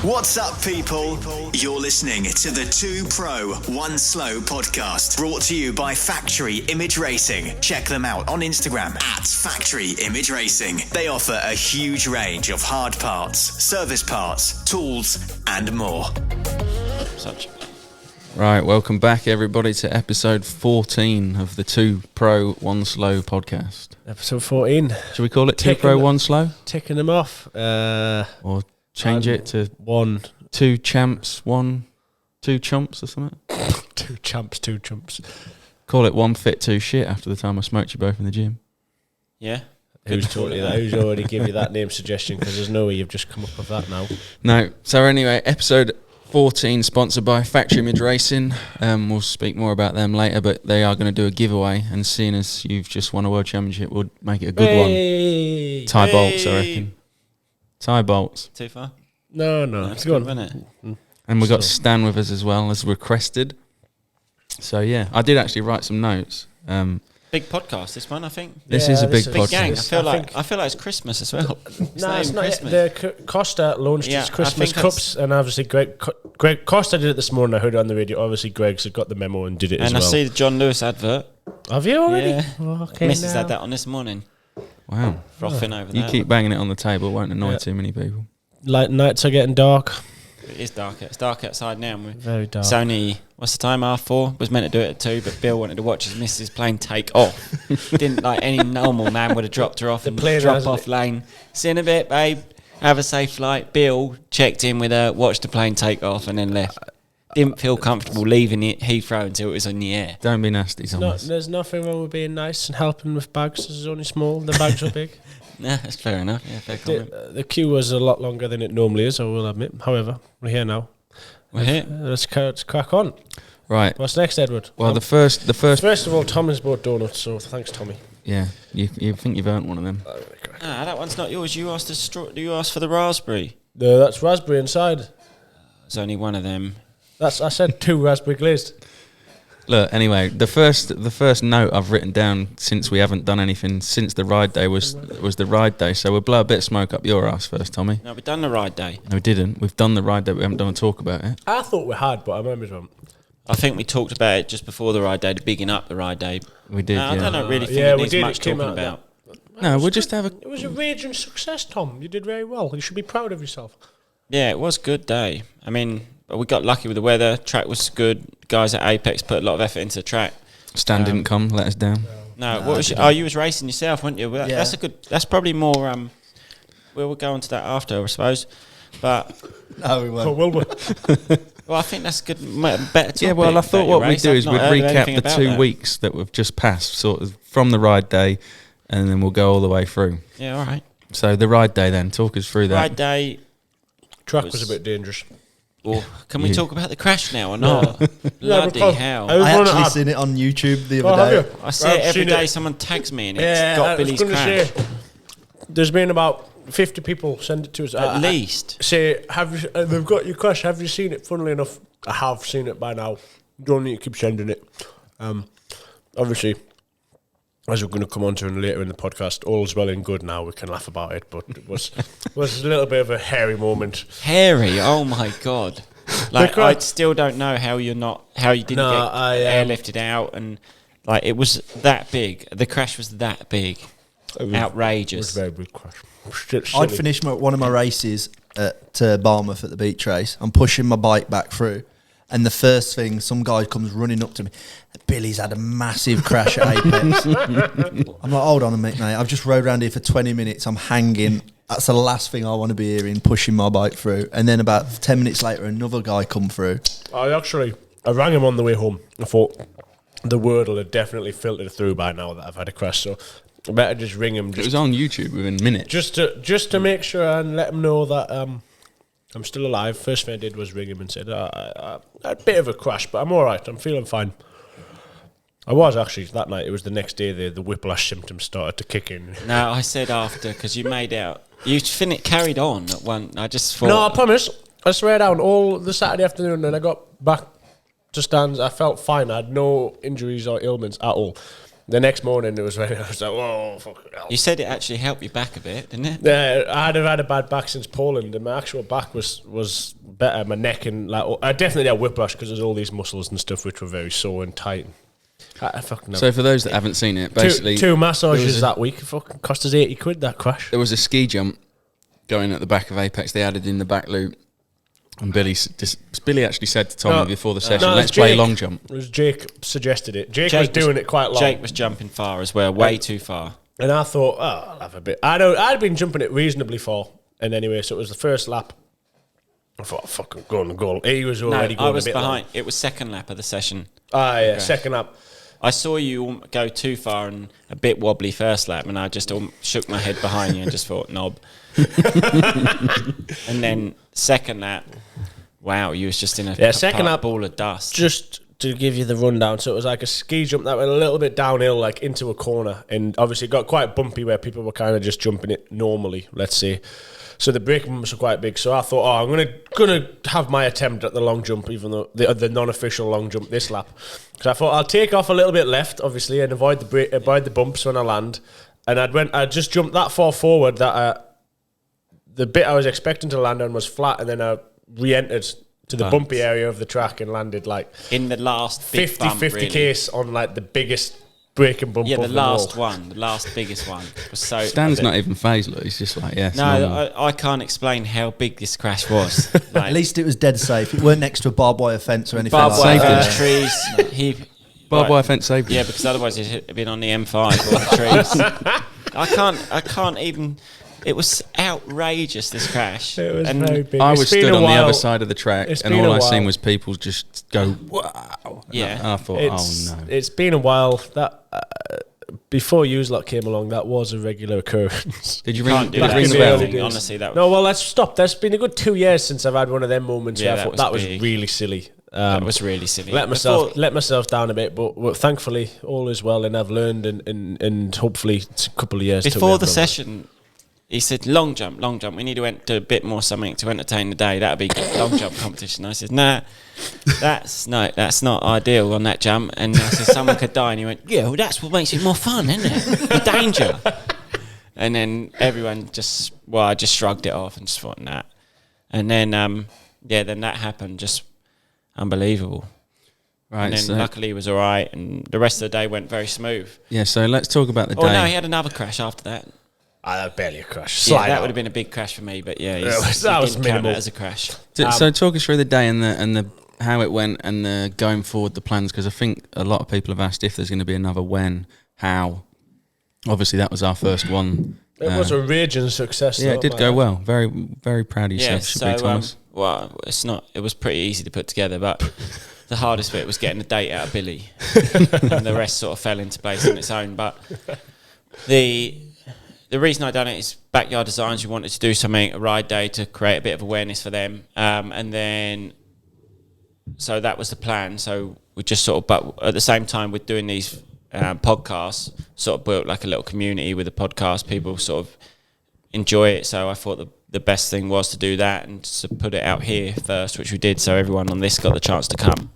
What's up, people? You're listening to the 2 Pro 1 Slow podcast, brought to you by Factory Image Racing. Check them out on Instagram at Factory Image Racing. They offer a huge range of hard parts, service parts, tools, and more. Right, welcome back, everybody, to episode 14 of the 2 Pro 1 Slow podcast. Episode 14. Should we call it 2 Pro 1 Slow? Ticking them off. Or change it to 2 champs, 2 chumps or something? 2 champs, 2 chumps. Call it 1 fit, 2 shit after the time I smoked you both in the gym. Yeah. Who's taught you that? Who's already given you that name suggestion? Because there's no way you've just come up with that now. No. So anyway, episode 14, sponsored by Factory Image Racing. We'll speak more about them later, but they are going to do a giveaway, and seeing as you've just won a world championship, we'll make it a good one. Tie bolts, I reckon. Tie bolts. Too far? No, That's go good, on. isn't it? And we've got Stan with us as well, as requested. So yeah, I did actually write some notes. Big podcast, this one, I think. This is a big Big podcast. gang. I feel like it's Christmas as well. No, it's not. Christmas. Costa launched his Christmas cups, and obviously Greg Costa did it this morning. I heard it on the radio. Obviously, Greg's got the memo and did it as well. And I see the John Lewis advert. Have you already? Yeah. Oh, okay. Mrs. had that on this morning. Wow. Frothing over You that. keep banging it on the table, won't annoy too many people. Like nights are getting dark. It is dark. It's dark outside now. Very dark. It's only, what's the time, 4:30? Was meant to do it at 2, but Bill wanted to watch his missus plane take off. Didn't like any normal man would have dropped her off and drop off lane. See you in a bit, babe. Have a safe flight. Bill checked in with her, watched the plane take off, and then left. Didn't feel comfortable leaving it Heathrow until it was in the air. Don't be nasty, Thomas. There's nothing wrong with being nice and helping with bags. This is only small. The bags are big. Yeah, that's fair enough. Yeah, fair comment. The queue was a lot longer than it normally is, I will admit. However, we're here now. We're here. Let's crack on. Right. What's next, Edward? Well, the first. First of all, Tom has bought donuts, so thanks, Tommy. Yeah, you think you've earned one of them. That one's not yours. You asked you asked for the raspberry. No, that's raspberry inside. There's only one of them. I said 2 raspberry glazed. Look, anyway, the first note I've written down since we haven't done anything since the ride day was the ride day. So we'll blow a bit of smoke up your ass first, Tommy. No, we've done the ride day. No, we didn't. We've done the ride day, but we haven't done a talk about it. I thought we had, but I remember it. I think we talked about it just before the ride day, to bigging up the ride day. We did, I don't really think yeah, it we needs did. much It came talking out about. No, we'll just have a... It was a raging success, Tom. You did very well. You should be proud of yourself. Yeah, it was a good day. I mean, we got lucky with the weather. Track was good. Guys at Apex put a lot of effort into the track. Stan didn't come, let us down. No, what was you was racing yourself, weren't you? Well, Yeah. That's probably more. We'll go on to that after, I suppose. But No, we won't. Oh, will we? well, I think that's good. Better topic. Yeah, well, I thought about your what we'd race. do I've is not we'd heard recap anything the about 2 that. weeks that we've just passed, sort of from the ride day, and then we'll go all the way through. Yeah, all right. So the ride day then, talk us through that. Ride day. Track was a bit dangerous. Or can we talk about the crash now or not? Bloody because hell! I was I running actually up. seen it on YouTube the Oh, other have day. you? I see I've it every seen day. it. Someone tags me and Yeah, it's got I was Billy's gonna crash. say, there's been about 50 people send it to us. At least. Say, they've got your crash. Have you seen it? Funnily enough, I have seen it by now. Don't need to keep sending it. Obviously, as we're going to come on to later in the podcast, all's well and good now. We can laugh about it, but it was a little bit of a hairy moment. Hairy, oh my god! Like I still don't know how you didn't get airlifted out, and like it was that big. The crash was that big, outrageous. It was a very big crash. I'd finished one of my races at Barmouth at the beach race. I'm pushing my bike back through, and the first thing, some guy comes running up to me. Billy's had a massive crash at Apex. I'm like, hold on a minute, mate. I've just rode around here for 20 minutes. I'm hanging. That's the last thing I want to be hearing, pushing my bike through. And then about 10 minutes later, another guy come through. I rang him on the way home. I thought the word will have definitely filtered through by now that I've had a crash, so I better just ring him. It was on YouTube within minutes. Just to make sure and let him know that I'm still alive. First thing I did was ring him and said, I had a bit of a crash, but I'm all right. I'm feeling fine. I was actually that night. It was the next day the whiplash symptoms started to kick in. No, I said after because you made out. You carried on at one. I just thought. No, I promise. I swear down all the Saturday afternoon, and I got back to stands. I felt fine. I had no injuries or ailments at all. The next morning, it was when I was like, whoa, fucking hell. You said it actually helped you back a bit, didn't it? Yeah, I'd have had a bad back since Poland, and my actual back was better. My neck and like I definitely had whiplash because there's all these muscles and stuff which were very sore and tight. I fucking So for those that haven't seen it, basically two massages that week fucking cost us £80 that crash. there was a ski jump going at the back of Apex. They added in the back loop, and Billy actually said to Tommy before the session, it was "Let's play Jake. long jump." It was Jake suggested it. Jake was doing it quite long. Jake was jumping far as well, way too far. And I thought, I'll have a bit. I'd been jumping it reasonably far. And anyway, so it was the first lap. I thought, fucking go on goal. He was already going I was a bit behind. long. It was second lap of the session. Yeah, second lap. I saw you go too far and a bit wobbly first lap, and I just shook my head behind you and just thought, knob. And then second lap, wow, you was just in a second lap, ball of dust. Just to give you the rundown, so it was like a ski jump that went a little bit downhill, like into a corner, and obviously it got quite bumpy where people were kind of just jumping it normally, let's say. So the brake bumps were quite big. So I thought, I'm gonna have my attempt at the long jump, even though the non-official long jump this lap. Because I thought I'll take off a little bit left, obviously, and avoid the bumps when I land. And I just jumped that far forward that the bit I was expecting to land on was flat, and then I re-entered to the bumpy area of the track and landed like in the last big 50 really. case on like the biggest braking bump. Yeah, of the them last all. one, the last biggest one was so. Stan's not even phased. Look, he's just like, yes. No, I can't explain how big this crash was. Like, At least it was dead safe. It weren't next to a barbed wire fence or anything barbed like Saved wire that. it. trees. Barbed wire fence saved him. Yeah, because otherwise it'd been on the M5 or the trees. I can't even. It was outrageous, this crash. It was and very big. I It's was been stood a on the while. other side of the track, It's and been all a I seen while. was people just go, wow. Yeah. And I thought, It's, oh no. It's been a while. That before Uslot came along, that was a regular occurrence. Did you Can't ring, do did it that ring in the the bell? early days. Honestly, that No, well, let's stop. There's been a good 2 years since I've had one of them moments Yeah, where I that thought was that was big. really silly. that was really silly. Let myself down a bit, but thankfully all is well, and I've learned, and hopefully it's a couple of years. till we Before have the another. session, he said, long jump. We need to do a bit more something to entertain the day. That'd be long jump competition. I said, nah, that's not ideal on that jump. And I said, someone could die. And he went, yeah, well, that's what makes it more fun, isn't it? The danger. And then everyone I just shrugged it off and just thought, nah. And then, then that happened. Just unbelievable. Right, And then so, luckily it was all right. And the rest of the day went very smooth. yeah, so let's talk about the Oh, day. no, he had another crash after that. Barely a crash. Yeah, Slide that out. would have been a big crash for me, but yeah, That was he didn't count minimal. that as a crash. So talk us through the day and the how it went and the going forward, the plans, because I think a lot of people have asked if there's going to be another, when, how. Obviously, that was our first one. It was a raging success. Yeah, though, it did man. go well. Very, very proud of Yeah, yourself, Shabir so Thomas. it's not. It was pretty easy to put together, but the hardest bit was getting the date out of Billy, and the rest sort of fell into place on its own. But the reason I done it is Backyard Designs. We wanted to do something, a ride day, to create a bit of awareness for them, and then so that was the plan. So we just sort of, but at the same time with doing these podcasts, sort of built like a little community with the podcast. People sort of enjoy it. So I thought the best thing was to do that and to put it out here first, which we did. So everyone on this got the chance to come.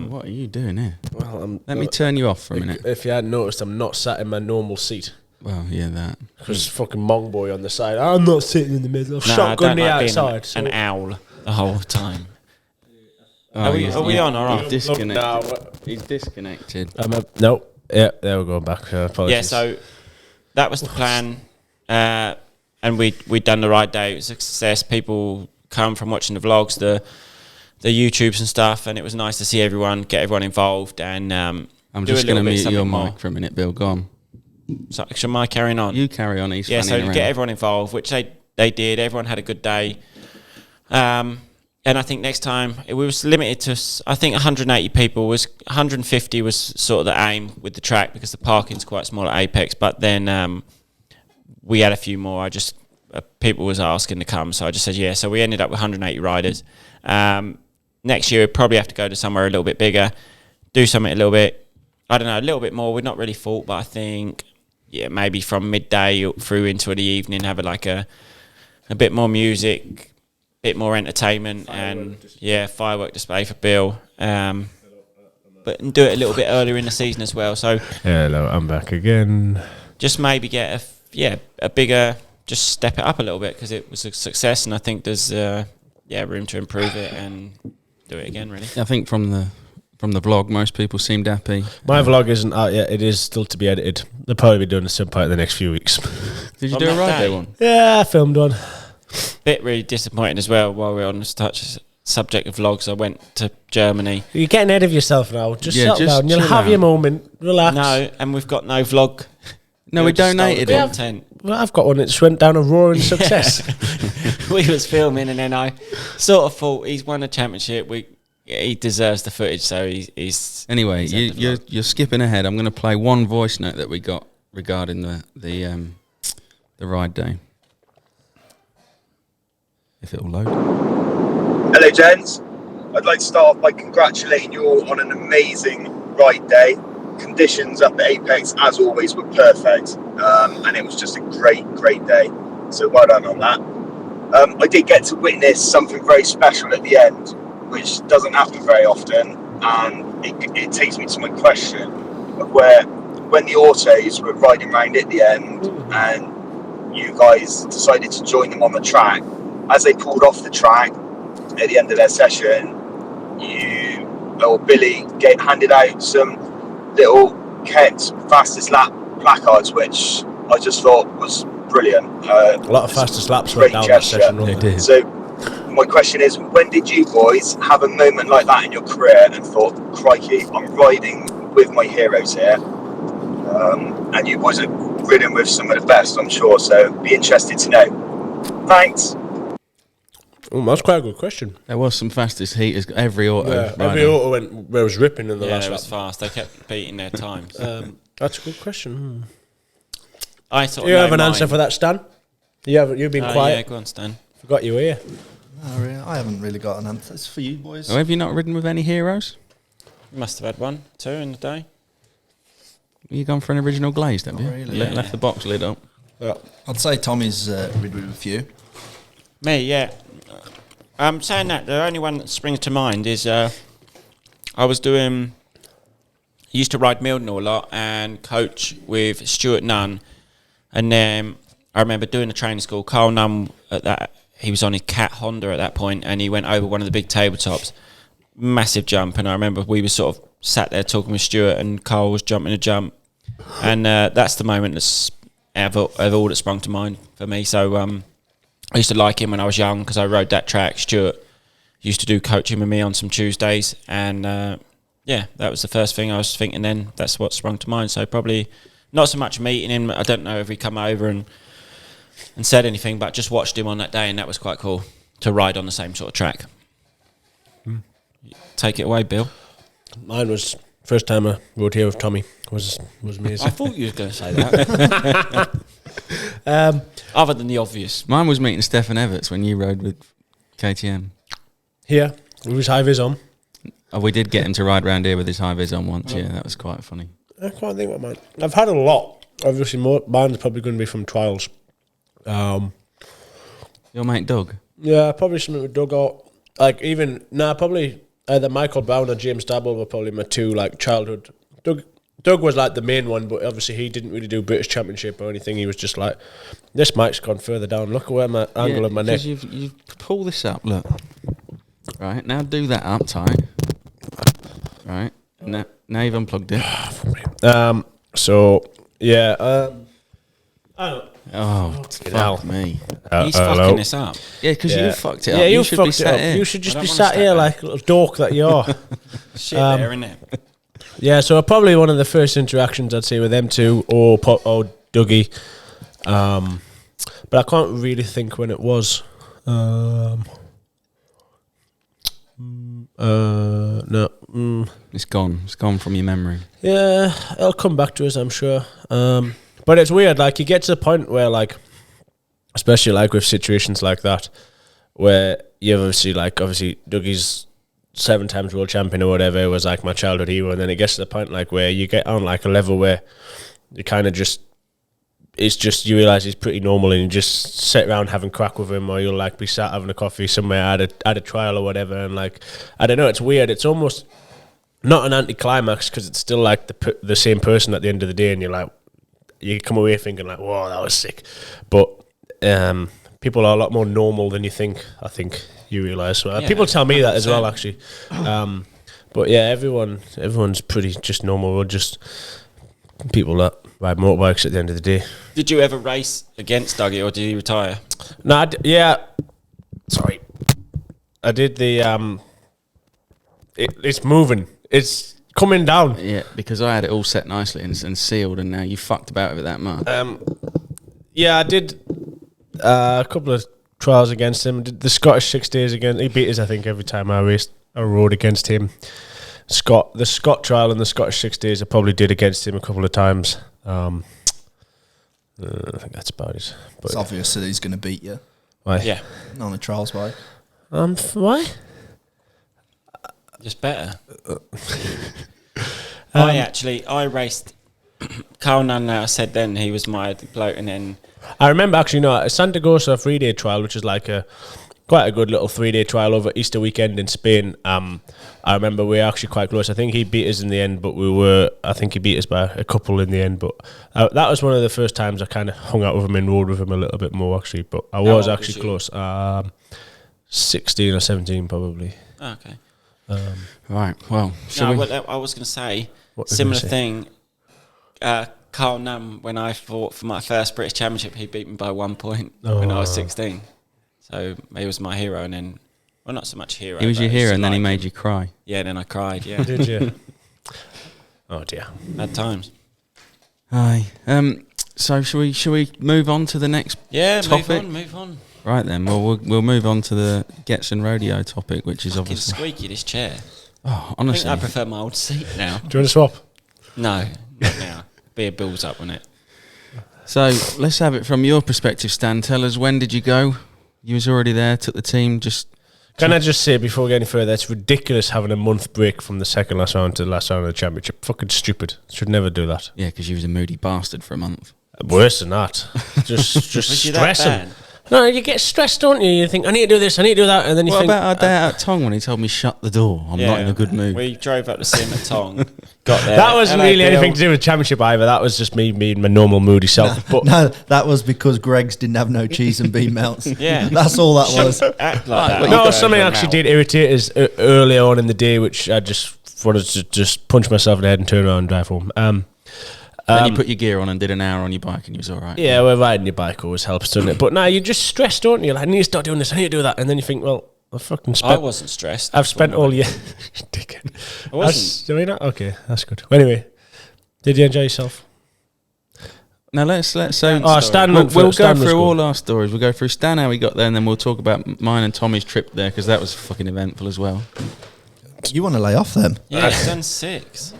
What are you doing here? Well, Let me turn you off for a minute. If you hadn't noticed, I'm not sat in my normal seat. Well, yeah, that. Because fucking Mong Boy on the side. I'm not sitting in the middle. I've No, I shotgun don't the like being outside. so- an owl the whole time. Oh, Are we on? All right. Disconnected. No, He's disconnected. no. Yeah, there we're going back. Apologies. Yeah, so that was the plan, and we'd done the ride day. It was a success. People come from watching the vlogs, the YouTubes and stuff, and it was nice to see everyone, get everyone involved, and I'm do just a going to little bit mute your something more. mic for a minute, Bill. Go on. So, am I carrying on? You carry on. He's Yeah, so fanning to get around. everyone involved, which they did. Everyone had a good day. And I think next time we was limited to, I think 180 people. 150 was sort of the aim with the track because the parking's quite small at Apex. But then we had a few more. People was asking to come, so I just said yeah. So we ended up with 180 riders. Next year we'd probably have to go to somewhere a little bit bigger, do something a little bit, I don't know, a little bit more. We're not really thought, but I think maybe from midday through into the evening, have a bit more music, bit more entertainment, and firework display for Bill. but do it a little bit earlier in the season as well. So Hello, I'm back again. just maybe get a bigger, just step it up a little bit because it was a success, and I think there's room to improve it and do it again. Really, I think from the vlog, most people seemed happy. My vlog isn't out yet. It is still to be edited. They'll probably be doing some part in the next few weeks. Did you On do a that ride day? day one? Yeah, I filmed one. bit really disappointing as well. While we're on the subject of vlogs, I went to Germany. You're getting ahead of yourself now. Just settle down. You'll chill have out. your moment. Relax. No, and we've got no vlog. No, we donated it. Content. Well, I've got one that just went down a roaring success. We was filming, and then I sort of thought he's won a championship. He deserves the footage, so he's Anyway, he's at the vlog. you're skipping ahead. I'm going to play one voice note that we got regarding the ride day. If it'll load. Hello, gents. I'd like to start off by congratulating you all on an amazing ride day. Conditions up at Apex, as always, were perfect, and it was just a great day. So well done on that. I did get to witness something very special at the end, which doesn't happen very often, and it takes me to my question of when the autos were riding around at the end, and you guys decided to join them on the track. As they pulled off the track at the end of their session, Billy handed out some little kept fastest lap placards, which I just thought was brilliant. A lot of fastest laps great went down that gesture. session. They did. So my question is, when did you boys have a moment like that in your career and thought, crikey, I'm riding with my heroes here? And you boys have ridden with some of the best, I'm sure, so be interested to know. Thanks. Oh, that's quite a good question. There was some fastest heaters. Every auto. Every auto was ripping in the Yeah, last it lap. was fast. They kept beating their times. That's a good question. I sort of You know have an mine. answer for that, Stan? You've been Yeah, quiet. go on, Stan. Forgot you were here. No, really, I haven't really got an answer. It's for you boys. Oh, have you not ridden with any heroes? You must have had 1, 2 in the day. You gone for an original glazed, have you? really. Left the box lid up. Yeah. I'd say Tommy's rid with a few. Me, yeah. I'm saying that the only one that springs to mind is I used to ride Mildenow a lot and coach with Stuart Nunn, and then I remember doing the training school. Carl Nunn he was on his Cat Honda at that point, and he went over one of the big tabletops, massive jump, and I remember we were sort of sat there talking with Stuart, and Carl was jumping a jump, and that's the moment that's of all that sprung to mind for me. So I used to like him when I was young because I rode that track. Stuart used to do coaching with me on some Tuesdays, and that was the first thing I was thinking then. That's what sprung to mind. So probably not so much meeting him. I don't know if he come over and said anything, but just watched him on that day, and that was quite cool to ride on the same sort of track. Take it away, Bill. Mine was first time I rode here with Tommy. Was amazing. I thought you were going to say that. Other than the obvious. Mine was meeting Stefan Everts when you rode with KTM. Here, with his high vis on. Oh, we did get him to ride round here with his high vis on once. Yeah, that was quite funny. I can't think what mine. I've had a lot. Obviously, mine's probably going to be from trials. Your mate Doug. Yeah, probably something with Doug or probably either Michael Brown or James Dabble were probably my two childhood. Doug was the main one, but obviously he didn't really do British Championship or anything. He was just this mic's gone further down. Look at where my angle of my neck. Because you pull this up. Look. Right now, do that up tight. Right now you've unplugged it. So yeah. I don't. Oh, fuck me. He's fucking this up. Yeah, because Yeah. you fucked it up. Yeah, you should be fucked it sat up. here. You should just I be don't wanna sat here stand like a little dork that you are. Shit there, innit? Yeah, so probably one of the first interactions I'd say with them two or Dougie. But I can't really think when it was. No. It's gone. It's gone from your memory. Yeah, it'll come back to us, I'm sure. But it's weird. You get to the point where, especially with situations like that, where you obviously Dougie's 7 times world champion or whatever was my childhood hero, and then it gets to the point where you get on a level where you kind of just you realise he's pretty normal, and you just sit around having crack with him, or you'll be sat having a coffee somewhere at a trial or whatever, and I don't know, it's weird. It's almost not an anticlimax because it's still like the same person at the end of the day, and you're like, you come away thinking like, whoa, that was sick. But people are a lot more normal than you think. I think you realise. People tell me that as well, actually. But yeah, everyone's pretty just normal. We're just people that ride motorbikes at the end of the day. Did you ever race against Dougie, or did he retire? No, sorry. I did the. It's moving. It's coming down. Yeah, because I had it all set nicely and sealed, and now you fucked about with that much. Yeah, I did a couple of trials against him. Did the Scottish 6 days against. He beat us, I think, every time I rode against him. The Scott trial and the Scottish 6 days, I probably did against him a couple of times. I think that's about it. But It's obvious that he's going to beat you. why? Yeah, On a trials bike. Why? just better. I raced Carl Nunn. I said then he was my bloke, and then I remember actually, a Santa Gosa 3-day trial, which is like quite a good little 3-day trial over Easter weekend in Spain. I remember we were actually quite close. I think he beat us in the end, but I think he beat us by a couple in the end. But that was one of the first times I kind of hung out with him and rode with him a little bit more, actually. But I was actually close. 16 or 17 probably. oh, okay. Right, well, I was going to say similar thing. Carl Nunn, when I fought for my first British Championship, he beat me by 1 point when I was 16. So he was my hero, and then, well, not so much hero. he was your hero, and then he made you cry. Yeah, then I cried. Yeah, Did you? Oh dear. bad times. Aye. So shall we move on to the next topic? Move on. Right then, well, we'll move on to the Getson Rodeo topic, which is Fucking obviously... squeaky, this chair. Oh, I think honestly. I prefer my old seat now. Do you want to swap? No, not now. Beer builds up on it. So let's have it from your perspective, Stan. Tell us, when did you go? You was already there, took the team, just... Can I just say, before we get any further, it's ridiculous having a month break from the second last round to the last round of the championship. Fucking stupid. Should never do that. Yeah, because you was a moody bastard for a month. Worse than that. Just Was you that stressing. bad? No, you get stressed, don't you? You think, I need to do this, I need to do that, and then you What think... about our day out at Tong when he told me shut the door? I'm not in a good mood. We drove up to see him at Tong. Got there. That wasn't LA really Bill. anything to do with championship either. That was just me being my normal moody self. But No, that was because Greg's didn't have no cheese and bean melts. Yeah. That's all that was. Act like that. no, something actually did irritate us early on in the day, which I just wanted to just punch myself in the head and turn around and drive home. Then you put your gear on and did an hour on your bike and you was all right. Yeah, well, riding your bike always helps, doesn't it? But now you're just stressed, don't you? Like, I need to start doing this, I need to do that. And then you think, well, I fucking spent... I wasn't stressed. I've spent all year... Dickhead. I wasn't. Do we not? Okay, that's good. Well, anyway, did you enjoy yourself? Now let's so Stan we'll went go Stan was through good. all our stories. We'll go through Stan, how we got there, and then we'll talk about mine and Tommy's trip there, because that was fucking eventful as well. You want to lay off them? Yeah, it's done 6.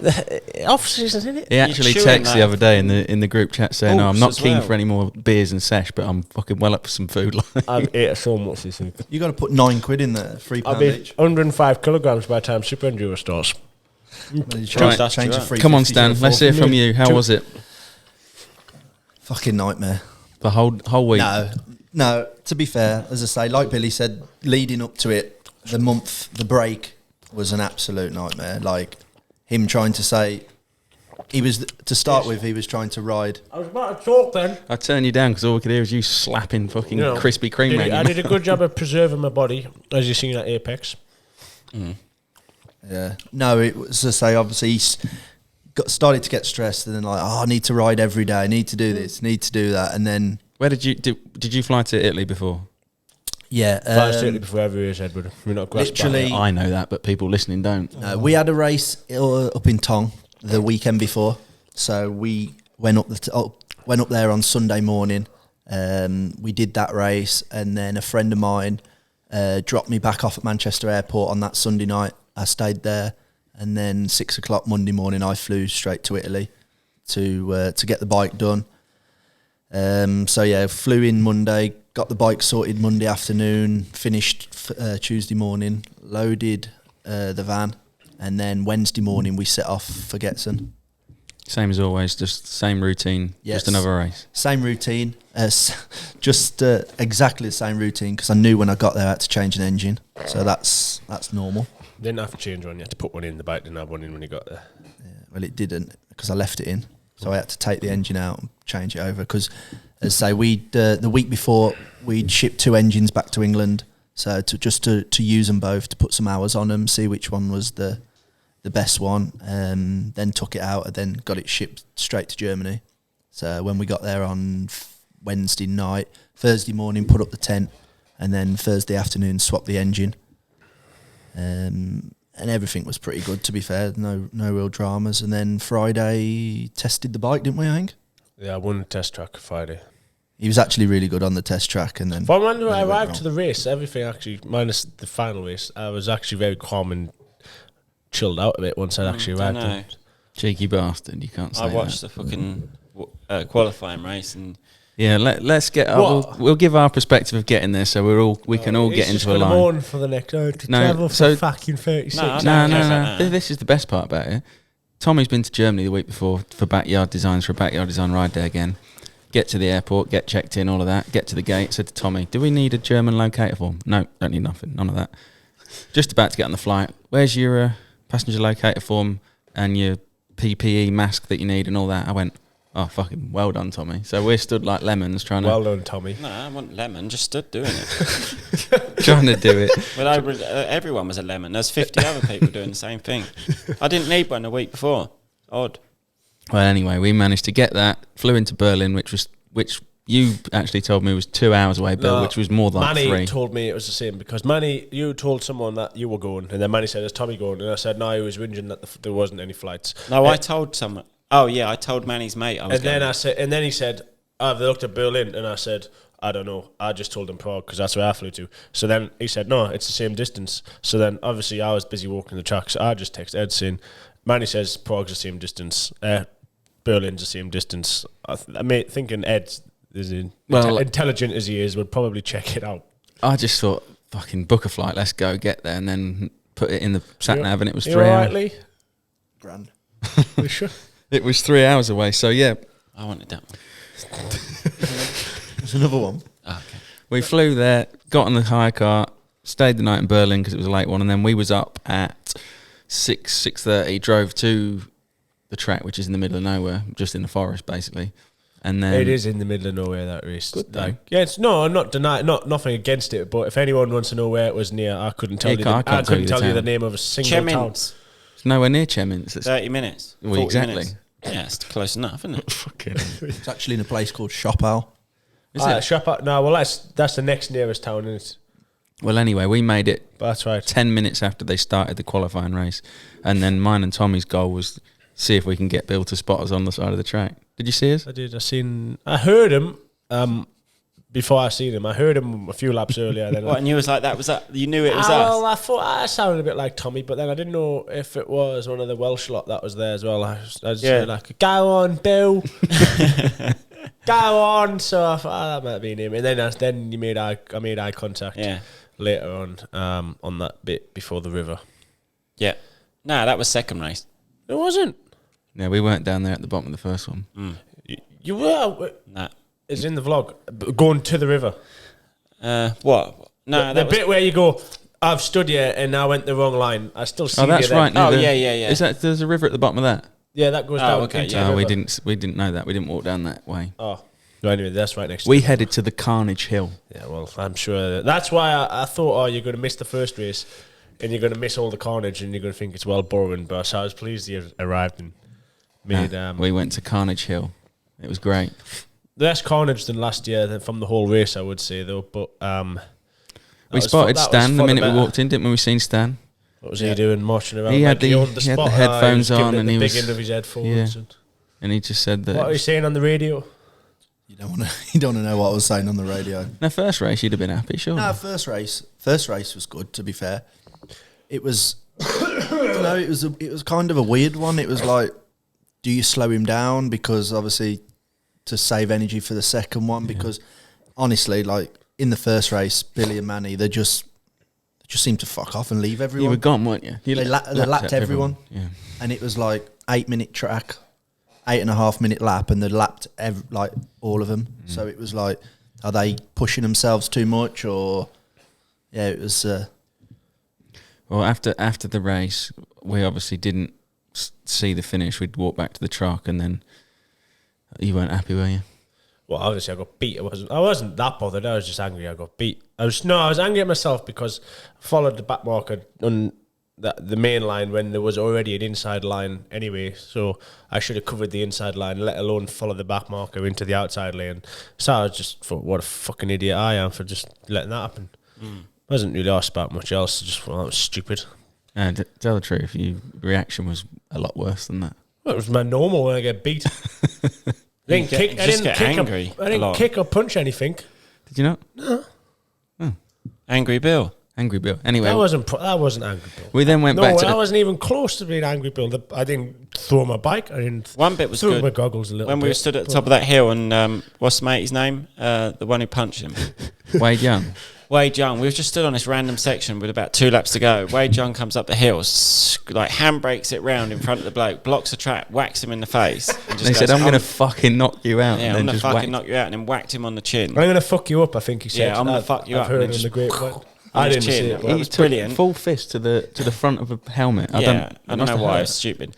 Off season, isn't it? He actually chewing texted that. the other day in the group chat saying, "No, I'm Oops, not as keen well. for any more beers and sesh, but I'm fucking well up for some food." I've ate so much this week. You got to put £9 in there, I'll £3 be each. 105 kilograms by the time Super Enduro starts. Change Right. to 350 Come on, to Stan. Let's hear from you. How was it? Fucking nightmare. The whole week. No. To be fair, as I say, like Billy said, leading up to it, the break was an absolute nightmare. Like him trying to say, he was trying to ride. I was about to talk then. I turned you down because all we could hear was you slapping fucking Krispy Kreme around your I did a mouth. good job of preserving my body, as you've seen at Apex. Yeah. No, it was, as I say, obviously started to get stressed, and then like, I need to ride every day. I need to do this, need to do that, and then. Where did you fly to Italy before? Yeah, Certainly before every race, Edward. We're not grasped by literally- that. I know that, but people listening don't. we had a race up in Tong the weekend before, so we went up there on Sunday morning. We did that race, and then a friend of mine dropped me back off at Manchester Airport on that Sunday night. I stayed there, and then 6 o'clock Monday morning, I flew straight to Italy to get the bike done. Flew in Monday, got the bike sorted Monday afternoon, finished Tuesday morning, loaded the van, and then Wednesday morning we set off for Getson. Same as always, just same routine, Yes. just another race. Same routine, just exactly the same routine, because I knew when I got there I had to change an engine, so that's normal. Didn't have to change one. You had to put one in. The bike didn't have one in when you got there. Well, it didn't, because I left it in, so I had to take the engine out and change it over. Because, as I say, the week before we'd shipped 2 engines back to England, so to use them both, to put some hours on them, see which one was the best one, then took it out and then got it shipped straight to Germany. So when we got there on Wednesday night, Thursday morning put up the tent, and then Thursday afternoon swapped the engine. And everything was pretty good, to be fair. No real dramas. And then Friday tested the bike, didn't we, I think? Yeah, I won the test track Friday. He was actually really good on the test track, and then. But when I arrived to the race, everything actually, minus the final race, I was actually very calm and chilled out a bit once I actually arrived. know. Cheeky bastard, you can't say I watched that. the fucking qualifying race, and Yeah, let's get. We'll give our perspective of getting there, so we can all get into a line. Mourn for the next to travel for fucking 36. No. This is the best part about it. Tommy's been to Germany the week before for backyard designs, for a backyard design ride day again. Get to the airport, get checked in, all of that. Get to the gate. Said to Tommy, "Do we need a German locator form?" No, don't need nothing. None of that. Just about to get on the flight. Where's your passenger locator form and your PPE mask that you need and all that? I went, oh, fucking well done, Tommy. So we're stood like lemons trying Well done, Tommy. no, I want lemon. Just stood doing it. trying to do it. But everyone was a lemon. There's 50 other people doing the same thing. I didn't need one a week before. Odd. Well, anyway, we managed to get that. Flew into Berlin, which you actually told me was 2 hours away, Bill, which was more than Manny 3. told me it was the same, because Manny, you told someone that you were going, and then Manny said, "Is Tommy going?" And I said, "No, he was whinging that there wasn't any flights." No, I told someone. Oh yeah, I told Manny's mate. I was And then going. I said, and then he said, "Oh, they looked at Berlin," and I said, "I don't know. I just told him Prague because that's where I flew to." So then he said, "No, it's the same distance." So then obviously I was busy walking the track, so I just texted Ed saying, "Manny says Prague's the same distance. Berlin's the same distance." Thinking Ed is intelligent as he is, would probably check it out. I just thought, fucking book a flight, let's go, get there, and then put it in the sat nav, and it was 3 You all hours. right, Lee? Grand. You sure? It was 3 hours away, so yeah. I wanted that one. There's another one. Oh, okay. We flew there, got on the hire car, stayed the night in Berlin because it was a late one, and then we was up at 6:30, drove to the track, which is in the middle of nowhere, just in the forest, basically. And then It is in the middle of nowhere, that race. Good though. Yeah, it's I'm not denying, nothing against it, but if anyone wants to know where it was near, I couldn't tell Yeah, you. I can't tell you the the town. name of a single town. Chemins. it's nowhere near Chemins. It's 30 minutes. Well, 40 exactly. minutes. Yeah, it's close enough, isn't it? fucking. It's actually in a place called Schopau. Is it? No, well, that's the next nearest town, isn't it? Well, anyway, we made it That's right. 10 minutes after they started the qualifying race, and then mine and Tommy's goal was see if we can get Bill to spot us on the side of the track. Did you see us? I did. I heard him before I seen him. I heard him a few laps earlier. Then What, and you was like, that was that? You knew it was well, us? I thought I sounded a bit like Tommy, but then I didn't know if it was one of the Welsh lot that was there as well. I was like, "Go on, Bill, go on." So I thought that might have been him. And then I made eye contact later on that bit before the river. Yeah. No, that was second race. It wasn't. Yeah, we weren't down there at the bottom of the first one. You were. No. It's in the vlog. Going to the river. What? No, the that was... bit where you go, "I've stood here and I went the wrong line." I still see Oh, that's you there. right. near Oh, the- yeah. Is that there's a river at the bottom of that? Yeah, that goes down okay, into yeah. the Oh, river. we didn't know that. We didn't walk down that way. Oh, well, anyway, that's right next. We to headed to the Carnage Hill. Yeah, well, I'm sure that's why I thought, you're going to miss the first race, and you're going to miss all the carnage, and you're going to think it's well boring. But so I was pleased you arrived and made We went to Carnage Hill. It was great. less carnage than last year from the whole race, I would say though. But We spotted Stan the minute we walked in, didn't we? We seen Stan. What was he doing, marching around? He had like the- owned he had the spot, headphones he was on giving it and the he big was- end of his headphones. Yeah. And And he just said that. what are you saying on the radio? You don't want to know what I was saying on the radio. No, first race you'd have been happy, sure. No, first race was good. To be fair, it was. It was kind of a weird one. It was like, do you slow him down because obviously to save energy for the second one? Because honestly, like in the first race, Billy and Manny, they just seemed to fuck off and leave You everyone. were gone, weren't you? They lapped everyone. Yeah. And it was like 8-minute track. 8.5 minute lap, and they lapped like all of them. So it was like, are they pushing themselves too much, or it was. Well, after the race, we obviously didn't see the finish. We'd walk back to the truck, and then you weren't happy, were you? Well, obviously I got beat. I wasn't that bothered. I was just angry I got beat. I was angry at myself because I followed the back marker on the main line when there was already an inside line anyway. So I should have covered the inside line, let alone follow the back marker into the outside lane. So I was just thought, what a fucking idiot I am for just letting that happen. I wasn't really asked about much else. I just thought that was stupid. And to tell the truth, your reaction was a lot worse than that. Well, it was my normal when I get beat. I didn't kick or punch anything. Did you not? No. Angry Bill. Angry Bill. Anyway, that wasn't Angry Bill. We then went back to. I wasn't even close to being Angry Bill. I didn't throw my bike. I didn't. One bit was throw good. My goggles a little. When bit. we stood at the top of that hill, and what's the mate's name? The one who punched him. Wade Young. Wade Young. We were just stood on this random section with about 2 laps to go. Wade Young comes up the hill, like handbrakes it round in front of the bloke, blocks the track, whacks him in the face. And just they said, "I'm going to fucking knock you out." Yeah, I'm going to fucking knock you out, and then whacked him on the chin. I'm going to fuck you up. I think he said. Yeah, I'm going to fuck you up. I've heard it in the grapevine. I didn't see it. That was brilliant. Full fist to the front of a helmet. I don't know why. It's stupid.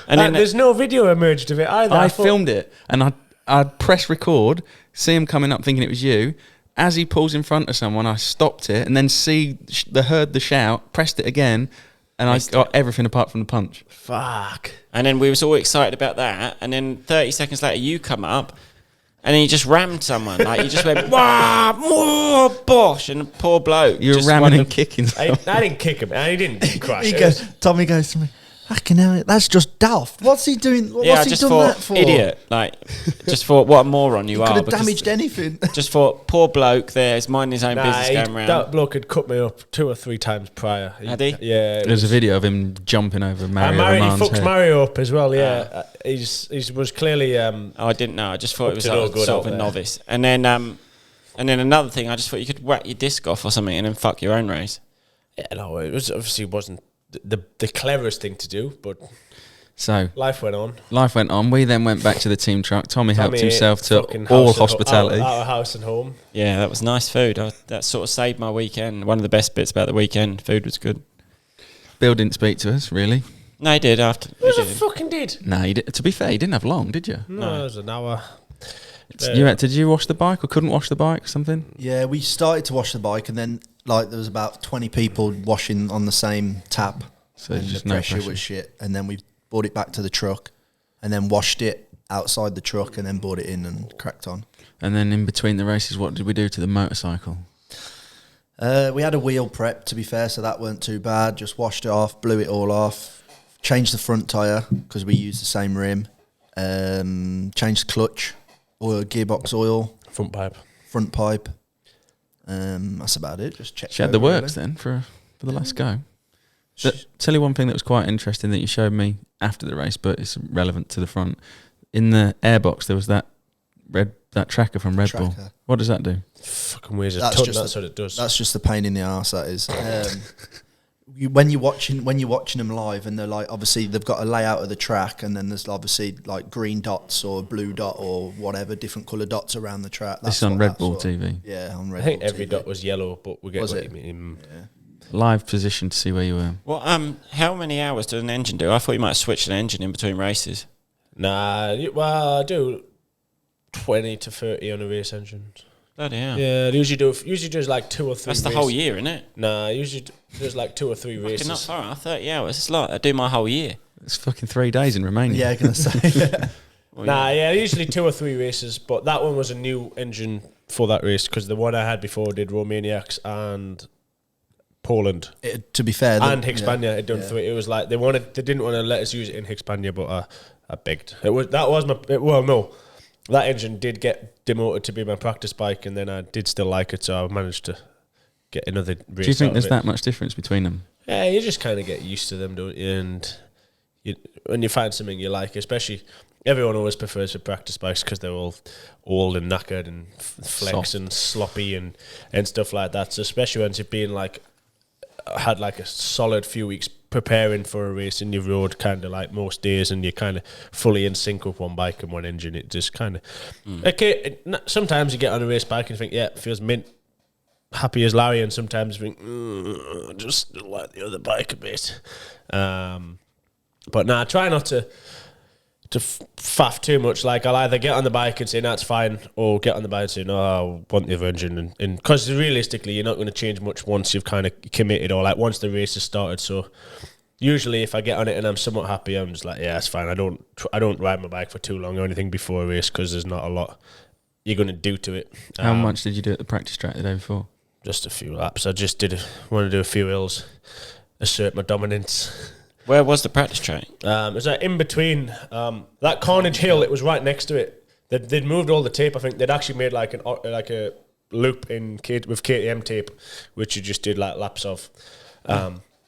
And then there's no video emerged of it either. I filmed it, and I'd press record, see him coming up thinking it was you. As he pulls in front of someone, I stopped it, and then heard the shout, pressed it again, and I got everything apart from the punch. Fuck. And then we was all excited about that, and then 30 seconds later you come up, and then he just rammed someone. Like, he just went, wah, more, bosh, and the poor bloke. You were ramming and kicking. I didn't kick him. I didn't crash. Tommy goes to me, fucking hell, that's just daft. What's he doing? What's I he just done thought, that for? idiot. Like, just thought, what a moron you are. Could have damaged anything. Just thought, poor bloke there is minding his own business going round. That bloke had cut me up 2 or 3 times prior. Had he? Yeah. There's a video of him jumping over Mario Roman's he fucks head. Mario up as well, yeah. He was clearly... I didn't know. I just thought it was like sort of a novice. And then another thing, I just thought you could whack your disc off or something and then fuck your own race. Yeah, no, it obviously wasn't the cleverest thing to do, but... So life went on. We then went back to the team truck. Tommy helped himself to all hospitality. Out of house and home. Yeah, that was nice food. That sort of saved my weekend. One of the best bits about the weekend. Food was good. Bill didn't speak to us, really. No, he did after. He fucking did. No, he did. To be fair, he didn't have long, did you? No, it was an hour. Did you wash the bike or couldn't wash the bike or something? Yeah, we started to wash the bike, and then there was about 20 people washing on the same tap. So and just the pressure was shit. And then we brought it back to the truck, and then washed it outside the truck, and then brought it in and cracked on. And then in between the races, what did we do to the motorcycle? We had a wheel prep, to be fair, so that weren't too bad. Just washed it off, blew it all off, changed the front tyre because we used the same rim, changed the clutch, gearbox oil, front pipe. That's about it. Just checked. She had the works then for the last go. Tell you one thing that was quite interesting that you showed me after the race, but it's relevant to the front. In the airbox, there was that tracker from Red Bull. What does that do? Fucking weighs a that's ton. just That's what it does. That's just the pain in the arse. That is. When you're watching them live, and they're like, obviously they've got a layout of the track, and then there's obviously like green dots or blue dot or whatever different colour dots around the track. This is on Red Bull TV. Yeah, on Red Bull. I think TV. every dot was yellow, but we get what you mean. Yeah. Live position to see where you were. Well, how many hours did an engine do? I thought you might have switched an engine in between races. Nah, well, I do 20 to 30 on a race engine. Bloody hell. Yeah, usually does like 2 or 3 That's the whole year, isn't it? Nah, usually does like 2 or 3 races. Not far out, 30 hours. It's like I do my whole year. It's fucking 3 days in Romania. Yeah, I'm gonna say. Usually 2 or 3 races, but that one was a new engine for that race because the one I had before did Romaniacs and Poland. To be fair, and Hispania had done 3. It was like they didn't want to let us use it in Hispania, but I begged. That engine did get demoted to be my practice bike, and then I did still like it, so I managed to get another race. Do you think there's that much difference between them? Yeah, you just kind of get used to them, don't you? And when you find something you like, especially everyone always prefers the practice bikes because they're all old and knackered and flex and sloppy and stuff like that. So especially once you've been had like a solid few weeks preparing for a race and you rode kind of like most days and you're kind of fully in sync with one bike and one engine, it just kind of okay. Sometimes you get on a race bike and think, yeah, it feels mint, happy as Larry, and sometimes you think just like the other bike a bit. But I try not to faff too much. Like, I'll either get on the bike and say, no, it's fine, or get on the bike and say, no, I want the other engine. And because realistically, you're not going to change much once you've kind of committed, or like once the race has started. So usually if I get on it and I'm somewhat happy, I'm just like, yeah, it's fine. I don't ride my bike for too long or anything before a race, because there's not a lot you're going to do to it. How much did you do at the practice track the day before? Just a few laps. I just want to do a few hills, assert my dominance. Where was the practice track? It was in between that Carnage Hill. It was right next to it. They'd moved all the tape. I think they'd actually made like a loop with KTM tape, which you just did like laps of.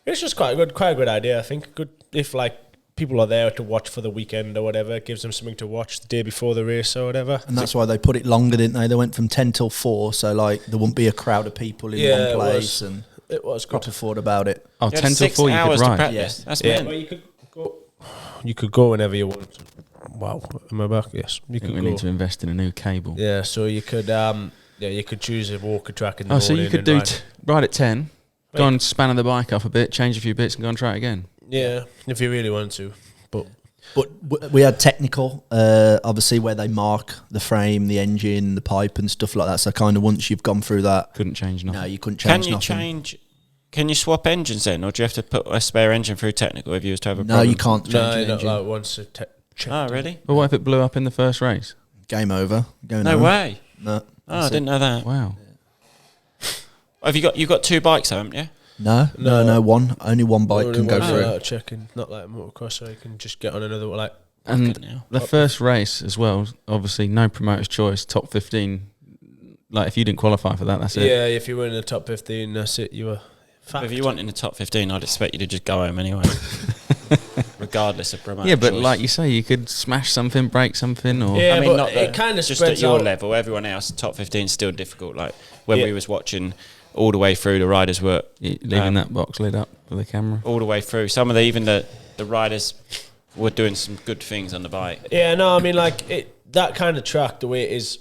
It's just quite a good idea. I think good if like people are there to watch for the weekend or whatever. It gives them something to watch the day before the race or whatever. And that's why they put it longer, didn't they? They went from 10 till 4, so like there wouldn't be a crowd of people in one place. It was good. Proper thought about it. Oh, 10 till 4 you could ride. Yes, that's Well, you could go whenever you want. Wow, am I back? Yes, you could. We need to invest in a new cable. Yeah, so you could. You could choose a walker track in the morning. So you could do ride at 10, go and span the bike off a bit, change a few bits, and go and try it again. Yeah, if you really want to, but we had technical, obviously, where they mark the frame, the engine, the pipe, and stuff like that. So kind of once you've gone through that, couldn't change nothing. No, you couldn't change nothing. Can you swap engines then, or do you have to put a spare engine through technical if you was to have a problem? No, you can't change an engine. Like once Oh, really? But what if it blew up in the first race? Game over. No way. No. Oh, I didn't know that. Wow. Have you've got two bikes, haven't you? No, one. Only one bike can go through. Checking, not like a motocross, so you can just get on another like. And the first race as well, obviously no promoter's choice, top 15. Like if you didn't qualify for that, that's it. Yeah, if you were in the top 15, that's it. You were. If you weren't in the top 15, I'd expect you to just go home anyway, regardless of promoter. Yeah, but choice. like you say, you could smash something, break something, or yeah, I mean, but it kind of just spreads at your out. level. Everyone else, top 15 is still difficult. Like when we was watching all the way through, the riders were leaving that box lit up for the camera all the way through. Some of the riders were doing some good things on the bike. Yeah, no, I mean like that kind of track, the way it is,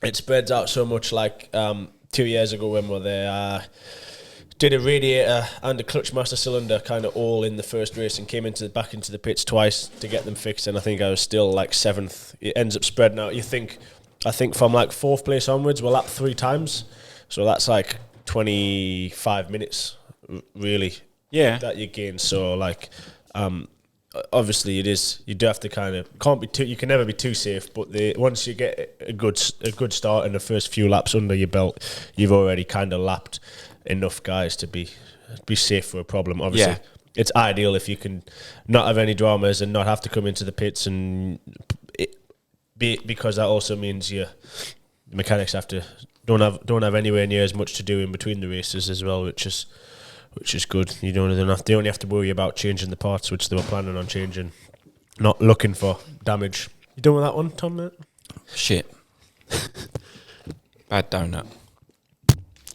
it spreads out so much. Like 2 years ago when we were there, did a radiator and a clutch master cylinder kind of all in the first race and came back into the pits twice to get them fixed, and I think I was still like 7th. It ends up spreading out. I think from like 4th place onwards, we're lapped 3 times, so that's like 25 minutes really. Yeah, that you gain. So like, obviously it is. You do have to kind of can't be too. You can never be too safe. But once you get a good start in the first few laps under your belt, you've already kind of lapped enough guys to be safe for a problem. Obviously, it's ideal if you can not have any dramas and not have to come into the pits because that also means the mechanics don't have anywhere near as much to do in between the races as well, which is good. They only have to worry about changing the parts, which they were planning on changing, not looking for damage. You done with that one, Tom? Mate? Shit. Bad donut.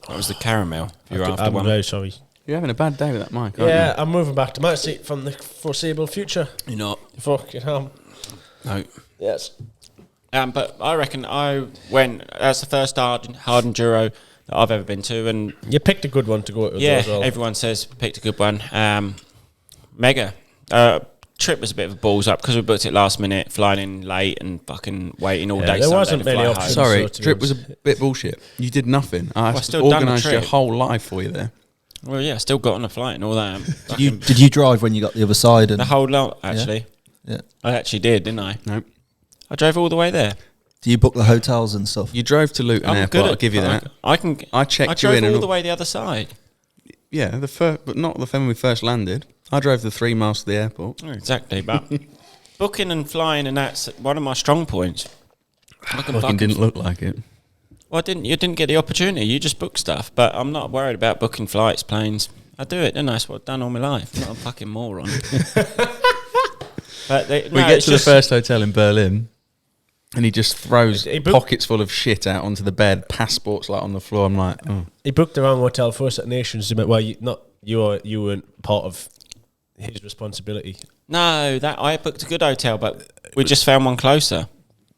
That was the caramel. I'm very sorry. You're having a bad day with that mic, aren't Yeah, I'm moving back to my seat from the foreseeable future. You're not. Fucking hell. No. Yes. But I reckon that's the first hard enduro that I've ever been to, and you picked a good one to go to. Yeah, as well. Everyone says picked a good one. Mega. Trip was a bit of a balls up because we booked it last minute, flying in late and fucking waiting all day. There wasn't many options. Sorry, trip was a bit bullshit. You did nothing. I organised your whole life for you there. Well, yeah, still got on a flight and all that. Did you drive when you got the other side? And the whole lot, actually. Yeah. I actually did, didn't I? Nope. I drove all the way there. Do you book the hotels and stuff? You drove to Luton Airport. I'll give you that. I checked you in. I drove and all the way the other side. Yeah, but not the when we first landed. I drove the 3 miles to the airport. Oh, exactly, but booking and flying, and that's one of my strong points. Fucking didn't look like it. Well, you didn't get the opportunity. You just book stuff, but I'm not worried about booking flights, planes. I do it, don't I? That's what I've done all my life. I'm not a fucking moron. But we get to the first hotel in Berlin, and he just throws pockets full of shit out onto the bed, passports like on the floor. I'm like, oh. He booked the wrong hotel for us at Nations. Well, you weren't part of his responsibility. No, that I booked a good hotel, but we just found one closer.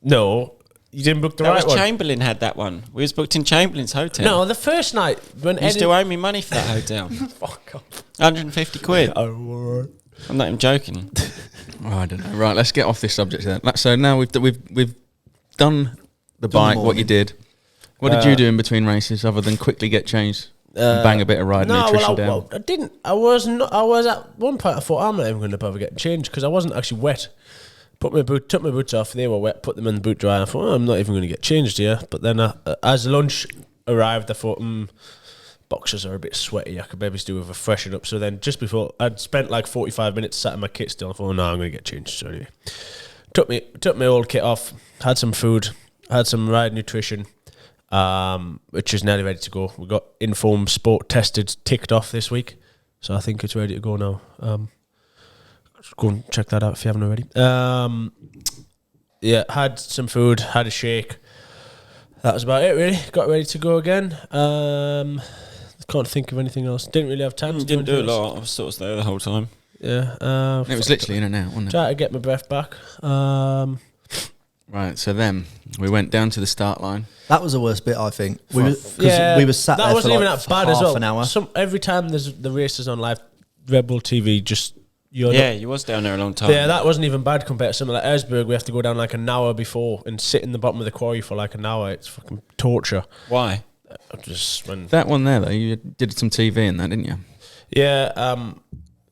No, you didn't book the right one. Chamberlain had that one. We was booked in Chamberlain's hotel. No, the first night when You still owe me money for that hotel. Fuck off. 150 quid. Oh, I'm not even joking. Oh, I don't know. Right, let's get off this subject then. So now we've done the bike. What you did? What did you do in between races other than quickly get changed and bang a bit of ride nutrition down? Well, I didn't. I was at one point. I thought I'm not even going to bother getting changed because I wasn't actually wet. Took my boots off. They were wet. Put them in the boot dryer. I thought I'm not even going to get changed here. But then as lunch arrived, I thought boxers are a bit sweaty. I could maybe do with a freshen up. So then just before I'd spent like 45 minutes sat in my kit still. I thought, no, I'm going to get changed. So anyway, took my old kit off. Had some food. Had some ride nutrition. Which is nearly ready to go. We got Inform Sport tested ticked off this week, so I think it's ready to go now. Just go and check that out if you haven't already. Yeah, had some food, had a shake. That was about it really. Got ready to go again. Can't think of anything else. Didn't really have time to Didn't do a lot. I was sort of there the whole time. Yeah. It was literally in and out, wasn't it? Try to get my breath back. Right, so then we went down to the start line. That was the worst bit, I think. We were sat that there wasn't for even like that bad as well. an hour. Every time there's the races on live Red Bull TV, you was down there a long time. Yeah, that wasn't even bad compared to something like Erzberg. We have to go down like an hour before and sit in the bottom of the quarry for like an hour. It's fucking torture. Why? Just when That one there, though, you did some TV in that, didn't you? yeah,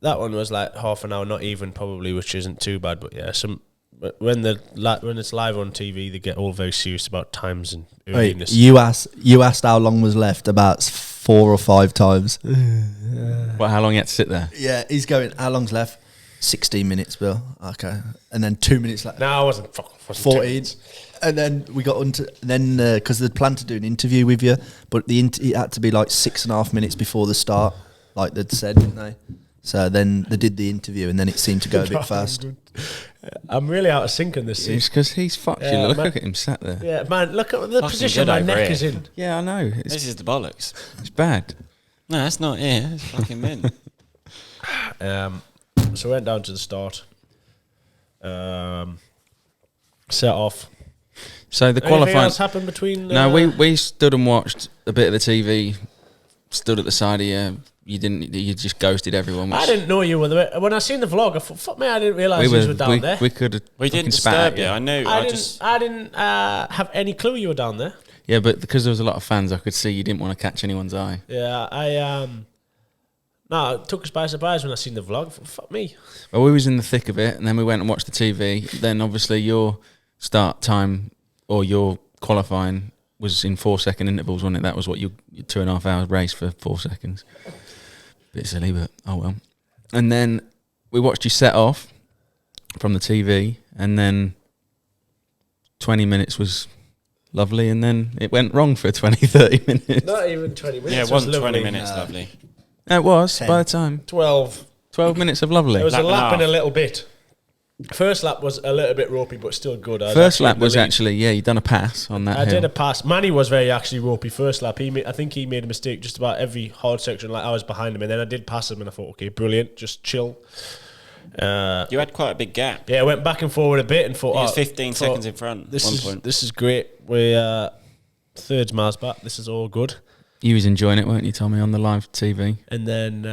that one was like half an hour, not even probably, which isn't too bad. But yeah, when it's live on TV, they get all very serious about times and earliness. You asked how long was left about 4 or 5 times. What? How long you had to sit there? Yeah, he's going, how long's left? 16 minutes, Bill. Okay. And then 2 minutes left. No, I wasn't. 14. And then we got on to, because they'd planned to do an interview with you, but it had to be like 6.5 minutes before the start, like they'd said, didn't they? So then they did the interview, and then it seemed to go a bit fast. I'm really out of sync in this. It's because he's fucked you. Yeah, Look man. at him sat there. Yeah, man, look at the Fucking position good my over neck here. is in. Yeah, I know. This is the bollocks. It's bad. No, that's not it. It's fucking men. So I went down to the start. Set off. So the Anything qualifying. else happened between? No, we stood and watched a bit of the TV. Stood at the side of you. You didn't. You just ghosted everyone. I didn't know you were there. When I seen the vlog, I thought, fuck me, I didn't realise you were down there. We could have. We didn't disturb you. I knew. I didn't have any clue you were down there. Yeah, but because there was a lot of fans, I could see you didn't want to catch anyone's eye. Yeah, no, it took us by surprise when I seen the vlog. Fuck me. Well, we was in the thick of it, and then we went and watched the TV. Then obviously your start time or your qualifying was in 4-second intervals, wasn't it? That was what your 2.5 hours race for 4 seconds. Bit silly, but oh well. And then we watched you set off from the TV, and then 20 minutes was lovely, and then it went wrong for 20, 30 minutes. Not even 20 minutes. Yeah, it wasn't 20 lovely. minutes, lovely. No, it was, 10. by the time. 12. 12 minutes of lovely. It was Lap a and a lap and a half. little bit. First lap was a little bit ropey, but still good. First lap was actually, you done a pass on that I hill. did a pass. Manny was very actually ropey first lap. I think he made a mistake just about every hard section. Like I was behind him, and then I did pass him, and I thought, okay, brilliant, just chill. You had quite a big gap. Yeah, I went back and forward a bit and thought, He was 15 seconds in front. This is great. We're third miles back. This is all good. You was enjoying it, weren't you, Tommy, on the live TV? And then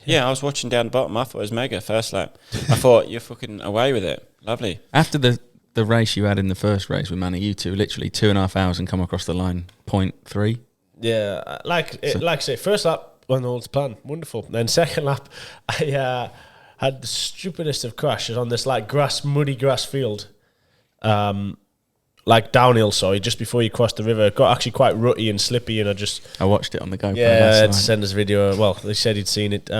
Yeah, I was watching down the bottom. I thought it was mega first lap. I thought you're fucking away with it. Lovely. After the race you had in the first race with Manny, you two literally 2.5 hours and come across the line 0.3. yeah, like I say, first lap went all to plan, wonderful. Then second lap, I had the stupidest of crashes on this like muddy grass field, like downhill. Sorry, just before you cross the river, it got actually quite rutty and slippy, and I watched it on the GoPro yeah, last I'd night. send us a video. Well, they said he'd seen it.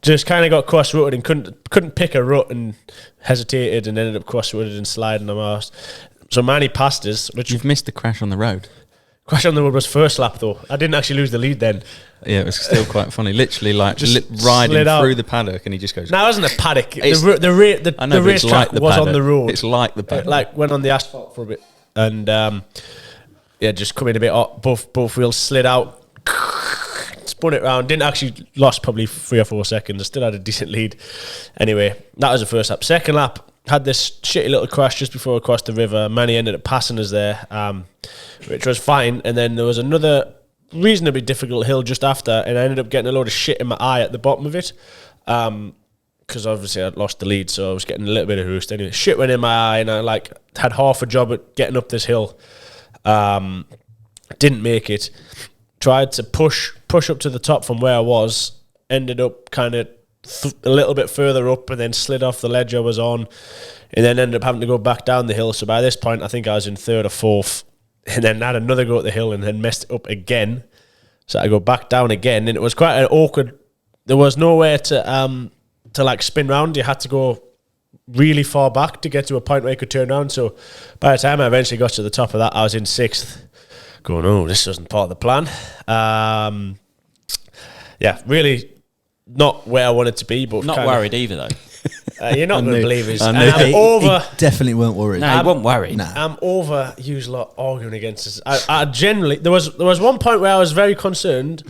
Just kind of got cross-rutted and couldn't pick a rut and hesitated and ended up cross-rutted and sliding on our arse. So Manny passed us, which You've missed the crash on the road. crash on the road was first lap though. I didn't actually lose the lead then. Yeah, it was still quite funny. Literally, like Just riding slid out. through the paddock, and he just goes. No, it wasn't a paddock. It's- The I know, but it's racetrack like the was paddock. on the road. It's like the paddock. Like went on the asphalt for a bit, and yeah, just coming a bit up. Both wheels slid out. spun it round, didn't actually, lost probably 3 or 4 seconds. I still had a decent lead. Anyway, that was the first lap. Second lap, had this shitty little crash just before I crossed the river. Manny ended up passing us there, which was fine. And then there was another reasonably difficult hill just after, and I ended up getting a load of shit in my eye at the bottom of it. Because obviously I'd lost the lead, so I was getting a little bit of roost. Anyway, shit went in my eye, and I like had half a job at getting up this hill. Didn't make it. Tried to push up to the top from where I was. Ended up kind of a little bit further up, and then slid off the ledge I was on, and then ended up having to go back down the hill. So by this point, I think I was in 3rd or 4th, and then had another go at the hill, and then messed it up again. So I go back down again, and it was quite an awkward. There was nowhere to like spin round. You had to go really far back to get to a point where you could turn around. So by the time I eventually got to the top of that, I was in 6th, going, oh, this wasn't part of the plan. Yeah, really not where I wanted to be, but not worried either though. You're not going to believe it. I'm definitely weren't worried. No, he wasn't worried. Nah. I'm over you lot arguing against this. I generally, there was one point where I was very concerned.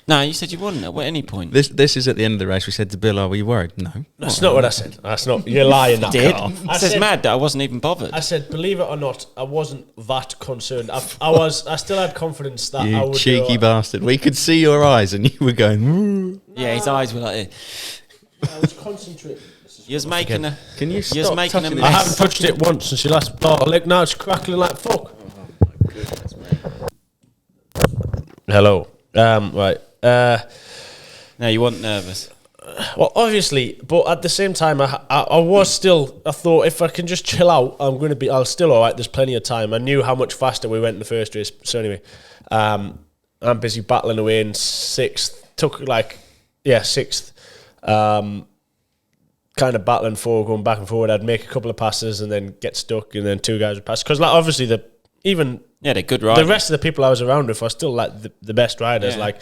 No, you said you wouldn't at any point. This is at the end of the race. We said to Bill, "Are we worried?" No, That's not what I said. That's not. You're lying. That did. Carl. I said mad that I wasn't even bothered. I said, believe it or not, I wasn't that concerned. I still had confidence that you I would. Cheeky bastard. We could see your eyes, and you were going. Yeah, his eyes were like this. I was concentrating. You was making a. Can you You was stop making a touching I mess. haven't touched it once since you last bought. Look, now it's crackling like fuck. Hello. Right. No, you weren't nervous. Well, obviously, but at the same time, I was still. I thought if I can just chill out, I'll still all right. There's plenty of time. I knew how much faster we went in the first race. So anyway, I'm busy battling away in 6th. Took sixth. Kind of battling forward, going back and forward. I'd make a couple of passes and then get stuck, and then 2 guys would pass. Because like obviously they're good riders. The rest of the people I was around with are still like the best riders. Yeah. Like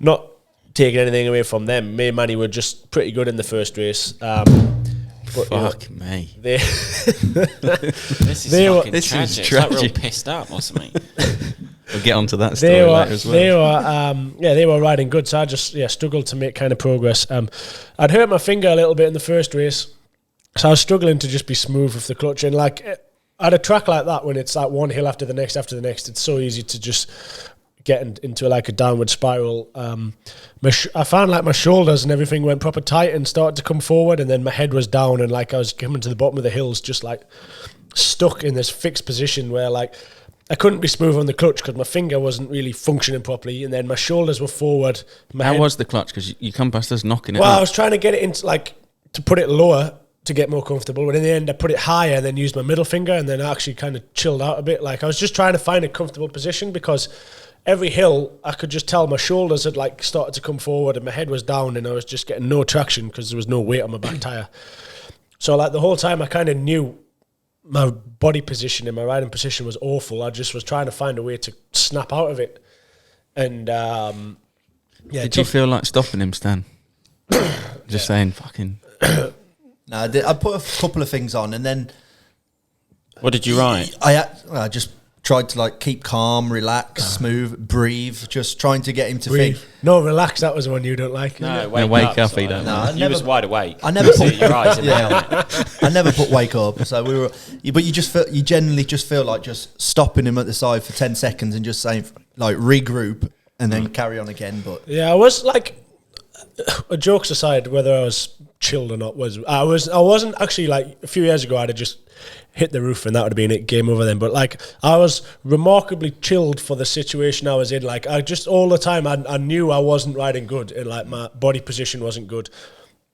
not taking anything away from them. Me and Manny were just pretty good in the first race. But, fuck me. This is fucking tragic. It's like real pissed up or something. We'll get onto that story later as well. They were riding good, so I just struggled to make kind of progress. I'd hurt my finger a little bit in the first race, so I was struggling to just be smooth with the clutch. And like at a track like that, when it's like one hill after the next, it's so easy to just get into like a downward spiral. I found like my shoulders and everything went proper tight and started to come forward, and then my head was down, and like I was coming to the bottom of the hills, just like stuck in this fixed position where like I couldn't be smooth on the clutch because my finger wasn't really functioning properly, and then my shoulders were forward. How was the clutch? Because you come past us knocking it Well, up. I was trying to get it into like to put it lower to get more comfortable, but in the end I put it higher and then used my middle finger, and then I actually kind of chilled out a bit. Like I was just trying to find a comfortable position because every hill I could just tell my shoulders had like started to come forward and my head was down, and I was just getting no traction because there was no weight on my back tire. So like the whole time I kind of knew my body position and my riding position was awful. I just was trying to find a way to snap out of it. And did you feel like stopping him, Stan? Just saying fucking No, I put a couple of things on, and then what did you write? I just tried to like keep calm, relax, smooth, breathe, just trying to get him to think. No, relax. That was the one you don't like. No, wake up. He don't. No, you was wide awake. I never put your eyes in the helmet. I never put wake up. So we were, but you generally just feel like just stopping him at the side for 10 seconds and just saying like regroup and then carry on again. But yeah, I was like, jokes aside, whether I was chilled or not, I wasn't actually like a few years ago. I'd have just hit the roof and that would have been it, game over then. But like I was remarkably chilled for the situation I was in. Like I just all the time I knew I wasn't riding good, and like my body position wasn't good,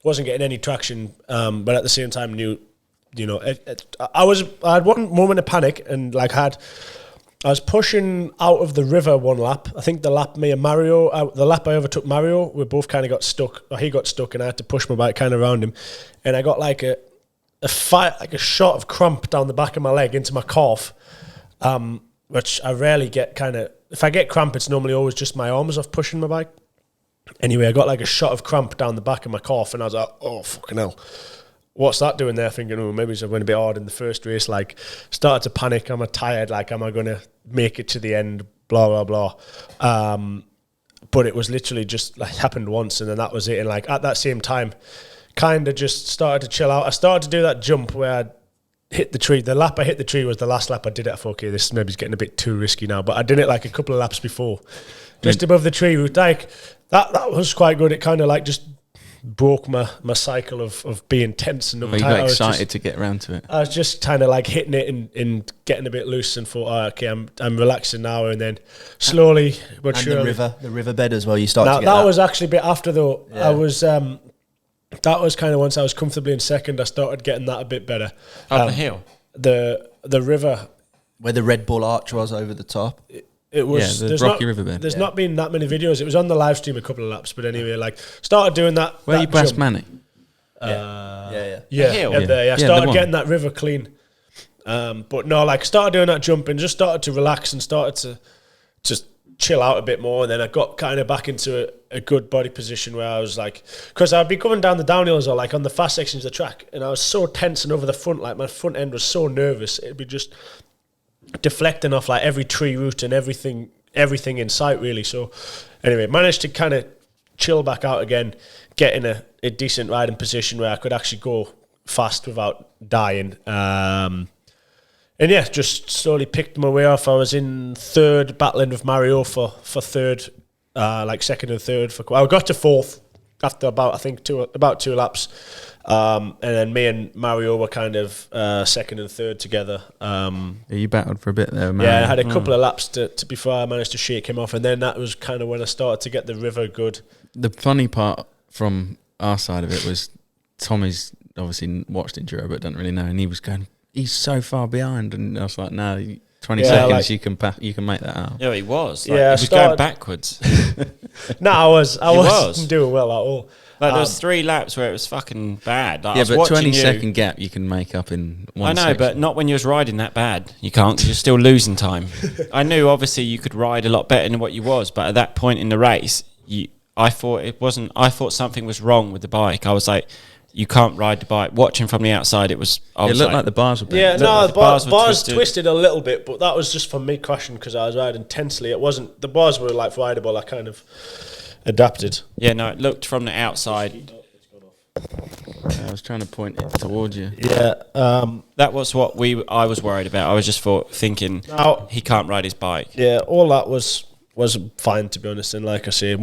wasn't getting any traction. But at the same time knew, I had one moment of panic, and like I was pushing out of the river one lap. I think the lap the lap I overtook Mario, we both kind of got stuck, or he got stuck, and I had to push my bike kind of around him, and I got like a shot of cramp down the back of my leg into my calf, which I rarely get. Kind of, if I get cramp, it's normally always just my arms off pushing my bike. Anyway, I got like a shot of cramp down the back of my calf, and I was like, oh fucking hell, what's that doing there? Thinking, oh, maybe I went a bit hard in the first race. Like, started to panic. Am I tired? Like, am I going to make it to the end? Blah blah blah. but it was literally just like happened once, and then that was it. And like at that same time, kind of just started to chill out. I started to do that jump where I hit the tree. The lap I hit the tree was the last lap I did it. I thought, okay, this maybe is getting a bit too risky now, but I did it like a couple of laps before, just above the tree root. Like that was quite good. It kind of like just broke my cycle of being tense and Well, you uptight. got I was excited just- to get around to it. I was just kind of like hitting it and getting a bit loose, and thought, oh, okay, I'm relaxing now, and then slowly but And surely. the riverbed as well. You started Now, to get that was actually a bit after though. Yeah. I was that was kind of once I was comfortably in second, I started getting that a bit better. Up the hill. The river. where the Red Bull Arch was over the top. It was the there's rocky not, riverbed. There's not been that many videos. It was on the live stream a couple of laps, but anyway, like started doing that. Where that you passed jump. Manny? Yeah. Yeah, hill? yeah, Yeah. there. Yeah, I Yeah, the started one. getting that river clean. But no, like started doing that jump and just started to relax and started to just chill out a bit more. And then I got kind of back into a good body position where I was like, because I'd be coming down the downhills or like on the fast sections of the track, and I was so tense and over the front, like my front end was so nervous. It'd be just deflecting off like every tree root and everything in sight really. So anyway, managed to kind of chill back out again, get in a decent riding position where I could actually go fast without dying. And yeah, just slowly picked my way off. I was in third, battling with Mario for third, like second and third. I got to fourth after about two laps. And then me and Mario were kind of second and third together. Yeah, you battled for a bit there, man. Yeah, I had a couple of laps to before I managed to shake him off, and then that was kind of when I started to get the river good. The funny part from our side of it was Tommy's obviously watched Enduro but doesn't really know, and he was going, he's so far behind, and I was like, no, 20 Yeah, seconds like- you can make that out. Yeah, he was. Yeah, Like, I he was started- going backwards. No, I wasn't was. doing well at all. Like there was 3 laps where it was fucking bad. Like, I Yeah, was but watching 20-second gap you can make up in one I know, section. but not when you was riding that bad. You can't, 'cause you're still losing time. I knew obviously you could ride a lot better than what you was, but at that point in the race, I thought something was wrong with the bike. I was like, you can't ride the bike. Watching from the outside, it was. It looked like the bars were bent. Yeah, Looked no, like the the bars bars were twisted a little bit, but that was just from me crashing because I was riding tensely. It wasn't, the bars were like rideable. I kind of adapted. Yeah, no, it looked from the outside. Yeah, I was trying to point it towards you. Yeah, That was what I was worried about. I was just thinking Now- he can't ride his bike. yeah, all that was fine to be honest. And like I say,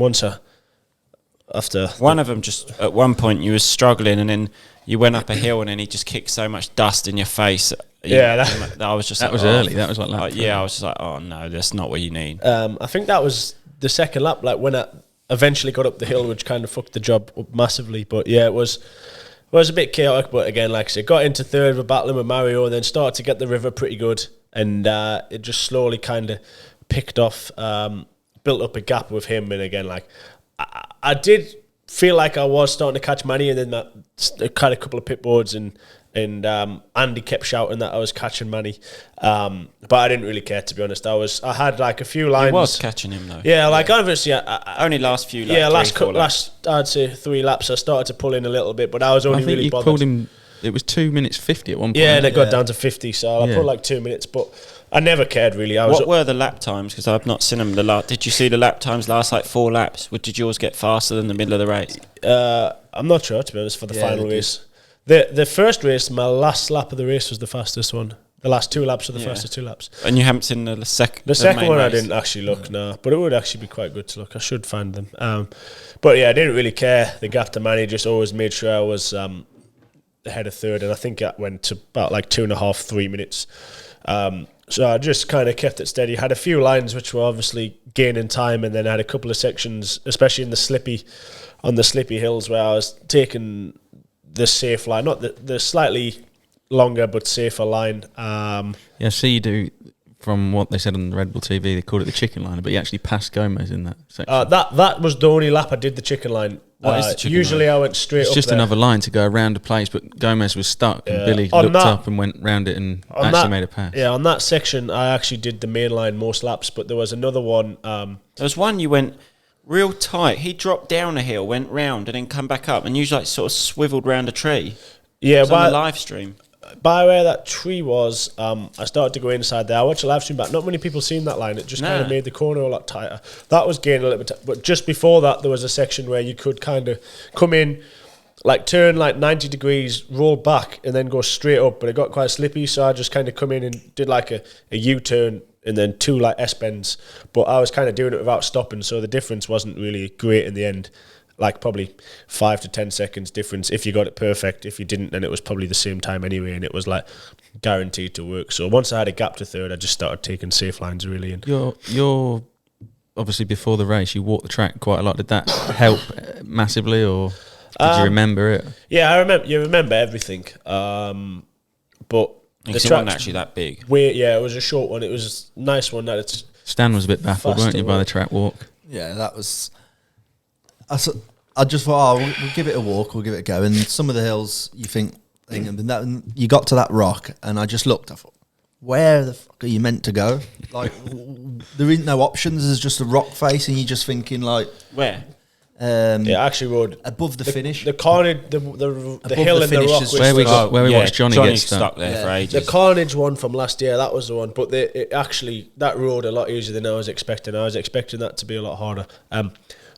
after One of them just at one point you was struggling, and then you went up a hill, and then he just kicked so much dust in your face. Yeah, that I was just. That like, was early. That was like lap three. yeah, I was just like, oh no, that's not what you need. I think that was the second lap, like when I eventually got up the hill, which kind of fucked the job up massively. But yeah, it was a bit chaotic. But again, like I said, got into third, we're battling with Mario, and then started to get the river pretty good, and it just slowly kind of picked off, built up a gap with him, and again, like I did feel like I was starting to catch Manny, and then that kind of couple of pit boards, and Andy kept shouting that I was catching Manny, but I didn't really care, to be honest. I had like a few lines. He was catching him though. Yeah, like obviously, Only last few laps. yeah, last last I'd say 3 laps, I started to pull in a little bit, but I was I only think really you bothered. called him. It was 2 minutes 50 at one point. Yeah, and it got Yeah. down to 50, so I Yeah. put like 2 minutes, but I never cared really. I was What were the lap times? Because I've not seen them. Did you see the lap times last like 4 laps? Did yours get faster than the middle of the race? I'm not sure, to be honest, for the Yeah, final they race. The first race, my last lap of the race was the fastest one. The last 2 laps were the Yeah. fastest 2 laps. And you haven't seen the second. The second main one I race? didn't actually look, no. But it would actually be quite good to look. I should find them. But yeah, I didn't really care. The gap to Manny, just always made sure I was ahead of third. And I think that went to about like 2.5, 3 minutes. So I just kind of kept it steady. Had a few lines which were obviously gaining time, and then I had a couple of sections, especially on the slippy hills, where I was taking the safe line, not the slightly longer but safer line. Yeah, I see you do. From what they said on the Red Bull TV, they called it the chicken line, but you actually passed Gomez in that section. That was the only lap I did the chicken line. What is the chicken usually line? I went straight It's up just there. another line to go around a place, but Gomez was stuck, and Yeah. Billy On looked that- up and went round it and On actually that- made a pass. Yeah, on that section, I actually did the main line most laps, but there was another one. There was one you went real tight. He dropped down a hill, went round, and then come back up, and you like sort of swiveled round a tree. Yeah, It was on the but live stream. by where that tree was, I started to go inside there. I watched a live stream back. Not many people seen that line. It just kind of made the corner a lot tighter. That was gaining a little bit. But just before that, there was a section where you could kind of come in, like turn like 90 degrees, roll back, and then go straight up. But it got quite slippy, so I just kind of come in and did like a U-turn and then 2 like S-bends. But I was kind of doing it without stopping, so the difference wasn't really great in the end. Like probably 5 to 10 seconds difference if you got it perfect. If you didn't, then it was probably the same time anyway, and it was like guaranteed to work. So once I had a gap to third, I just started taking safe lines really. And You're obviously before the race, you walked the track quite a lot. Did that help massively, or did you remember it? Yeah, I remember. You remember everything, but the track wasn't actually that big. It was a short one. It was a nice one. That it's Stan was a bit baffled, weren't you, by the track walk? Yeah, that was. I just thought, we'll give it a walk, we'll give it a go. And some of the hills, you think, and you got to that rock, and I just looked. I thought, where the fuck are you meant to go? Like, there ain't no options. There's just a rock face, and you're just thinking, like, where? actually rode above the finish. The carnage, the hill in the rock. is Where we watched Johnny get stuck there for ages. The Carnage one from last year, that was the one. But that rode a lot easier than I was expecting. I was expecting that to be a lot harder.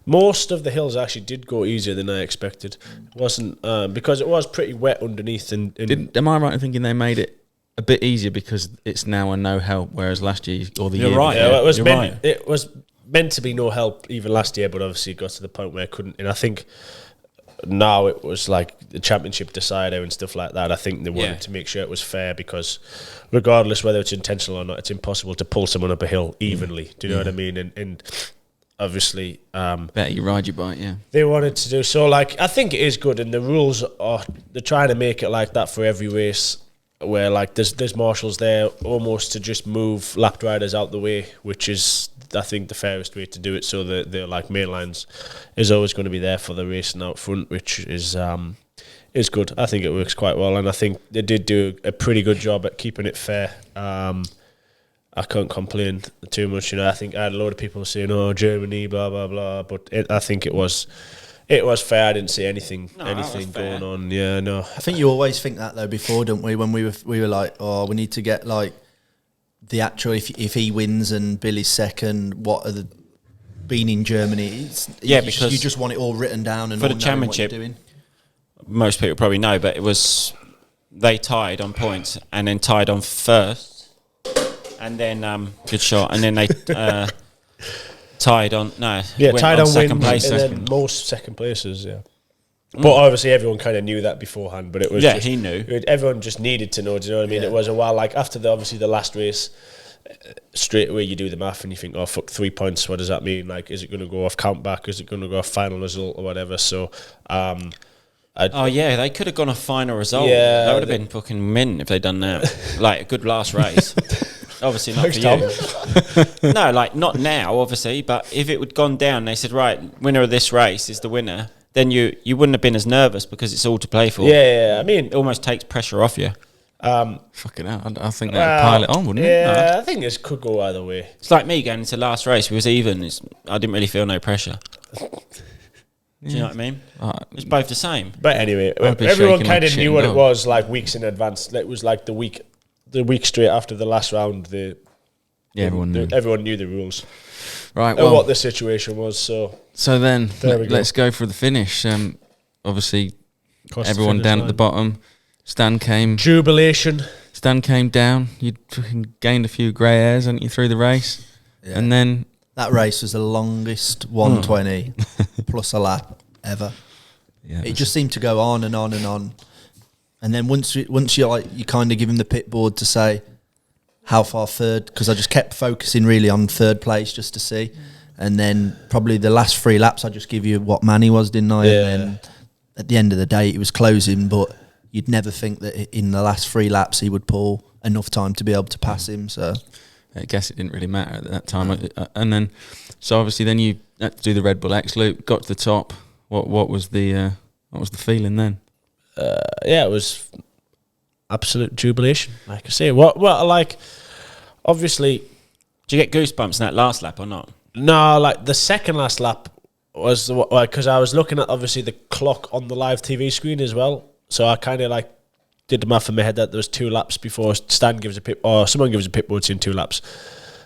Most of the hills actually did go easier than I expected. It wasn't because it was pretty wet underneath. Am I right in thinking they made it a bit easier because it's now a no help, whereas last year or the You're year right. before, Yeah, it was meant to be no help even last year, but obviously it got to the point where I couldn't. And I think now it was like the championship decider and stuff like that. I think they wanted to make sure it was fair because regardless whether it's intentional or not, it's impossible to pull someone up a hill evenly. Do you know what I mean? And obviously better you ride your bike, they wanted to do so. Like, I think it is good, and the rules are, they're trying to make it like that for every race, where like there's marshals there almost to just move lapped riders out the way, which is I think the fairest way to do it. So the like main lines is always going to be there for the racing out front, which is good. I think it works quite well, and I think they did do a pretty good job at keeping it fair. I can't complain too much, I think I had a lot of people saying, "Oh, Germany, blah blah blah," but I think it was fair. I didn't see anything going on. Yeah, no. I think you always think that though before, don't we? When we were like, oh, we need to get like the actual if he wins and Billy's second, what are the being in Germany? Because you just want it all written down and for all the championship. What you're doing. Most people probably know, but it was they tied on points and then tied on first. And then good shot, and then they tied on tied on second win, place, and then most second places, But obviously everyone kind of knew that beforehand. But it was he knew. Everyone just needed to know. Do you know what I mean? It was a while. Like after the last race, straight away you do the math and you think, oh fuck, 3 points. What does that mean? Like, is it going to go off count back? Is it going to go off final result or whatever? So. They could have gone off final result. Yeah, that would have been fucking mint if they'd done that. Like a good last race. Obviously not for you. No, like not now, obviously. But if it would gone down, they said, right, winner of this race is the winner. Then you wouldn't have been as nervous because it's all to play for. Yeah. I mean, it almost takes pressure off you. Fucking hell, I think that would pile it on, wouldn't it? Yeah, I think this could go either way. It's like me going into the last race. We was even. I didn't really feel no pressure. Do you know what I mean? It's both the same. But anyway, everyone kind of knew what it was like weeks in advance. It was like the week straight after the last round. Everyone knew the rules. Right, and what the situation was. So then let's go for the finish. Obviously, everyone down at the bottom. Stan came. Jubilation. Stan came down. You fucking gained a few grey hairs, hadn't you, through the race? Yeah. And then that race was the longest 120 plus a lap ever. Yeah, it just seemed to go on and on and on. And then once you kind of give him the pit board to say how far third, because I just kept focusing really on third place just to see. And then probably the last 3 laps, I just give you what Manny was, didn't I? Yeah. And then at the end of the day, it was closing, but you'd never think that in the last 3 laps he would pull enough time to be able to pass him. So I guess it didn't really matter at that time. And then, so obviously, then you had to do the Red Bull X loop, got to the top. What was the feeling then? It was absolute jubilation. Like I say, like obviously, did you get goosebumps in that last lap or not? No, like the second last lap was because I was looking at obviously the clock on the live TV screen as well. So I kind of like did the math in my head that there was 2 laps before Stan gives a pit, or someone gives a pit board in 2 laps.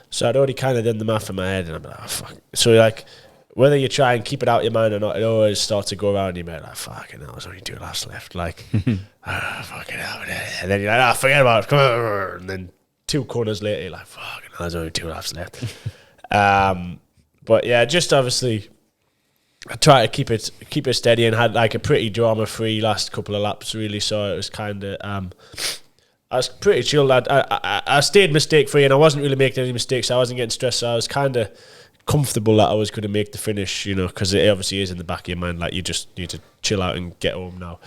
So I'd already kind of done the math in my head, and I'm like, oh, fuck. So like, whether you try and keep it out of your mind or not, it always starts to go around your mind like, fucking hell, there's only 2 laps left. Like, fucking hell. And then you're like, forget about it. Come on. And then 2 corners later, you're like, fucking hell, there's only 2 laps left. But yeah, just obviously, I try to keep it steady, and had like a pretty drama-free last couple of laps, really. So it was kind of, I was pretty chilled. I stayed mistake-free, and I wasn't really making any mistakes. So I wasn't getting stressed. So I was kind of comfortable that I was going to make the finish, you know, because it obviously is in the back of your mind, like, you just need to chill out and get home now.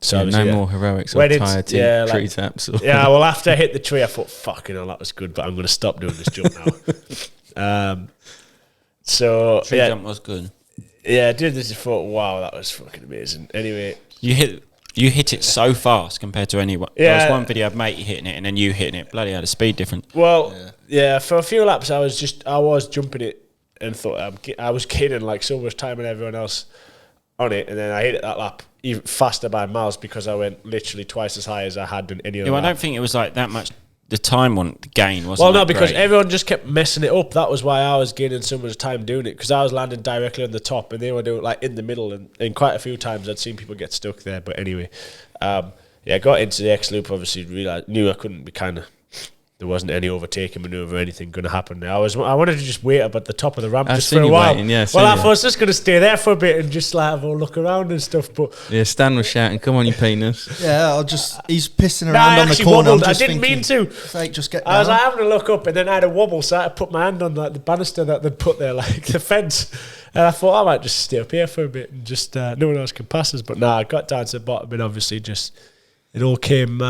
So no more heroics or tire tree taps. Yeah, well, after I hit the tree, I thought, fucking hell, that was good, but I'm going to stop doing this jump now. So Tree jump was good. Yeah, I did this. I thought, wow, that was fucking amazing. Anyway, You hit it so fast compared to anyone. Yeah. There was one video of matey hitting it and then you hitting it. Bloody had a speed difference. well, yeah, for a few laps, I was jumping it and thought I was gaining like so much time and everyone else on it, and then I hit it that lap even faster by miles because I went literally twice as high as I had in any other I lap. don't think it was like that much. The time on the gain wasn't. Well, no, that because great. everyone just kept messing it up. That was why I was gaining so much time doing it, because I was landing directly on the top and they were doing like in the middle, and quite a few times I'd seen people get stuck there. But anyway, yeah, got into the X loop. Obviously, knew I couldn't be there wasn't any overtaking maneuver or anything going to happen there. I wanted to just wait up at the top of the ramp just for a while. Waiting, yeah, well, I was just going to stay there for a bit and just like have a look around and stuff. But yeah, Stan was shouting, "Come on, you penis!" Yeah, he's pissing around on the corner. Wobbled. I didn't mean to. Like, just get down. I was like, having a look up, and then I had a wobble, so I had to put my hand on like the banister that they'd put there, like the fence. And I thought I might just stay up here for a bit and just no one else can pass us. But nah, I got down to the bottom, and obviously just it all came.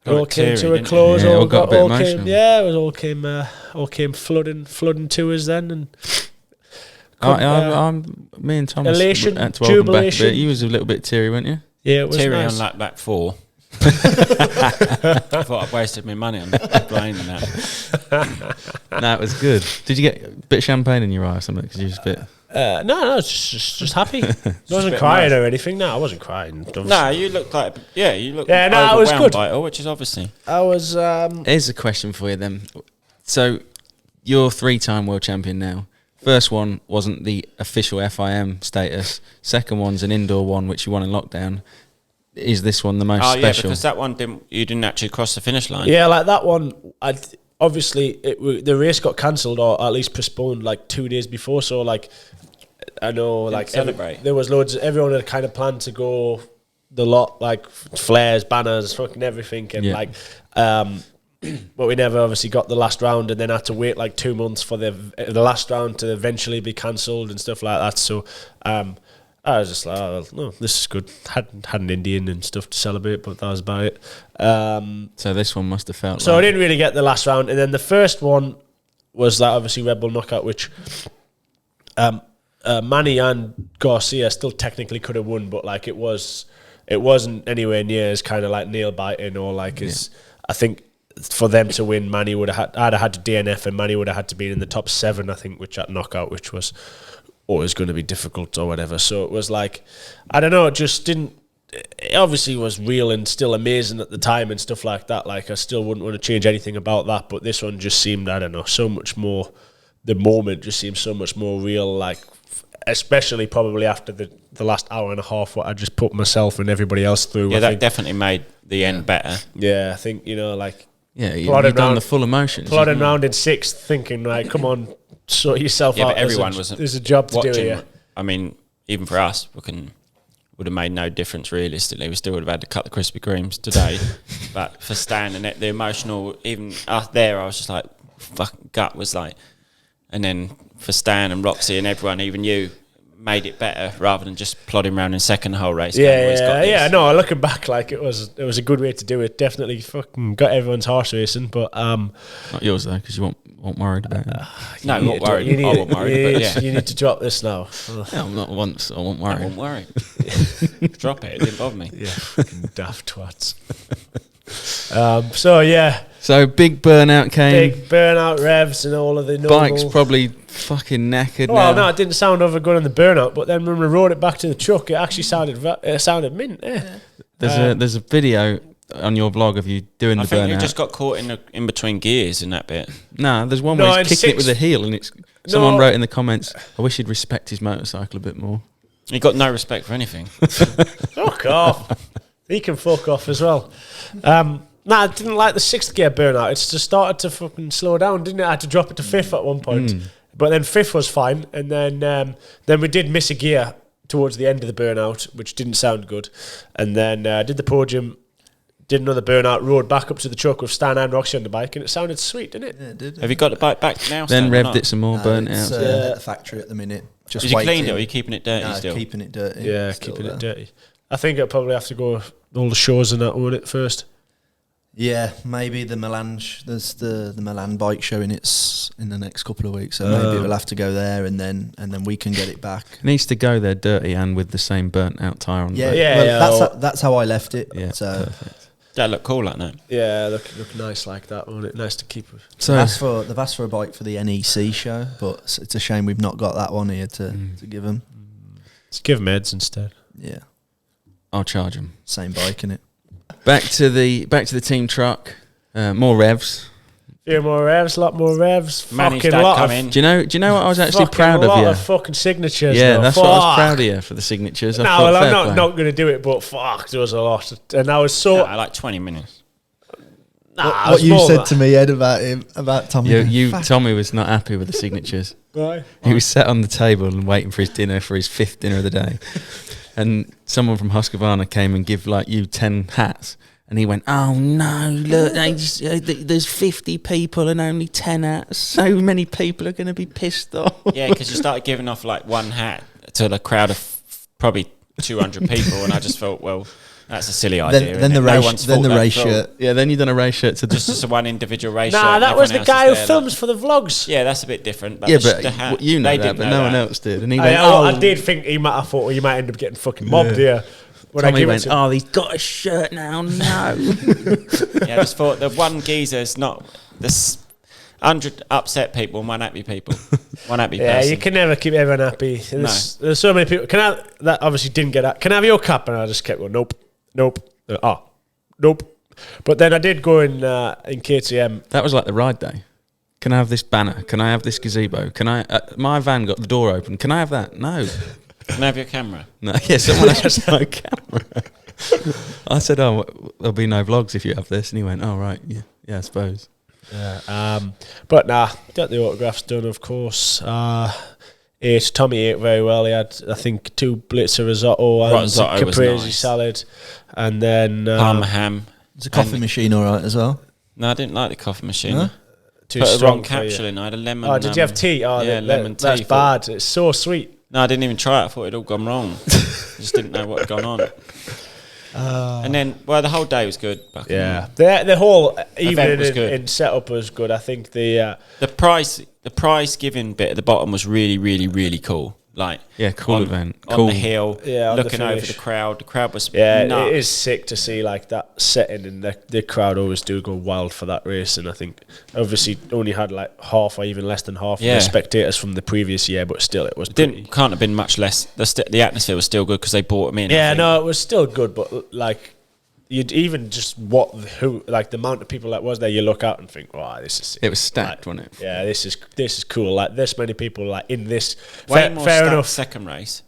It all came to a close. Yeah, all got a bit emotional. It all came flooding to us then, and me and Thomas elation, had to welcome back a jubilation. bit. You was a little bit teary, weren't you? Yeah, it was Terry nice. on lap back 4. I thought I'd wasted my money on blaming that. No, it was good. Did you get a bit of champagne in your eye or something? Because you was a bit. No, just happy. I wasn't crying or anything. No, I wasn't crying. No, you looked like you looked Yeah, no, it was overwhelmed good. by it all, which is obviously. I was. Here's a question for you then. So, you're 3-time world champion now. First one wasn't the official FIM status. Second one's an indoor one, which you won in lockdown. Is this one the most special? Yeah, because that one you didn't actually cross the finish line. Yeah, like that one. Obviously, the race got cancelled or at least postponed like 2 days before. So like, I know like celebrate. There was loads. Everyone had kind of planned to go the lot, like flares, banners, fucking everything, and like. But we never obviously got the last round, and then had to wait like 2 months for the last round to eventually be cancelled and stuff like that. So I was just like, oh, no, this is good. Had an Indian and stuff to celebrate, but that was about it. So this one must have felt. So I didn't really get the last round, and then the first one was that obviously Red Bull knockout, which Manny and Garcia still technically could have won, but like it wasn't anywhere near as kind of like nail biting or like as I think. For them to win, Manny would have had to DNF, and Manny would have had to be in the top 7, I think, which at knockout, which was always going to be difficult or whatever. So it was like, I don't know, it just didn't. It obviously was real and still amazing at the time and stuff like that. Like I still wouldn't want to change anything about that, but this one just seemed, I don't know, so much more. The moment just seemed so much more real, like especially probably after the last hour and a half what I just put myself and everybody else through. Yeah, that definitely made the end better. Yeah, I think like. Yeah, you've done the full emotions. Plodding around in 6th, thinking, like, come on, sort yourself out. But everyone wasn't. There's a job to do watching. here. I mean, even for us, would have made no difference realistically. We still would have had to cut the Krispy Kremes today. But for Stan and the emotional, even us there, I was just like, fucking gut was like. And then for Stan and Roxy and everyone, even you, made it better rather than just plodding around in second the whole race. Yeah. No, looking back, like it was a good way to do it. Definitely fucking got everyone's horse racing, but not yours though, because you weren't worried about it. No, not worried. I wasn't worried, but yeah. You need to drop this now. Yeah, I'm not once. I won't worry. I wasn't worried. Drop it. It didn't bother me. Yeah, fucking daft twats. So yeah. So big burnout came. Big burnout revs and all of the normal. Bike's probably fucking knackered well, now. no, it didn't sound over good on the burnout, but then when we rode it back to the truck, it actually sounded mint. Yeah. There's a video on your vlog of you doing I the think burnout. you just got caught in between gears in that bit. No, there's one where in he's kicking it with a heel, and someone No. wrote in the comments, "I wish he'd respect his motorcycle a bit more." You got no respect for anything. Fuck off. He can fuck off as well. I didn't like the 6th gear burnout. It's just started to fucking slow down, didn't it? I had to drop it to 5th at one point. But then 5th was fine. And then we did miss a gear towards the end of the burnout, which didn't sound good. And then did the podium, did another burnout, rode back up to the truck with Stan and Roxy on the bike, and it sounded sweet, didn't it? Yeah, it did. Have you got the bike back now? Then Stan, or revved not? it some more, burnt It's, out. at the factory at the minute. Just Did you waiting. clean it, or are you keeping it dirty No, still? keeping it dirty. Yeah, Still keeping it there. dirty. I think I'll probably have to go all the shows and that on it first. Yeah, maybe the Milan. There's the Milan bike show in the next couple of weeks, so maybe we'll have to go there, and then we can get it back. It needs to go there dirty and with the same burnt out tyre on the Yeah, back. Yeah, well, that's how I left it. Yeah, So perfect. That look cool like that. Yeah, look nice like that, won't it? Nice to keep. So they've asked for a bike for the NEC show, but it's a shame we've not got that one here to give them. Let's give them heads instead. Yeah, I'll charge him. same bike in it. Back to the team truck. More revs. Few more revs, lot more revs. Managed Fucking that lot come of in. Do you know what I was actually fucking proud of lot you? of fucking signatures. Yeah, though. that's what I was Fuck. proud of you for the signatures. I No, thought, well, fair I'm play. not going to do it, but fuck, there was a lot, and I was so. I like 20 minutes. Nah, What you said to me, Ed, about Tommy? Tommy was not happy with the signatures. Right. He was sat on the table and waiting for his dinner, for his 5th dinner of the day. And someone from Husqvarna came and give like you 10 hats. And he went, "Oh no, look, there's 50 people and only 10 hats. So many people are going to be pissed off." Yeah, because you started giving off like one hat to a crowd of probably 200 people, and I just thought, well, that's a silly idea. Then the race shirt. Yeah, then you done a race shirt to Just a one individual race shirt. Nah, and that was the everyone else guy who is there, films like- for the vlogs. Yeah, that's a bit different. But Yeah, the but hat, you know they that, didn't but know no that. one else did. And he went, I did think I thought you might end up getting fucking mobbed here. When I Tommy gave it went, to him. "Oh, he's got a shirt now, no." Yeah, I just thought the one geezer's not this 100 upset people, one happy people, one happy Yeah, person. you can never keep everyone happy. There's so many people. That obviously didn't get that. Can I have your cup? And I just kept going, nope. Nope. But then I did go in KTM. That was like the ride day. Can I have this banner? Can I have this gazebo? Can I? My van got the door open. Can I have that? No. Can I have your camera? No, yeah, someone has my camera. I said, "Oh, there'll be no vlogs if you have this." And he went, "Oh, right, yeah, I suppose." But nah, got the autographs done, of course. Tommy ate very well. He had, I think, 2 blitzer risotto and Risotto was caprese nice. salad, and then Parma ham. Is the coffee machine all right as well? No, I didn't like the coffee machine. Huh? too Put a strong wrong for you. capsule in. I had a lemon. Oh, did you have tea? Oh, yeah, lemon tea. That's bad. It's so sweet. No, I didn't even try it. I thought it'd all gone wrong. I just didn't know what had gone on. And then, well, the whole day was good. Yeah, the whole evening was good. in setup was good. I think the prize giving bit at the bottom was really, really, really cool. Like, Yeah, cool on, event. on Cool. the hill, Yeah, on the looking over finish. the crowd. The crowd was yeah, nuts. it is sick to see like that setting, and the crowd always do go wild for that race. And I think obviously only had like half or even less than half of Yeah. the spectators from the previous year, but still it was Can't have been much less. The atmosphere was still good because they brought them in. I Yeah, think. no, it was still good, but like you'd even just the amount of people that was there, you look out and think, wow, this is sick. It was stacked, Like, wasn't it? Yeah, this is cool. Like this many people like in this. Way more fair stacked enough. second race.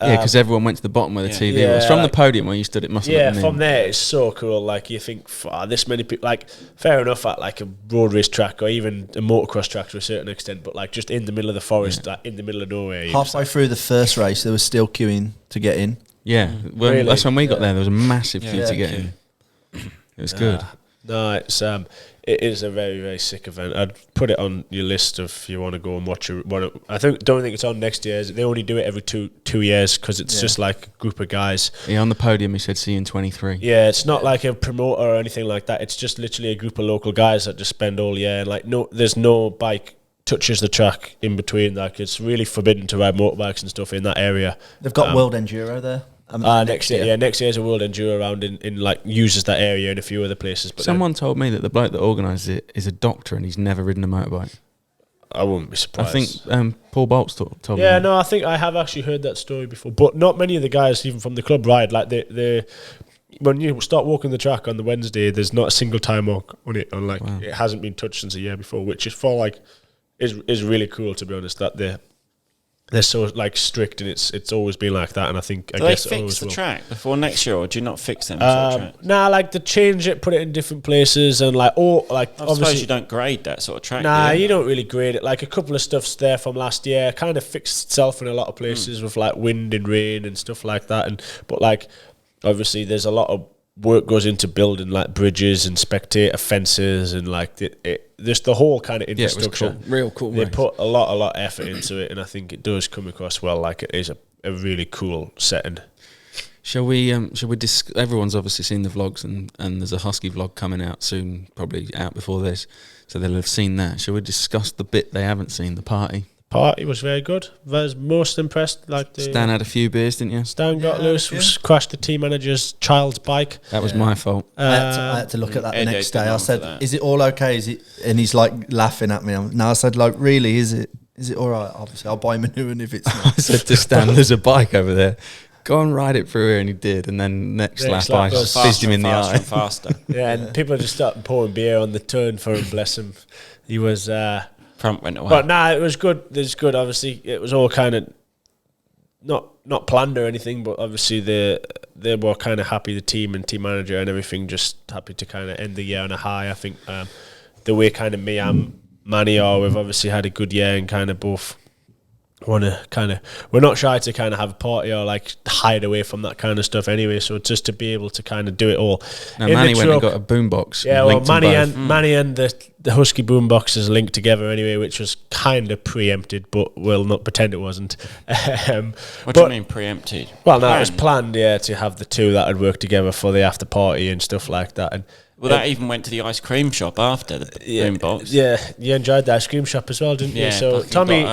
Yeah, because everyone went to the bottom where the yeah. TV Yeah, was. From like- the podium where you stood, it must have Yeah, been from there it's so cool. Like you think, this many people. Like fair enough at like a road race track or even a motocross track to a certain extent, but like just in the middle of the forest, like in the middle of nowhere. you just Halfway through the first race, they were still queuing to get in. Yeah, well, Really? that's when we got there. There was a massive queue Yeah. to get in. It was good. No, it is a very, very sick event. I'd put it on your list if you want to go and watch it. Don't think it's on next year. They only do it every two years because it's just like a group of guys. Yeah, on the podium, he said, "See you in 23." Yeah, it's not like a promoter or anything like that. It's just literally a group of local guys that just spend all year. And like, there's no bike touches the track in between. Like, it's really forbidden to ride motorbikes and stuff in that area. They've got World Enduro there. Next year, next year's a World Enduro round in like uses that area in a few other places. But Someone told me that the bloke that organised it is a doctor and he's never ridden a motorbike. I wouldn't be surprised. I think Paul Bolts told me. Yeah, that. no, I think I have actually heard that story before. But not many of the guys, even from the club, ride. Like when you start walking the track on the Wednesday, there's not a single time mark on it, and like it hasn't been touched since the year before, which is is really cool, to be honest. That they're so like strict, and it's always been like that. And I think Do they fix the track before next year, or do you not fix them? Nah, like they change it, put it in different places, and like I suppose you don't grade that sort of track. Nah, you don't really grade it. Like a couple of stuff's there from last year, kind of fixed itself in a lot of places with like wind and rain and stuff like that. But like obviously there's a lot of work goes into building like bridges and spectator fences and like just the whole kind of infrastructure. It was cool. Real cool. They put a lot of effort into it, and I think it does come across well. Like it is a really cool setting. Shall we everyone's obviously seen the vlogs, and there's a Husky vlog coming out soon, probably out before this, so they'll have seen that. Shall we discuss the bit they haven't seen, the party? Party was very good. I was most impressed. Like Stan had a few beers, didn't you? Stan got loose, crashed the team manager's child's bike. That was my fault. I had to look at that the next day. I said, "Is it all okay?" And he's like laughing at me. I said, "Like, really? Is it all right? Obviously, I'll buy him a new one if it's not." I said to Stan, "There's a bike over there. Go and ride it through here," and he did. And then next lap I fizzed him in the eye. Faster. Yeah, and people just started pouring beer on the turn for him. Bless him. He was. Front went away. But it was good. It was good. Obviously, it was all kind of not planned or anything, but obviously they were kind of happy, the team and team manager and everything, just happy to kind of end the year on a high. I think the way kind of me and Manny are, we've obviously had a good year and kind of both want to kind of, we're not shy to kind of have a party or like hide away from that kind of stuff anyway, so just to be able to kind of do it all. Now Manny went and got a boombox. Yeah, well Manny and the Husky boomboxes linked together anyway, which was kind of preempted, but we'll not pretend it wasn't. What do you mean preempted? Well, no, it was planned, to have the two that would work together for the after party and stuff like that. And that even went to the ice cream shop after the boombox. Yeah, you enjoyed the ice cream shop as well, didn't you? So Tommy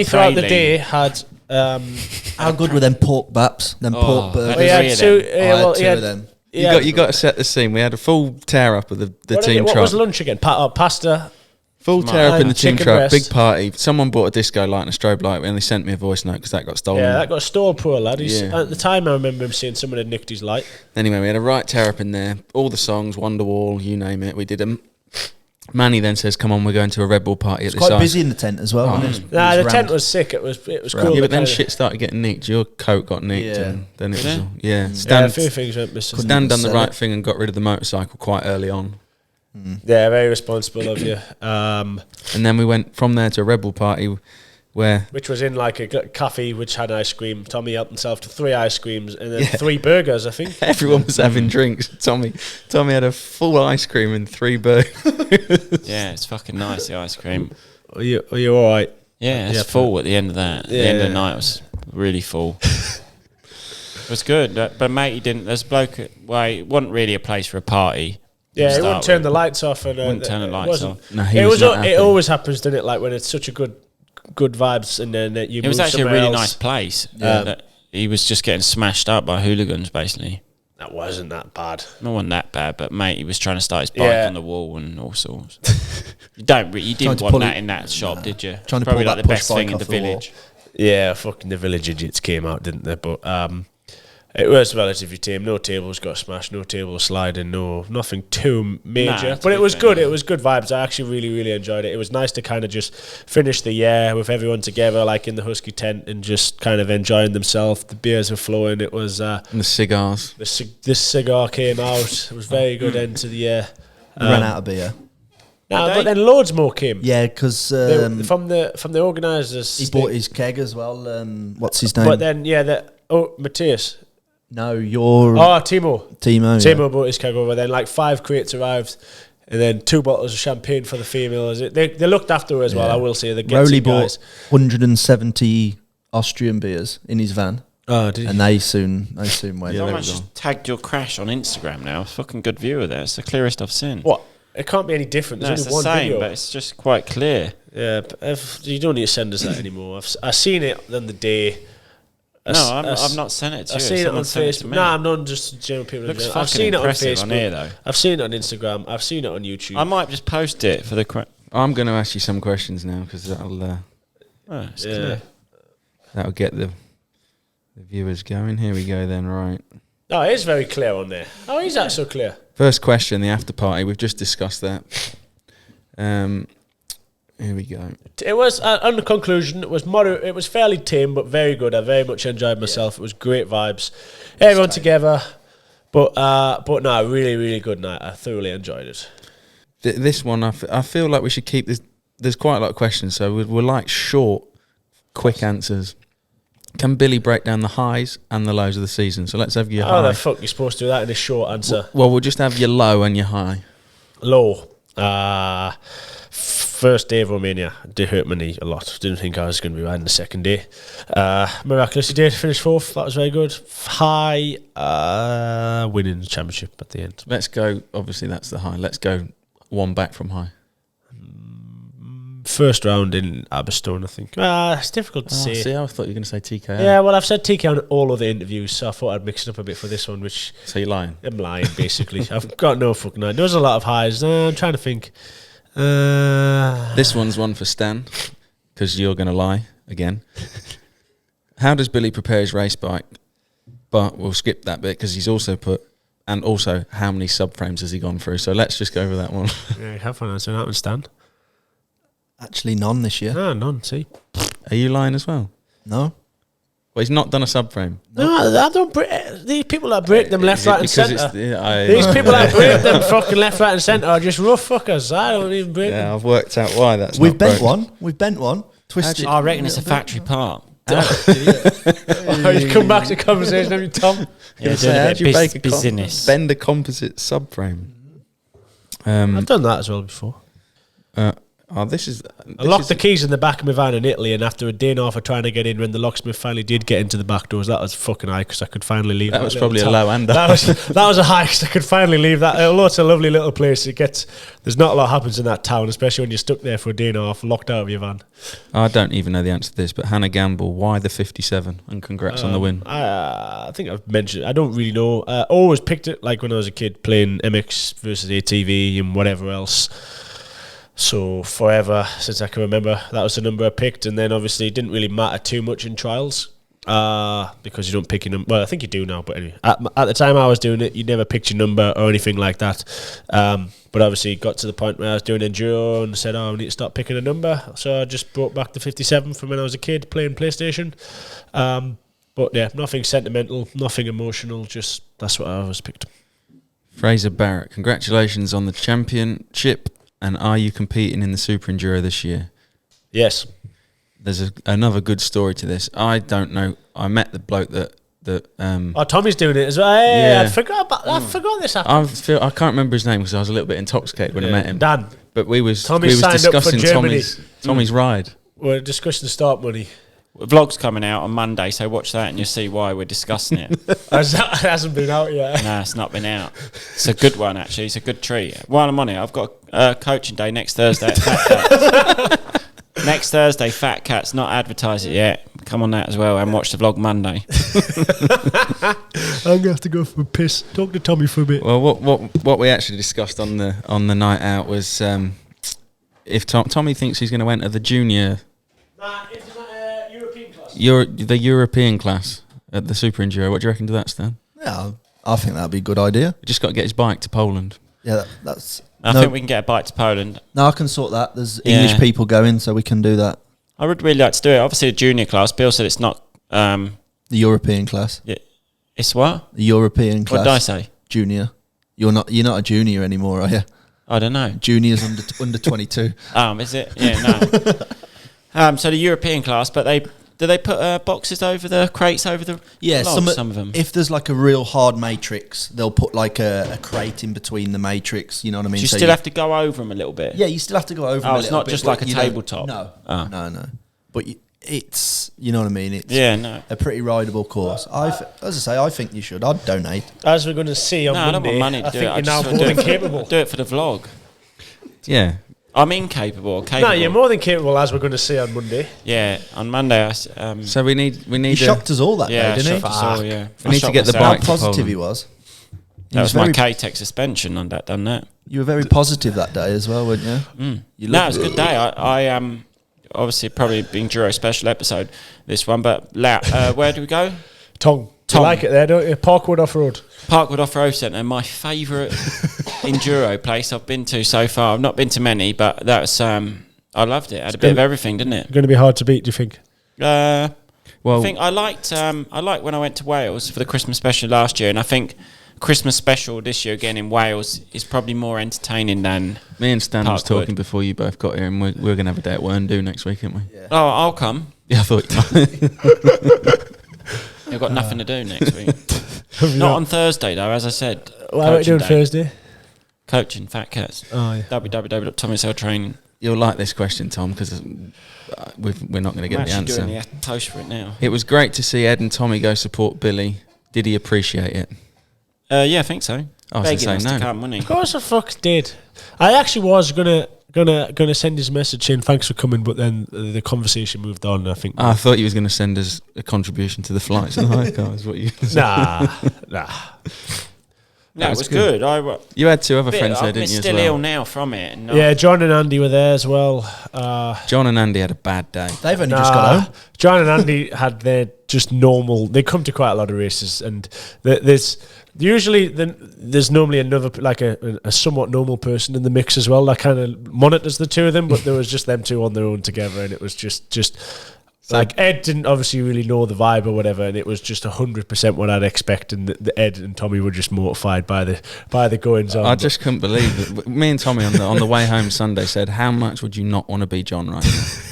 throughout the day had. How good were them pork baps? Them pork burgers. I had two of them. You got to set the scene. We had a full tear up of the team truck. What was lunch again? Pasta. Full tear up in the team truck, big party. Someone bought a disco light and a strobe light, and they sent me a voice note because that got stolen. Yeah, that got stolen, poor lad. At the time, I remember him saying someone had nicked his light. Anyway, we had a right tear up in there. All the songs, Wonderwall, you name it. We did them. Manny then says, "Come on, we're going to a Red Bull party at this." Quite busy in the tent as well. The tent was sick. It was cool. Yeah, but then shit started getting nicked. Your coat got nicked, and then it was a few things went missing. Stan done the right thing and got rid of the motorcycle quite early on. Yeah, very responsible of you. And then we went from there to a Red Bull party, which was in like a cafe which had ice cream. Tommy helped himself to 3 ice creams and then 3 burgers, I think. Everyone was having drinks. Tommy had a full ice cream and 3 burgers. Yeah, it's fucking nice, the ice cream. Are you all right? Yeah, it's full at the end of that. At the end of the night, it was really full. It was good, but mate, he didn't. There's a bloke. It wasn't really a place for a party. Yeah, he wouldn't turn the lights off. Wouldn't turn the lights off. No, it always happens, doesn't it? Like when it's such a good vibes, and then you. It was actually a really nice place. He was just getting smashed up by hooligans, basically. That wasn't that bad. It wasn't that bad, but mate, he was trying to start his bike on the wall and all sorts. You didn't want that in that shop, did you? Trying to probably pull like the best thing in the village. Yeah, fucking the village idiots came out, didn't they? But it was relatively tame. No tables got smashed, no tables sliding, nothing too major. But it was good. It was good vibes. I actually really, really enjoyed it. It was nice to kind of just finish the year with everyone together, like in the Husky tent, and just kind of enjoying themselves. The beers were flowing. It was and the cigars. This cigar came out. It was very good end to the year. Ran out of beer. No, but then loads more came. Yeah, because from the organisers, he bought his keg as well. What's his name? But then Matthias. No, Timo. Timo bought his keg over. Then like 5 crates arrived, and then 2 bottles of champagne for the females. They looked after her as well. I will say the Rowley bought 170 Austrian beers in his van. Oh, did he? And they soon went. Yeah, I just tagged your crash on Instagram now. Fucking good view of that. It's the clearest I've seen. What? It can't be any different. There's it's only the one same, video. but it's just quite clear. Yeah, but you don't need to send us that anymore. I've seen it on the day. I've not sent it to you. I've seen it on Facebook. No, I'm not just general people. Looks I've seen it on Facebook. On here, though. I've seen it on Instagram. I've seen it on YouTube. I might just post it for the. I'm going to ask you some questions now because that'll clear. That'll get the viewers going. Here we go then. Right. No, it is very clear on there. How is that so clear? First question, the after party. We've just discussed that. Here we go. It was, on the conclusion, it was fairly tame, but very good. I very much enjoyed myself. It was great vibes. Everyone together. But no, really, really good night. I thoroughly enjoyed it. This one, I feel like we should keep this. There's quite a lot of questions, so we're like short, quick answers. Can Billy break down the highs and the lows of the season? So let's have your high. How the fuck are you supposed to do that in a short answer? Well, we'll just have your low and your high. Low. First day of Romania did hurt my knee a lot. Didn't think I was going to be riding the second day. Miraculously did finish fourth. That was very good. High, winning the championship at the end. Let's go. Obviously, that's the high. Let's go one back from high. First round in Aberystwyth, I think. It's difficult to say. See, I thought you were going to say TKO. Yeah, well, I've said TKO on all other interviews, so I thought I'd mix it up a bit for this one, which... So you're lying? I'm lying, basically. I've got no fucking idea. There was a lot of highs. I'm trying to think. This one's one for Stan, because you're going to lie again. How does Billy prepare his race bike? But we'll skip that bit, because he's also put... And also, how many subframes has he gone through? So let's just go over that one. Yeah, have fun answering that one, Stan. Actually, none this year. No, none, see. Are you lying as well? No. Well, he's not done a subframe. No, I don't break... These people that break them left, right and centre. Yeah, These people that break them fucking left, right and centre are just rough fuckers. I don't even break them. Yeah, I've worked out why that's We've not bent broken. one. We've bent one. Twisted. I reckon it's a factory part. Oh, you come back to conversation, haven't you, Tom? Yeah, So doing how a do you bit bake of business. bend a composite subframe? I've done that as well before. This is... I locked the keys in the back of my van in Italy, and after a day and a half of trying to get in, when the locksmith finally did get into the back doors, that was fucking high because I could finally leave. That was little probably a town. low and that was a high because I could finally leave that. Although it's a lovely little place, there's not a lot happens in that town, especially when you're stuck there for a day and a half, locked out of your van. I don't even know the answer to this, but Hannah Gamble, why the 57? And congrats on the win. I think I've mentioned it. I don't really know. Always picked it like when I was a kid playing MX versus ATV and whatever else. So forever since I can remember, that was the number I picked, and then obviously it didn't really matter too much in trials because you don't pick your number. Well, I think you do now, but anyway, at the time I was doing it, you never picked your number or anything like that. But obviously it got to the point where I was doing Enduro and said, I need to start picking a number. So I just brought back the 57 from when I was a kid playing PlayStation. But yeah, nothing sentimental, nothing emotional, just that's what I always picked. Fraser Barrett, congratulations on the championship. And are you competing in the Super Enduro this year? Yes. There's another good story to this. I don't know. I met the bloke that Tommy's doing it as well. Hey, Yeah. I forgot about that. I forgot this happened. I can't remember his name because I was a little bit intoxicated when I met him. Dan. But we was Tommy signed up for discussing Germany. Tommy's ride. We're discussing start money. Vlog's coming out on Monday, so watch that and you'll see why we're discussing it. It hasn't been out yet. No, it's not been out. It's a good one, actually. It's a good treat. While I'm on it, I've got a coaching day next Thursday at Fat Cats. Next Thursday, Fat Cats, not advertise it yet. Come on that as well and watch the vlog Monday. I'm going to have to go for a piss. Talk to Tommy for a bit. Well, what we actually discussed on the night out was if Tommy thinks he's going to enter the junior... It's European class. The European class at the Super Enduro. What do you reckon to that, Stan? Yeah, I think that'd be a good idea. Just got to get his bike to Poland. Yeah, that's... I think we can get a bike to Poland. No, I can sort that. There's Yeah. English people going, so we can do that. I would really like to do it. Obviously, a junior class. Bill said it's not... The European class. It's what? The European class. What did I say? Junior. You're not a junior anymore, are you? I don't know. Junior's under 22. Is it? Yeah, no. So the European class, but do they put boxes over the crates over the Yeah, logs, some of them? If there's like a real hard matrix, they'll put like a crate in between the matrix. You know what I mean? Do you So still have to go over them a little bit? Yeah, you still have to go over. them a it's little not bit, just but like a you don't- tabletop? No, Oh. no. But it's, you know what I mean? It's Yeah, no. a pretty rideable course. As I say, I think you should. I'd donate. As we're going to see on No, I don't Monday, want money to I do think it. I you're now just more wanna than capable. Do it for the vlog. Yeah. I'm incapable. No, you're more than capable, as we're going to see on Monday. Yeah, on Monday. So we need He shocked us all that yeah, day, didn't shocked he? us all, yeah. We need to get the How bike to positive Poland. he was. That was my very- K-Tech suspension on that. Done that. You were very positive that day as well, weren't you? You No, it looked- was a good day. I obviously probably being Enduro special episode this one, but where do we go? Tongue. You like it there, don't you? Parkwood Off-Road. Parkwood Off-Road Centre, my favourite enduro place I've been to so far. I've not been to many, but that's I loved it. Had a bit of everything, didn't it? Going to be hard to beat, do you think? I think I liked when I went to Wales for the Christmas special last year, and I think Christmas special this year again in Wales is probably more entertaining than Me and Stan was Parkwood. talking before you both got here, and we're going to have a day at Werndu next week, aren't we? Yeah. Oh, I'll come. Yeah, I thought. I've got nothing to do next week. Not on Thursday though, as I said. What are you doing Thursday? Coaching Fat Cats. Oh, yeah. www.tommyselltraining. You'll like this question, Tom, because we're not going to get the answer. Doing the toast for it now. It was great to see Ed and Tommy go support Billy. Did he appreciate it? Yeah, I think so. I was Begging going us to say to no. come, wasn't Of he? course the fuck did. I actually was gonna send his message saying thanks for coming, but then the conversation moved on. I think. I thought you was going to send us a contribution to the flights and the hire cars. What you? Nah. No, it was good. You had two other friends there, I'm didn't you? still as well? ill now from it. And Yeah, John and Andy were there as well. John and Andy had a bad day. They've only just got home. John and Andy had their just normal. They come to quite a lot of races, and there's normally another like a somewhat normal person in the mix as well that kind of monitors the two of them. But there was just them two on their own together, and it was just. Like Ed didn't obviously really know the vibe or whatever, and it was just 100% what I'd expect. And the Ed and Tommy were just mortified by the goings on. I just couldn't believe it. Me and Tommy on the way home Sunday said, "How much would you not want to be John right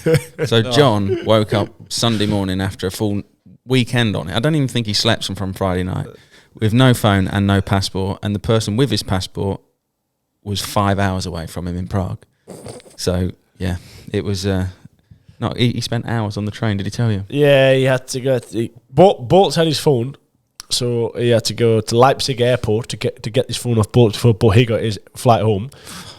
now?" So John woke up Sunday morning after a full weekend on it. I don't even think he slept from Friday night with no phone and no passport, and the person with his passport was 5 hours away from him in Prague. So yeah, it was. No, he spent hours on the train. Did he tell you? Yeah, he had to go. Bolt's had his phone, so he had to go to Leipzig airport to get his phone off Bolt before he got his flight home.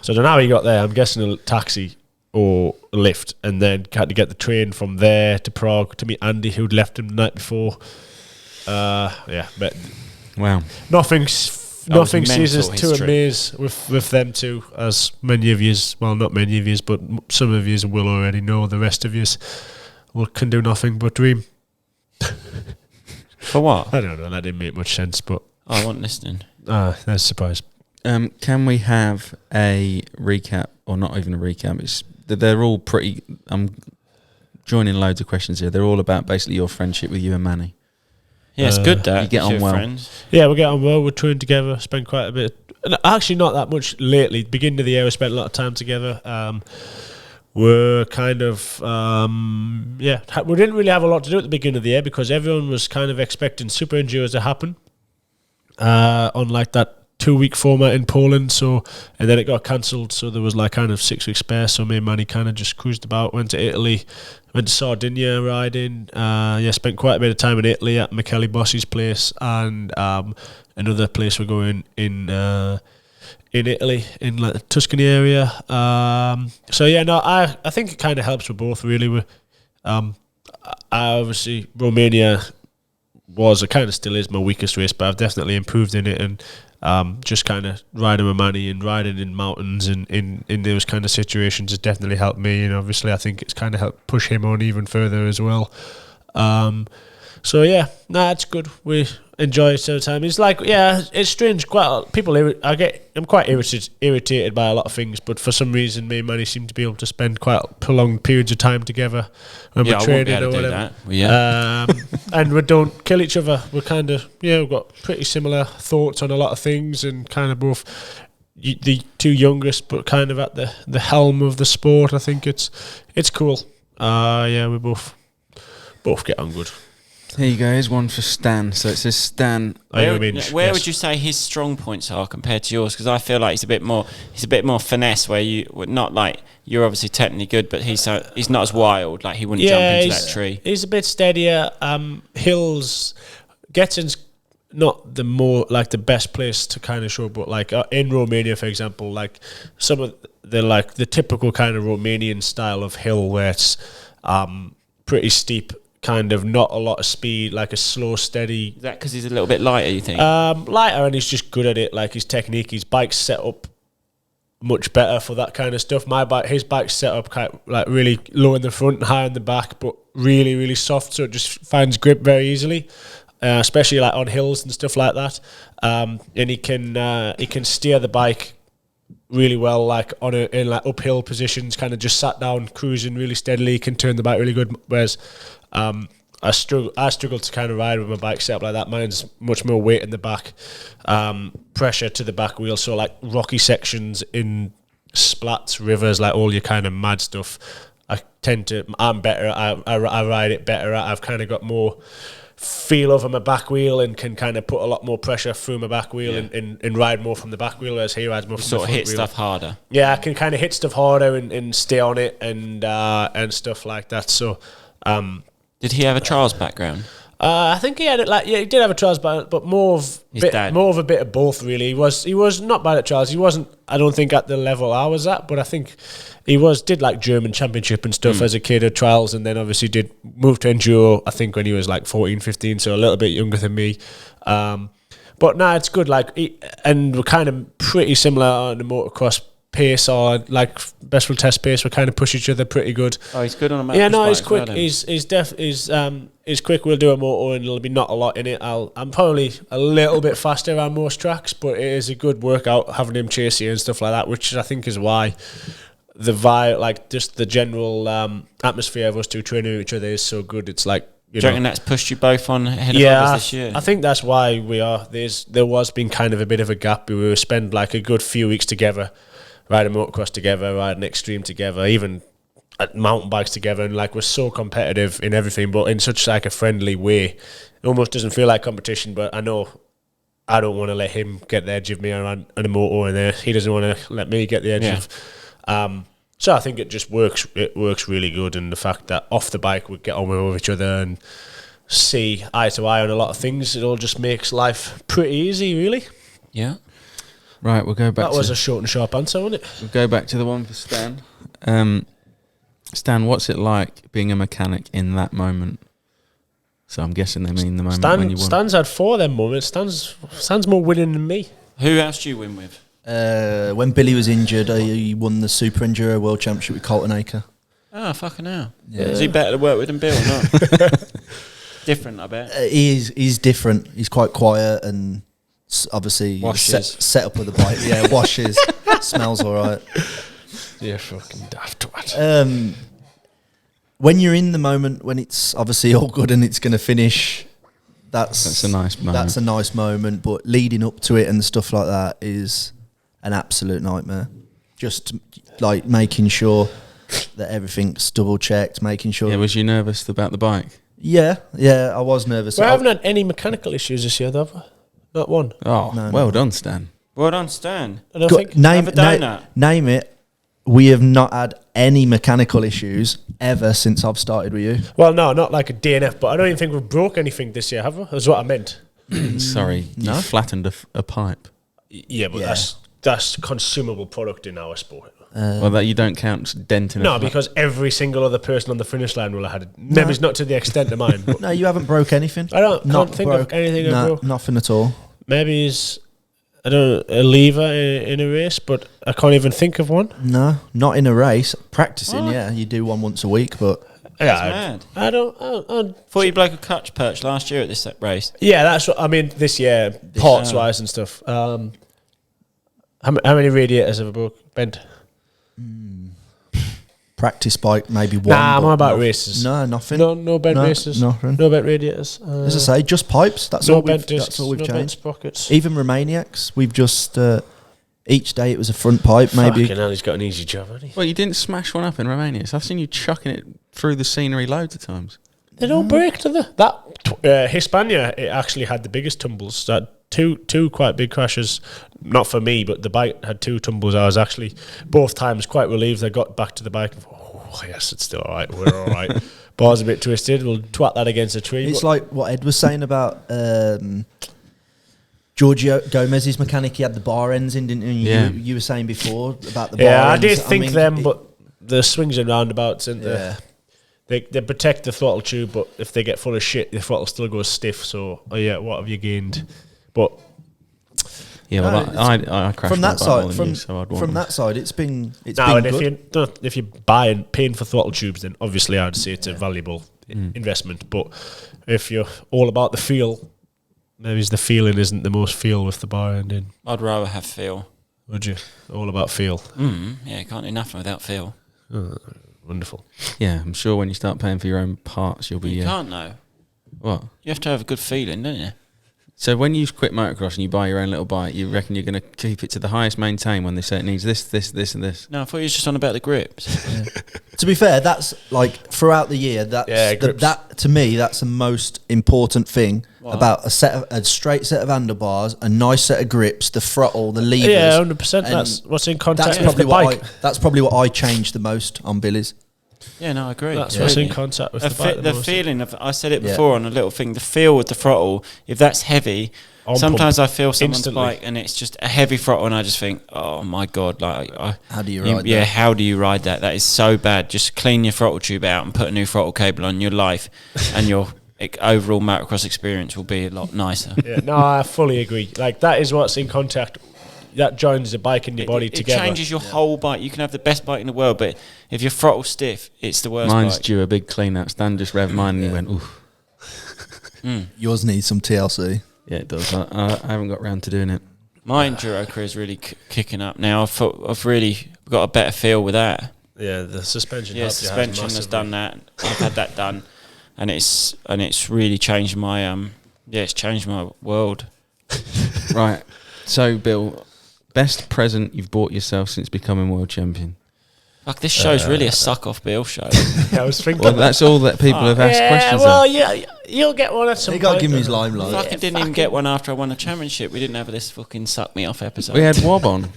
So I don't know how he got there. I'm guessing a taxi or a lift, and then had to get the train from there to Prague to meet Andy, who'd left him the night before. Yeah, but Wow. nothing ceases to history. amaze with them two, as many of yous, well, not many of yous, but some of yous will already know. The rest of yous can do nothing but dream. For what? I don't know, that didn't make much sense, but I wasn't listening. that's a surprise. Can we have a recap, or not even a recap? They're all pretty. I'm joining loads of questions here. They're all about basically your friendship with you and Manny. Yeah, it's good that you get if on you're well. Friends. Yeah, we get on well. We're touring together. Spent quite a bit. Actually, not that much lately. Beginning of the year, we spent a lot of time together. We're kind of we didn't really have a lot to do at the beginning of the year because everyone was kind of expecting Super Enduros to happen on like that 2-week format in Poland. So, and then it got cancelled. So there was like kind of 6 weeks spare. So me and Manny kind of just cruised about. Went to Italy. Went to Sardinia riding. Spent quite a bit of time in Italy at Michele Bossi's place and another place we're going in Italy, in like the Tuscany area. I think it kind of helps with both really. Obviously Romania was, it kind of still is my weakest race, but I've definitely improved in it, and just kind of riding with Manny and riding in mountains and in those kind of situations has definitely helped me, and obviously I think it's kind of helped push him on even further as well. It's good. We enjoy it all the time. It's like, it's strange. I'm quite irritated by a lot of things, but for some reason, me and Manny seem to be able to spend quite prolonged periods of time together when we're training or whatever. And we don't kill each other. We're kind of, we've got pretty similar thoughts on a lot of things, and kind of both the two youngest, but kind of at the helm of the sport. I think it's cool. We both get on good. Here you go. Here's one for Stan. So it says Stan. Where would you say his strong points are compared to yours? Because I feel like he's a bit more finesse. Where not like you're obviously technically good, but he's not as wild. Like he wouldn't jump into that tree. He's a bit steadier. Hills, Getting's not the more like the best place to kind of show, but like in Romania, for example, like some of the typical kind of Romanian style of hill where it's pretty steep. Kind of not a lot of speed, like a slow, steady. Is that because he's a little bit lighter, you think? Lighter, and he's just good at it. Like his technique, his bike's set up much better for that kind of stuff. His bike's set up kind of like really low in the front and high in the back, but really, really soft, so it just finds grip very easily. especially like on hills and stuff like that. And he can steer the bike really well, like in like uphill positions, kind of just sat down, cruising really steadily. He can turn the bike really good. Whereas I struggle to kind of ride with my bike set up like that. Mine's much more weight in the back, pressure to the back wheel. So like rocky sections in splats, rivers, like all your kind of mad stuff. I'm better. I ride it better. I've kind of got more feel over my back wheel and can kind of put a lot more pressure through my back wheel and ride more from the back wheel, whereas he rides more from the front wheel. Sort of hit stuff harder. Yeah, I can kind of hit stuff harder and stay on it and stuff like that. So, did he have a trials background? I think he had it. Like, yeah, he did have a trials background, but more of a bit of both. Really, he was not bad at trials. He wasn't, I don't think, at the level I was at, but I think he did like German championship and stuff as a kid at trials, and then obviously did move to Enduro, I think, when he was like 14, 15, so a little bit younger than me. But no, it's good. Like, and we're kind of pretty similar on the motocross pace, or like best will test pace. We kind of push each other pretty good. Oh, he's good on a motocross. Yeah, no, he's quick. Well, He's quick. We'll do a moto and there'll be not a lot in it. I'm probably a little bit faster on most tracks, but it is a good workout having him chase you and stuff like that, which I think is why the vibe, like just the general atmosphere of us two training with each other is so good. It's like, do you reckon that's pushed you both on ahead of others this year? I think that's why we are. There was been kind of a bit of a gap. We were spend like a good few weeks together, riding motocross together, riding extreme together, even at mountain bikes together, and like we're so competitive in everything, but in such like a friendly way. It almost doesn't feel like competition, but I know I don't want to let him get the edge of me on a moto, and he doesn't want to let me get the edge of. So I think it just works. It works really good, and the fact that off the bike we get on with each other and see eye to eye on a lot of things, it all just makes life pretty easy, really. Yeah. Right, we'll go back. That was a short and sharp answer, wasn't it? We'll go back to the one for Stan. Stan, what's it like being a mechanic in that moment? So I'm guessing they mean the moment when you won. Stan's had 4 of them moments. Stan's more winning than me. Who else do you win with? When Billy was injured, he won the Super Enduro World Championship with Colton Acre. Oh, fucking hell. Yeah. Is he better to work with than Bill or not? Different, I bet. He's different. He's quite quiet and obviously set up with the bike. Yeah, washes. Smells all right. You're fucking daft twat. When you're in the moment, when it's obviously all good and it's going to finish, that's a nice moment. That's a nice moment, but leading up to it and stuff like that is an absolute nightmare. Just like making sure that everything's double checked, making sure. Yeah, was you nervous about the bike? Yeah, I was nervous. We haven't had any mechanical issues this year, though. Have we? Not one. Oh, No. Done, Stan. Well done, Stan. I don't think. Name it. We have not had any mechanical issues ever since I've started with you. Well, no, not like a DNF, but I don't even think we've broke anything this year, have we? That's what I meant. Sorry, you flattened a pipe. Yeah, but that's consumable product in our sport. Well, that you don't count denting. No, because every single other person on the finish line will have had it. Maybe it's not to the extent of mine. But No, you haven't broke anything. I can't think of anything I broke. Nothing at all. Maybe I don't know, a lever in a race, but I can't even think of one. No, not in a race. Practicing, yeah, you do one once a week, but That's mad. I Thought you broke a clutch perch last year at this race. Yeah, that's what I mean. This year, parts wise and stuff. How many radiators have I broke? Bent? practice bike maybe one. Nah, I'm on about races. No, nothing. No bent races. Nothing. No bent radiators. As I say, just pipes. That's no all. bent discs. That's all we've no bent changed. sprockets. Even Romaniacs, we've just each day it was a front pipe. Maybe. Fucking hell, he's got an easy job, hasn't he? Well, you didn't smash one up in Romania. So I've seen you chucking it through the scenery loads of times. They don't break, do they? That Hispania, it actually had the biggest tumbles. That two quite big crashes. Not for me, but the bike had 2 tumbles. I was actually both times quite relieved. I got back to the bike and thought, oh yes, it's still all right. We're all right. Bar's a bit twisted. We'll twat that against a tree. It's like what Ed was saying about Giorgio Gomez's mechanic. He had the bar ends in, didn't you? Yeah. You were saying before about the bar yeah, ends. I did think them, but the swings and roundabouts and they protect the throttle tube, but if they get full of shit, the throttle still goes stiff. So, what have you gained? But yeah, well, I crashed from that side. From that side, it's been now, good. If you're buying paying for throttle tubes, then obviously I'd say it's a valuable investment. But if you're all about the feel, maybe the feeling isn't the most feel with the bar ending. I'd rather have feel. Would you? All about feel. Yeah, can't do nothing without feel. Wonderful. Yeah, I'm sure when you start paying for your own parts, you'll be. You can't though. What? You have to have a good feeling, don't you? So when you quit motocross and you buy your own little bike, you reckon you're going to keep it to the highest maintain when they say it needs this, and this? No, I thought you were just on about the grips. To be fair, that's like throughout the year. That's that to me, that's the most important thing about a straight set of handlebars, a nice set of grips, the throttle, the levers. Yeah, 100%. That's what's in contact with the bike. That's probably what I changed the most on Billy's. Yeah, no, I agree. That's what's in contact with the bike. The feeling of, I said it before on a little thing, the feel with the throttle, if that's heavy, sometimes I feel someone's bike and it's just a heavy throttle and I just think, oh my God, like, how do you ride that? Yeah, how do you ride that? That is so bad. Just clean your throttle tube out and put a new throttle cable on your life and your overall motocross experience will be a lot nicer. Yeah, no, I fully agree. Like, that is what's in contact. That joins the bike and your body together. It changes your whole bike. You can have the best bike in the world, but if your throttle's stiff, it's the worst Mine's bike. due a big clean out. Stan just revved mine and he went, oof. Yours needs some TLC. Yeah, it does. I haven't got round to doing it. My Enduro career is really kicking up now. I've really got a better feel with that. Yeah, the suspension. Yeah, suspension has done that. I've had that done, and it's really changed my it's changed my world. Right. So, Bill, best present you've bought yourself since becoming world champion? Fuck, this show's really a suck-off Bill show. Yeah, I was thinking. Well, that's all that people have asked questions well, of. you'll get one at some point. He got to give me his limelight. Fucking didn't even get one after I won the championship. We didn't have this fucking suck me off episode. We had Wob on.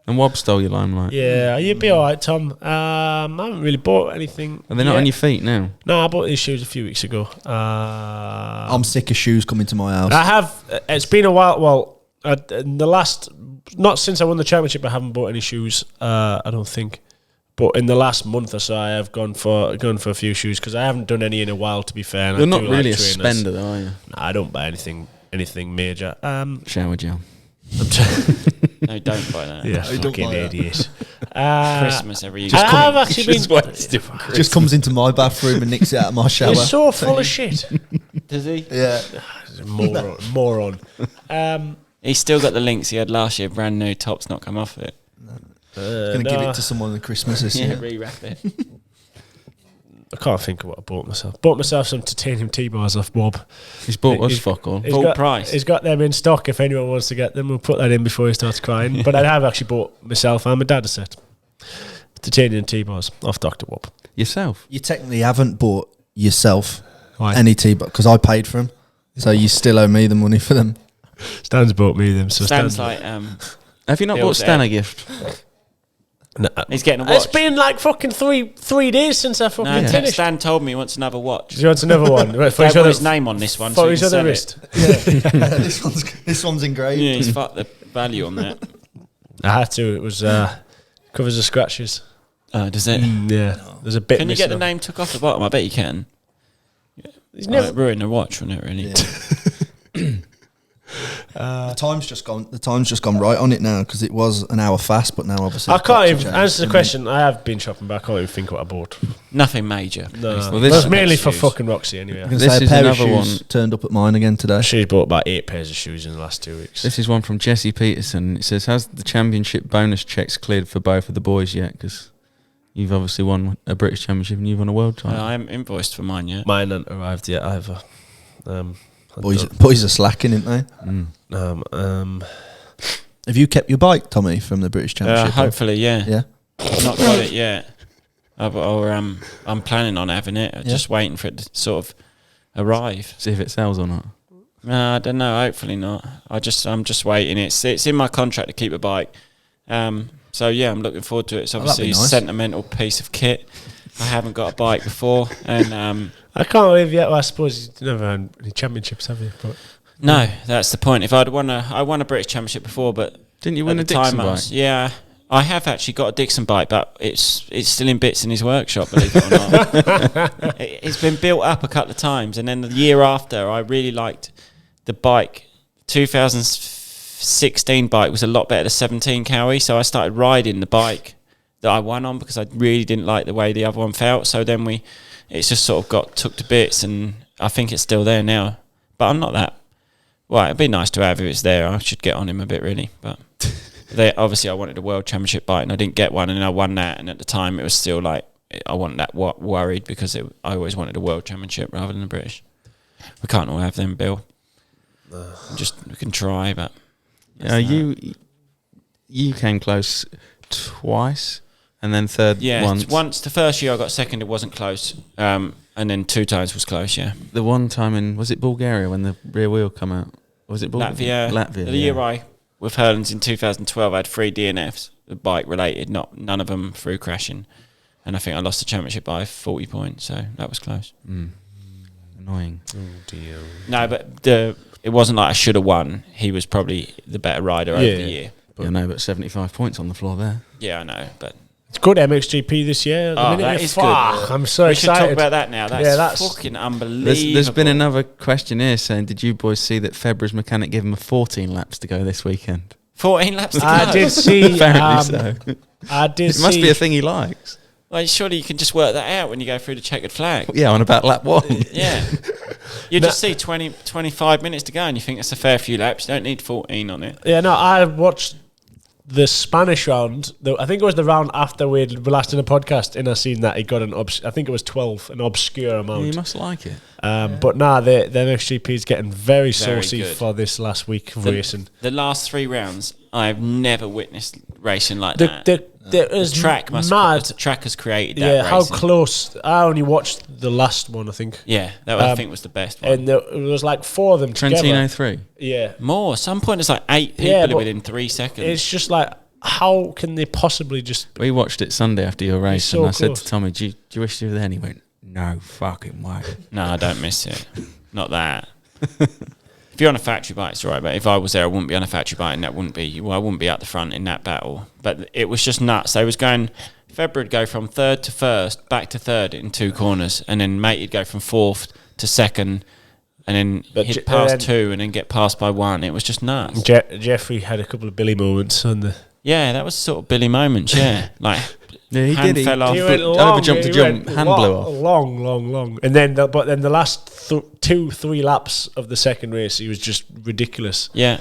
And Wob stole your limelight. Yeah, you'd be alright, Tom. I haven't really bought anything. Are they not on your feet now? No, I bought these shoes a few weeks ago. I'm sick of shoes coming to my house. I have. It's been a while. Well, in the last, not since I won the championship, I haven't bought any shoes. I don't think. But in the last month or so, I have gone for a few shoes because I haven't done any in a while. To be fair, and You're I not do really like a trainers. spender, though, are you? Nah, I don't buy anything major. Shower gel. No, don't buy that. Yeah, don't fucking buy that. idiot. Christmas every year. I've actually been. Just comes into my bathroom and nicks it out of my shower. He's so full of shit. Does he? Yeah. Moron. He's still got the links he had last year, brand new, tops not come off it. Going to give it to someone at Christmas this Yeah, year. rewrap it. I can't think of what I bought myself. Bought myself some titanium T-bars off Bob. He's bought us fuck all. Full price. He's got them in stock if anyone wants to get them. We'll put that in before he starts crying. But I have actually bought myself and my dad a set. Titanium T-bars off Dr. Wob. Yourself? You technically haven't bought yourself Why? any T-bar because I paid for them. So you still owe me the money for them. Stan's bought me them. So Stan's like, Have you not Bill's bought Stan there. a gift? No, he's getting a watch. it's been like fucking three days since I fucking No, finished. Stan told me he wants another watch. He wants another one. For They his put other, his name on this one, for so his he can other sell wrist. Yeah. this one's engraved. Yeah, he's fucked the value on that. I had to. It was covers the scratches. Does it? Yeah, there's a bit. Can you get the missing name took off the bottom? I bet you can. He's never. Ruin the watch, wouldn't it? Really? The time's just gone right on it now because it was an hour fast, but now obviously I it's got can't to even change. answer the question. I have been shopping, but I can't even think what I bought. Nothing major. No, Well, well, this- that's mainly for shoes. fucking Roxy anyway. I was This gonna say, is a pair of another shoes one. turned up at mine again today. She's bought about 8 pairs of shoes in the last 2 weeks. This is one from Jesse Peterson. It says, has the championship bonus checks cleared for both of the boys yet? Because you've obviously won a British championship and you've won a world title. I haven't invoiced for mine yet. Mine hasn't arrived yet either. Boys are slacking, aren't they? Have you kept your bike, Tommy, from the British Championship? Hopefully, yeah. Yeah. I've not got it yet. I'm planning on having it. Just waiting for it to sort of arrive. See if it sells or not. No, I don't know. Hopefully not. I'm just waiting. It's in my contract to keep a bike. So yeah, I'm looking forward to it. It's that'd obviously be a nice. sentimental piece of kit. I haven't got a bike before, and I can't believe yet. Well, I suppose you've never had any championships, have you? But no, that's the point. If I won a British Championship before, but Didn't you win at a the time Dixon I bike? was- yeah, I have actually got a Dixon bike, but it's still in bits in his workshop, believe it or not. It's been built up a couple of times, and then the year after, I really liked the bike. 2016 bike was a lot better than 17 Cowie, so I started riding the bike that I won on because I really didn't like the way the other one felt. So then we it's just sort of got took to bits, and I think it's still there now. But I'm not that. Well, it'd be nice to have if it's there. I should get on him a bit, really. But obviously, I wanted a World Championship bike, and I didn't get one, and then I won that. And at the time, it was still like I wasn't that worried because I always wanted a World Championship rather than a British. We can't all have them, Bill. We can try, but you came close twice, and then third once. The first year I got second, it wasn't close, and then 2 times was close. Yeah, the one time was it Bulgaria when the rear wheel come out? Or was it Bulgaria? Latvia. The year I with Hurlins in 2012, I had 3 DNFs, bike related, none of them through crashing, and I think I lost the championship by 40 points. So that was close. Annoying. Oh dear. No, but it wasn't like I should have won. He was probably the better rider over the year. But 75 points on the floor there. Yeah, I know, but It's good MXGP this year. That is good. I'm so we excited. should talk about that now. That's fucking unbelievable. There's been another question here saying, did you boys see that Febra's mechanic gave him a 14 laps to go this weekend? 14 laps to go. I did see. Apparently so. I did see. It must be a thing he likes. Well, surely you can just work that out when you go through the checkered flag. Yeah, on about lap 1. Yeah. You just see 25 minutes to go and you think it's a fair few laps. You don't need 14 on it. Yeah, no, I watched the Spanish round. I think it was the round after we last did a podcast, and I seen that he got I think it was 12, an obscure amount. You must like it. But nah, the MXGP is getting very saucy good. for this last week of racing. The last 3 rounds, I've never witnessed racing like that. The track the track has created that. Yeah, how racing. close. I only watched the last one, I think. Yeah, that I think was the best one. And it was like 4 of them together. Trentino 3. Yeah. More. At some point, it's like 8 people within 3 seconds. It's just like, how can they possibly just... We watched it Sunday after your race, so and I said close. to Tommy, do you wish you were there? And he went, no fucking way. No, I don't miss it. Not that. If you're on a factory bike, it's all right. But if I was there, I wouldn't be on a factory bike, and I wouldn't be out the front in that battle. But it was just nuts. They was going... February would go from 3rd to 1st, back to 3rd in 2 corners, and then Mate would go from 4th to 2nd, and then hit past 2, and then get passed by 1. It was just nuts. Jeffrey had a couple of Billy moments on the... Yeah, that was sort of Billy moments, yeah. Like, yeah, he hand did. fell off. He went overjumped a jump, hand blew off. Long. And then, the last 2-3 laps of the second race, he was just ridiculous. Yeah,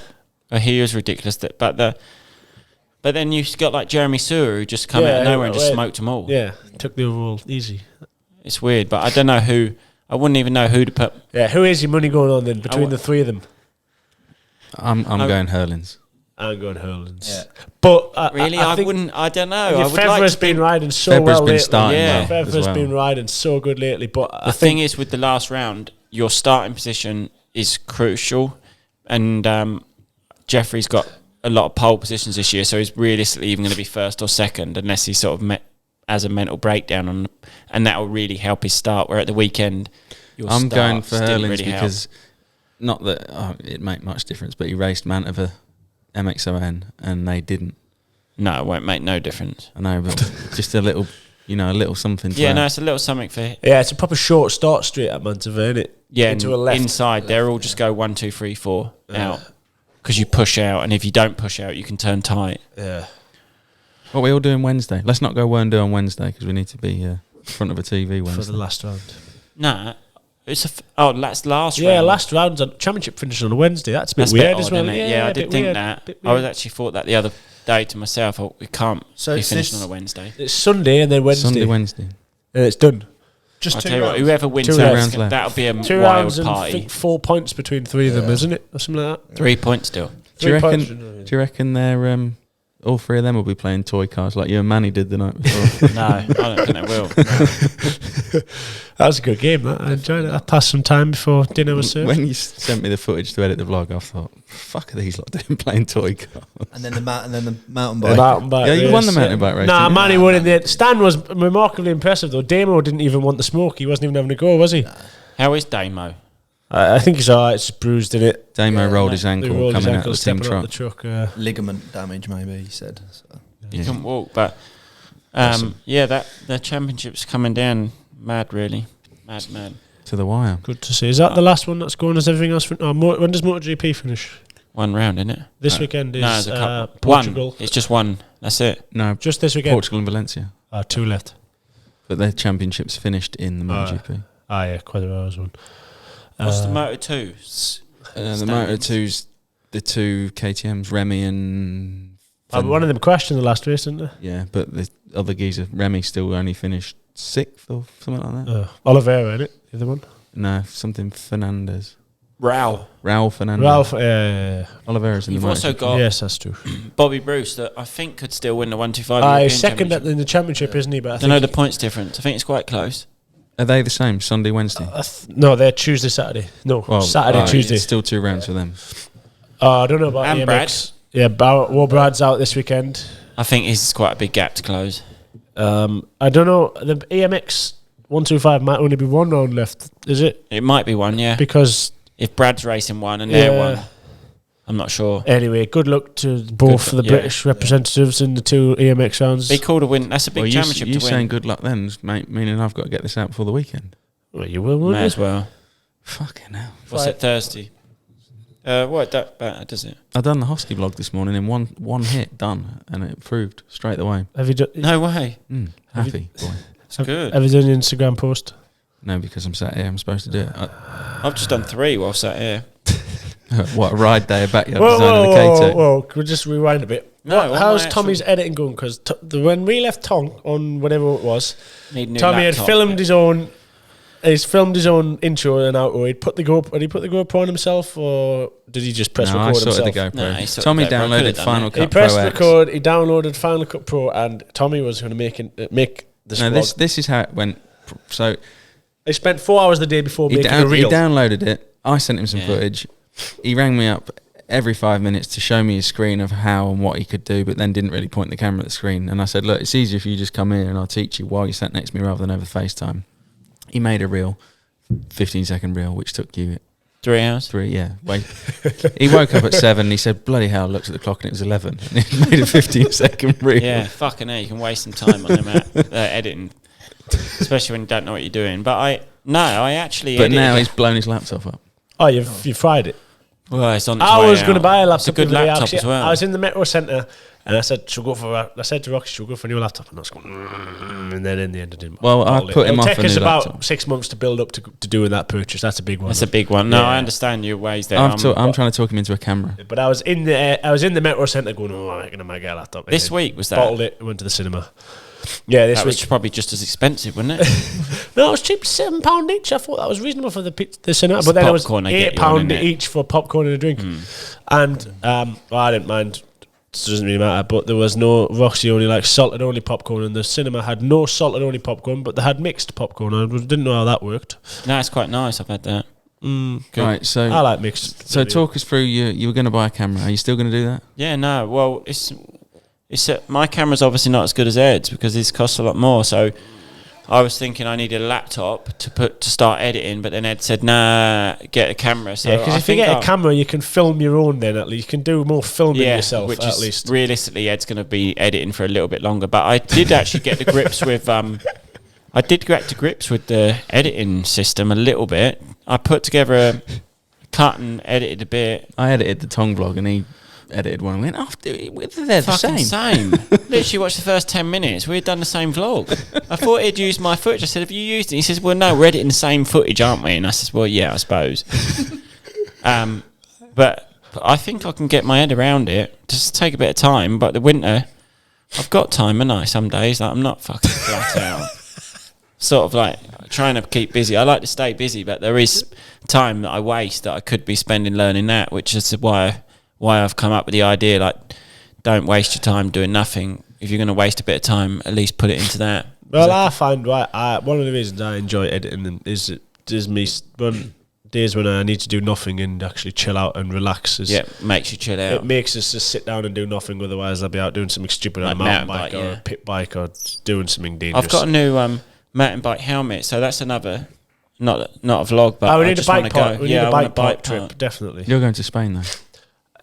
he was ridiculous. But then you've got like Jeremy Sewer who just come out of nowhere and just smoked them all. Yeah, took the overall easy. It's weird, but I don't know who. I wouldn't even know who to put. Yeah, who is your money going on then between the 3 of them? I'm going Hurlins. I'm going Hurlins. Yeah. But really, I wouldn't. I don't know. Yeah, Fevra's been riding so well lately. Fevra's been riding so good lately. But the thing is, with the last round, your starting position is crucial, and Jeffrey's got a lot of pole positions this year, so he's realistically even going to be 1st or 2nd, unless he sort of has a mental breakdown, and that will really help his start. Where at the weekend, I'm going for Hurlins really because not that it make much difference, but he raced Mantova MXON and they didn't. No, it won't make no difference. I know, but just a little something. No, it's a little something for him. Yeah, it's a proper short start straight at Mantova, isn't it? Yeah, into a left. Inside, they're all just go 1, 2, 3, 4 out. Because you push out, and if you don't push out, you can turn tight. Yeah. What are we all doing Wednesday? Let's not go Werndu on Wednesday because we need to be in front of a TV Wednesday. For the last round. Nah, that's last round. Yeah, last round. Championship finish on a Wednesday. That's a bit weird as well. Yeah, I did think that. I was actually thought that the other day to myself. We can't be finishing on a Wednesday. It's Sunday and then Wednesday. Wednesday. And it's done. Just I'll 2 tell you rounds. what, whoever wins 2 rounds left. that'll be a 2 wild rounds and party. I think 4 points between 3 of them, isn't it? Or something like that. 3 points still. Do you reckon they're all 3 of them will be playing toy cars like you and Manny did the night before? No, I don't think they will. That was a good game. I enjoyed it. I passed some time before dinner was served. When you sent me the footage to edit the vlog, I thought, "Fuck are these lot doing playing toy cars?" And then the mountain The bike. mountain bike Yeah, you race, won the mountain bike race. Nah, didn't you? Manny won in the Stan was remarkably impressive though. Damo didn't even want the smoke. He wasn't even having a go, was he? How is Damo? I think he's alright. It's bruised in it. Damo rolled his He ankle rolled his coming ankle out of the team stepping out truck. the truck. Ligament damage, maybe, he said. So. He couldn't walk, but the championship's coming down mad, really. Mad. To the wire. Good to see. Is that the last one that's going? Is everything else? When does MotoGP finish? 1 round, isn't it? This weekend is there's a couple. Portugal. One. It's just 1. That's it. No, Just this weekend. Portugal and Valencia. 2 left. But their championships finished in the MotoGP. Yeah, Quadraro's one. What's the Moto2? The Moto2's the two KTMs, Remy and... one of them crashed in the last race, didn't they? Yeah, but the other geezer, Remy, still only finished 6th or something like that. Oliveira, isn't it? The other one? No, something Fernandez. Raul Fernandez. Yeah. Oliveira's in You've the also MotoGP. got Yes, that's true. Bobby Bruce that I think could still win the 125. He's second in the championship, isn't he? But I don't know the points difference. I think it's quite close. Are they the same, Sunday, Wednesday? No, they're Tuesday, Saturday. No, Well, Saturday, Tuesday. It's still 2 rounds for them. I don't know about And EMX. Yeah, Brad's out this weekend. I think it's quite a big gap to close. I don't know. The EMX 125 might only be 1 round left, is it? It might be one, yeah. Because If Brad's racing one and they're one, I'm not sure. anyway, good luck to both the British representatives in the 2 EMX rounds. Be cool to win. That's a big championship you to win. saying good luck then, mate, meaning I've got to get this out before the weekend. Well, you will, won't May you? as well. Fucking hell. What's it, Thursday? What does it? I done the Hosky vlog this morning in one hit, done, and it proved straight away. Have you done? No way. Happy boy. It's good. Have you done an Instagram post? No, because I'm sat here, I'm supposed to do it. I've just done 3 while sat here. What, a ride day, a backyard design and a K-Tech? Whoa, can we just rewind a bit? No, How's Tommy's editing going? Because when we left Tonk on whatever it was, Tommy had filmed his own. He's filmed his own intro and outro. He'd put the GoPro on himself, or did he just press record himself? I sorted the GoPro. No, he sorted Tommy the GoPro. downloaded Final Cut He pressed Pro X. record. He downloaded Final Cut Pro, and Tommy was going to make this. No, vlog. this is how it went. So He spent 4 hours the day before he making a reel. He downloaded it. I sent him some footage. He rang me up every 5 minutes to show me his screen of how and what he could do, but then didn't really point the camera at the screen. And I said, look, it's easier if you just come here and I'll teach you while you sat next to me rather than over FaceTime. He made a reel, 15-second reel, which took you 3 hours. 3, yeah. He woke up at 7. He said, bloody hell, looked at the clock and it was 11. And he made a 15-second reel. Yeah, fucking hell, you can waste some time on them editing, especially when you don't know what you're doing. But I actually. But now he's blown his laptop up. Oh, you fried it. Well, it's on its I way was going to out. buy a laptop. It's a good the other day, laptop actually. as well. I was in the Metro Centre and I said, I said to Rocky, should we go for a new laptop? And I was going, and then in the end I didn't. Well, I put him off It'll a take us new about laptop. 6 months to build up to doing that purchase. That's a big one. That's a big one. No, Yeah. I understand your ways there. I'm trying to talk him into a camera. But I was in the Metro Centre going, I'm going to get a laptop. This week was that? Bottled it, went to the cinema. Yeah, this That week. was probably just as expensive, wasn't it? No, it was cheap, £7 each. I thought that was reasonable for the cinema. It's But then it was popcorn they get you on, £8 innit? each for popcorn and a drink. And well, I didn't mind. It doesn't really matter. But there was no Roxy only like salted only popcorn, and the cinema had no salted only popcorn, but they had mixed popcorn. I didn't know how that worked. No, it's quite nice. I've had that. Good. Right, so I like mixed. So talk us through. You were going to buy a camera. Are you still going to do that? Yeah, no. Well, it's my camera's obviously not as good as Ed's because this costs a lot more. So I was thinking I needed a laptop to start editing, but then Ed said, "Nah, get a camera." So Yeah, because if you get a camera, you can film your own. Then at least you can do more filming yourself. Which at is least realistically, Ed's going to be editing for a little bit longer. But I did actually get to grips with. I did get to grips with the editing system a little bit. I put together a cut and edited a bit. I edited the Tong vlog and he edited one and went, oh, they're the Fucking same. Literally watched the first 10 minutes. We had done the same vlog. I thought he'd used my footage. I said, have you used it? He says, well, no, we're editing the same footage, aren't we? And I said, well, yeah, I suppose. But I think I can get my head around it. Just take a bit of time. But the winter, I've got time, and I some days like I'm not fucking flat out. Sort of like trying to keep busy. I like to stay busy, but there is time that I waste that I could be spending learning that, which is why I've come up with the idea, like, don't waste your time doing nothing. If you're going to waste a bit of time, at least put it into that. Well, I find one of the reasons I enjoy editing is me days when I need to do nothing and actually chill out and relax. Makes you chill out. It makes us just sit down and do nothing. Otherwise, I'll be out doing something stupid on Like a mountain mountain bike bike, or yeah. a pit bike or doing something dangerous. I've got a new mountain bike helmet, so that's another not a vlog, but we I need a just bike want to part. go. We need a I want bike park part. trip, definitely. You're going to Spain, though.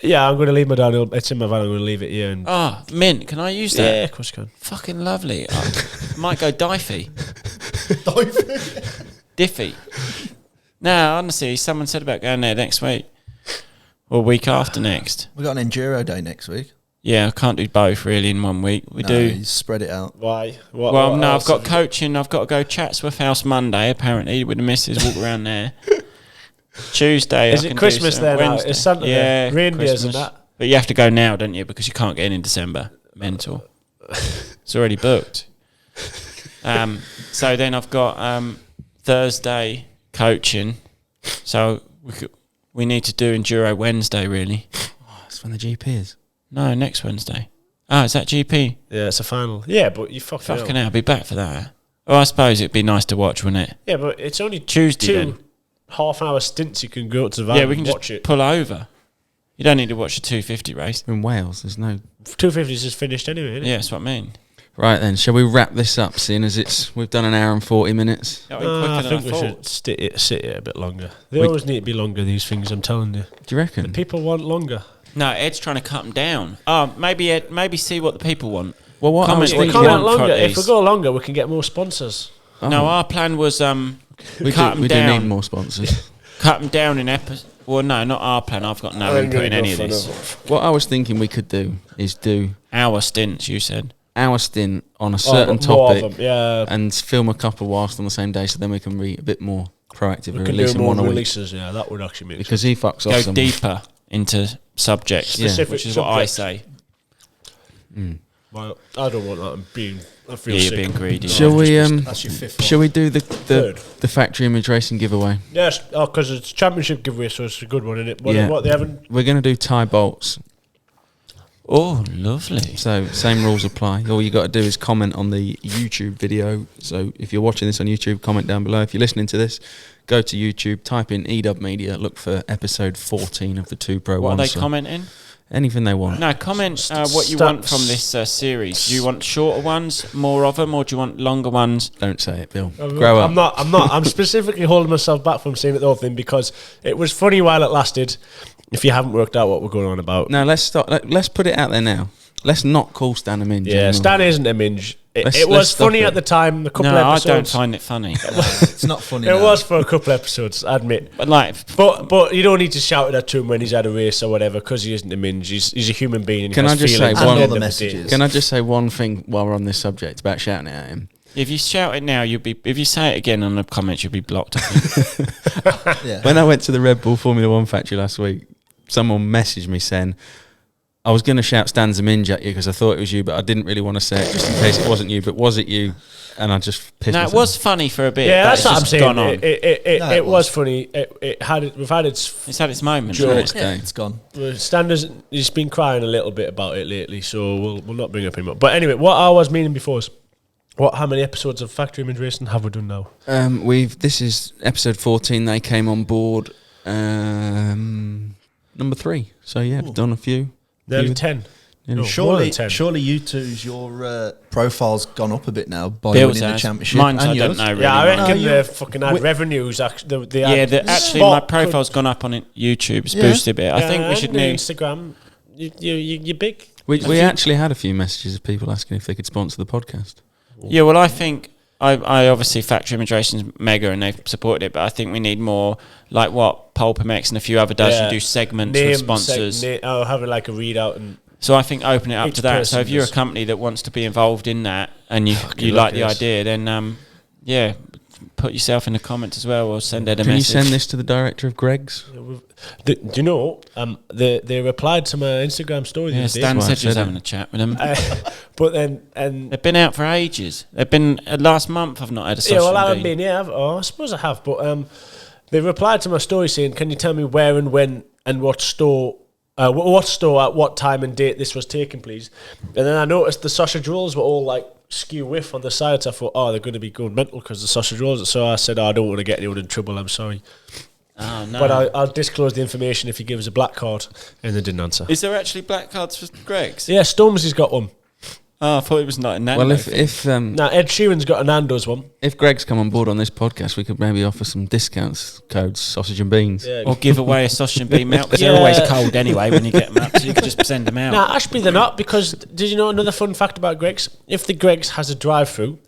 Yeah, I'm going to leave my downhill. It's in my van. I'm going to leave it here. And Oh, mint! Can I use that? yeah, of course you can. Fucking lovely. I might go Diffie. Diffie. No, honestly, someone said about going there next week or week after next. We got an Enduro day next week. Yeah, I can't do both really in 1 week. We No, do. you spread it out. Why? Well, no, I've else got have you coaching. I've got to go Chatsworth House Monday, apparently, with the missus, walk around there. Tuesday, Is I it can Christmas do there now? Wednesday. Is Santa yeah, there? Reindeers and Christmas. that? But you have to go now, don't you? Because you can't get in December. Mental. It's already booked. So then I've got Thursday coaching. So we need to do Enduro Wednesday, really. That's when the GP is. No, next Wednesday. Oh, is that GP? Yeah, it's a final. Yeah, but you fucking Fucking hell, I'll be back for that. Oh, I suppose it'd be nice to watch, wouldn't it? Yeah, but it's only Tuesday two then. half-hour stints you can go to the van Yeah, we can and watch just it. pull over. You don't need to watch the 250 race. We're in Wales. There's no. 250's just finished anyway, isn't it? Yeah, that's what I mean. Right then, shall we wrap this up? Seeing as we've done an hour and 40 minutes. That went quicker I than think I we thought. should sit it a bit longer. They always need to be longer, these things, I'm telling you. Do you reckon? People want longer. No, Ed's trying to cut them down. Oh, maybe Ed, maybe see what the people want. Well, what I was Comment We thinking. what you comment want for longer. If we these. go longer, we can get more sponsors. Oh, No, our plan was we cut them do down. need more sponsors. Cut them down in episodes. Well, no, not our plan. I've got no input in any of this. What I was thinking we could do is do Our stints, you said. our stint on a certain more of topic them, yeah. and film a couple whilst on the same day, so then we can be a bit more proactive We and can release do them more one a week. releases, yeah, that would actually make sense. Because he fucks off Go some. deeper into subjects, Specific which is what I subjects. say. Well, I don't want that. I feel Yeah, you're sick. being greedy. Shall we? That's your fifth Shall one. we do the Third. factory image racing giveaway? Yes, because it's championship giveaway, so it's a good one, isn't it? What, Yeah. what they haven't. We're going to do tie bolts. Oh, lovely. So same rules apply. All you got to do is comment on the YouTube video. So if you're watching this on YouTube, comment down below. If you're listening to this, go to YouTube, type in EW Media, look for episode 14 of the 2 Pro What are 1. they So commenting? anything they want. No, comment what you want from this series. Do you want shorter ones, more of them, or do you want longer ones? Don't say it, Bill. Grow up. I'm not. I'm specifically holding myself back from saying it the whole thing because it was funny while it lasted. If you haven't worked out what we're going on about, No, let's stop. Let's put it out there now. Let's not call Stan a minge. yeah, anymore. Stan isn't a minge. It Let's was stop funny it. at the time. A couple No, I episodes. don't find it funny. It's not funny. It now. was for a couple episodes, I admit. But like, But you don't need to shout it at him when he's had a race or whatever because he isn't a minge. He's a human being. And he Can has I just say feelings And one at the all the end of messages. day. Can I just say one thing while we're on this subject about shouting it at him? if you shout it now, you'll be. If you say it again on the comments, you'll be blocked. I think. Yeah. When I went to the Red Bull Formula 1 factory last week, someone messaged me saying, I was going to shout Stan's a minge at you because I thought it was you, but I didn't really want to say it just in case it wasn't you. But was it you? And I just pissed No, it myself. was funny for a bit. Yeah, but that's it's what I'm just saying. gone on. It was funny. We've had its. It's had its moments. Joke. hasn't it? Yeah, it's gone. Stan he's been crying a little bit about it lately, so we'll not bring up anymore. But anyway, what I was meaning before is, how many episodes of Factory Image Racing have we done now? This is episode 14. They came on board number 3. So yeah, we've done a few. Nearly 10. Yeah. No, more Surely, than 10. surely you two's your profile's gone up a bit now by Bill's winning the has. championship. Mine's and I don't yours. know really. Yeah, I mine. reckon No, the you- fucking ad we- revenues actually. Actually, my profile's gone up on it. YouTube. It's Yeah. boosted a bit. I think we should do need. Instagram. You're big. We actually had a few messages of people asking if they could sponsor the podcast. Yeah, well, I think I obviously Factory Image Racing's mega and they've supported it, but I think we need more like what Pulp MX and a few other does. Yeah. You do segments with sponsors. Having like a readout and So I think open it up Each to that. So person if you're a does. company that wants to be involved in that and you Fucking like the look at this. idea, then yeah, put yourself in the comments as well or send Ed a Can you message. send this to the director of Greg's? do you know? They replied to my Instagram story. Yeah, the other day. Stan That's why I said you was said having it. a chat with them. But then and They've been out for ages. They've been last month. I've not had a sausage. yeah, well, I and haven't bean. been. Yeah, I suppose I have. But they replied to my story saying, "Can you tell me where and when and what store?" What store at what time and date this was taken, please? And then I noticed the sausage rolls were all like skew whiff on the sides. I thought, they're going to be going mental because the sausage rolls. So I said, I don't want to get anyone in trouble. I'm sorry, Oh no. but I'll disclose the information if he gives a black card. And they didn't answer. Is there actually black cards for Greg's? Yeah, Stormzy's got one. Oh, I thought it was not in that. Well, if Now Ed Sheeran's got a Nando's one. if Greg's come on board on this podcast, we could maybe offer some discounts, codes, sausage and beans. Yeah. or give away a sausage and bean milk because they're Yeah. always cold anyway when you get them up, so you could just send them out. Nah, actually they're not, because did you know another fun fact about Greg's? If the Greg's has a drive-through,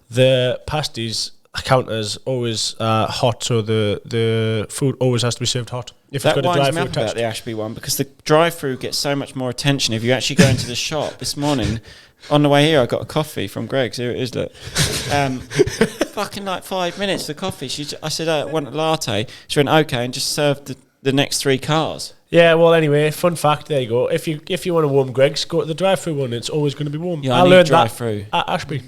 the pasties count as always hot, so the food always has to be served hot. If That it's got a winds me drive-through up about attached. the Ashby one because the drive-through gets so much more attention if you actually go into the shop. This morning, on the way here, I got a coffee from Greg's. Here it is, look. Fucking like 5 minutes, the coffee. I said, I want a latte. She went, okay, and just served the next 3 cars. Yeah, well, anyway, fun fact, there you go. If you want a warm Greg's, go to the drive-through one. It's always going to be warm. Yeah, I I need learned that drive-through. at Ashby.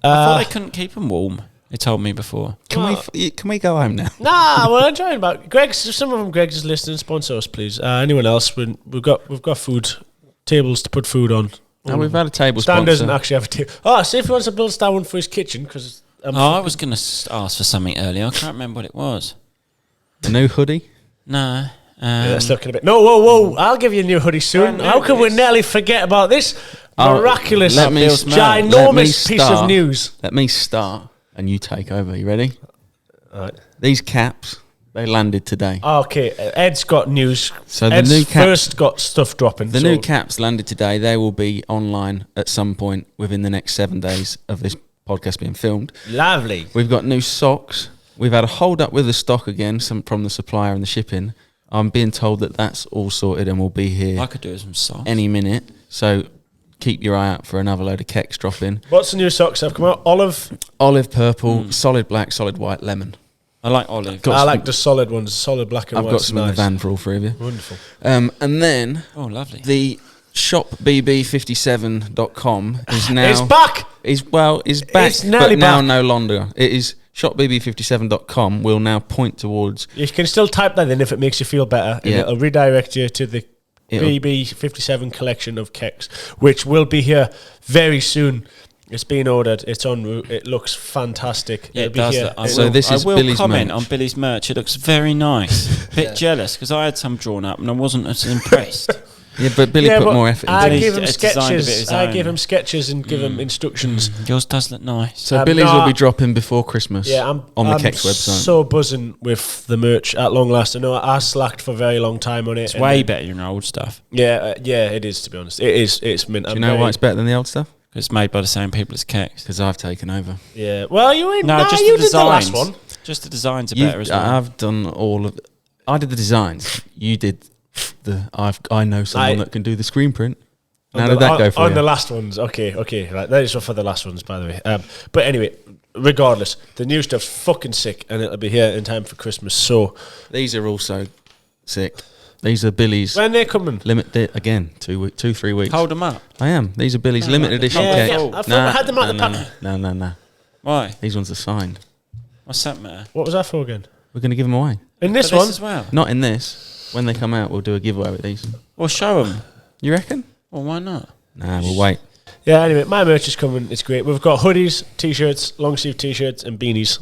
I thought they couldn't keep them warm. They told me before. Can we go home now? Nah, we're enjoying about Greg's. Some of them, Greg's is listening. Sponsor us, please. Anyone else? We've got food tables to put food on. No, we've had a table Stan sponsor. doesn't actually have a table. Oh, see if he wants to build Stan one for his kitchen because. I was going to ask for something earlier. I can't remember what it was. A new hoodie. No. Yeah, that's looking a bit. No, whoa! I'll give you a new hoodie soon. Brand new, How can we this. nearly forget about this miraculous, let me ginormous piece of start. news? Let me start, and you take over. You ready? All right. These caps, they landed today. Okay, Ed's got news. So the Ed's new cap- first got stuff dropping. The new caps landed today. They will be online at some point within the next 7 days of this podcast being filmed. Lovely. We've got new socks. We've had a hold up with the stock again, some from the supplier and the shipping. I'm being told that that's all sorted and will be here I could do some socks. any minute. So keep your eye out for another load of keks dropping. What's the new socks that have come out? Olive purple, solid black, solid white, lemon. I like olive. Got I some- like the solid ones, solid black and I've white. got some in the van for all 3 of you. Wonderful. And then Oh, lovely. the shopbb57.com is now It's back. is back, It's nearly but now back. no longer. It is shopbb57.com will now point towards You can still type that in if it makes you feel better, and Yeah. it'll redirect you to the BB57 collection of keks, which will be here very soon. It's been ordered. It's en route. It looks fantastic. Yeah, It'll it does. be here. So this is I will Billy's comment merch. on Billy's merch. It looks very nice. Bit jealous because I had some drawn up and I wasn't as impressed. yeah, but Billy put but more effort I into it. give him He's designed a bit of sketches. his I own. give him sketches and give him instructions. Yours does look nice. So Billy's will no, be dropping before Christmas. Yeah, I'm on the I'm Keks website. so buzzing with the merch at long last. I know I slacked for a very long time on it. It's and way then- better than old stuff. Yeah, it is, to be honest. It is. It's mint. Do you know why it's better than the old stuff? It's made by the same people as Keks. Because I've taken over. Yeah. Well, you ain't. No, Nah, just you the did the last designs. one. Just the designs are better as well. I've done all of. I did the designs. You did the. I know someone that can do the screen print. How did that go for on you? the last ones? Okay, right. That is for the last ones, by the way. But anyway, regardless, the new stuff's fucking sick, and it'll be here in time for Christmas. So These are also sick. These are Billy's when they're coming, limited again. 3 weeks. Hold them up. I am. These are Billy's limited edition Yeah, cakes. yeah, I thought I had them out the pack. No. Why? These ones are signed. What's that matter? What was that for again? We're going to give them away. In this But one, as well. Not in this. When they come out, we'll do a giveaway with these. Well, show them. You reckon? Well, why not? Nah, we'll wait. yeah. Anyway, my merch is coming. It's great. We've got hoodies, t-shirts, long sleeve t-shirts, and beanies.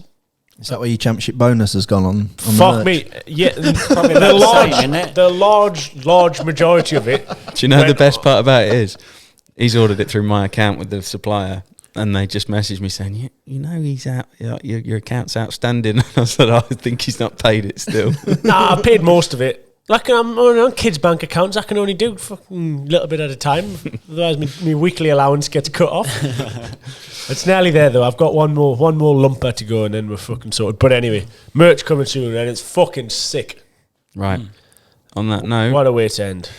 Is that where your championship bonus has gone on? Fuck me. Yeah, Probably the about the same, innit? large majority of it. Do you know the Went best part about it is? He's ordered it through my account with the supplier, and they just messaged me saying, you know, he's out. Your account's outstanding. And I said, I think he's not paid it still. Nah, I paid most of it. Like I'm on kids' bank accounts, I can only do fucking little bit at a time. Otherwise, my weekly allowance gets cut off. It's nearly there though. I've got one more lumper to go, and then we're fucking sorted. But anyway, merch coming soon, and it's fucking sick. Right. On that note, What a way to end.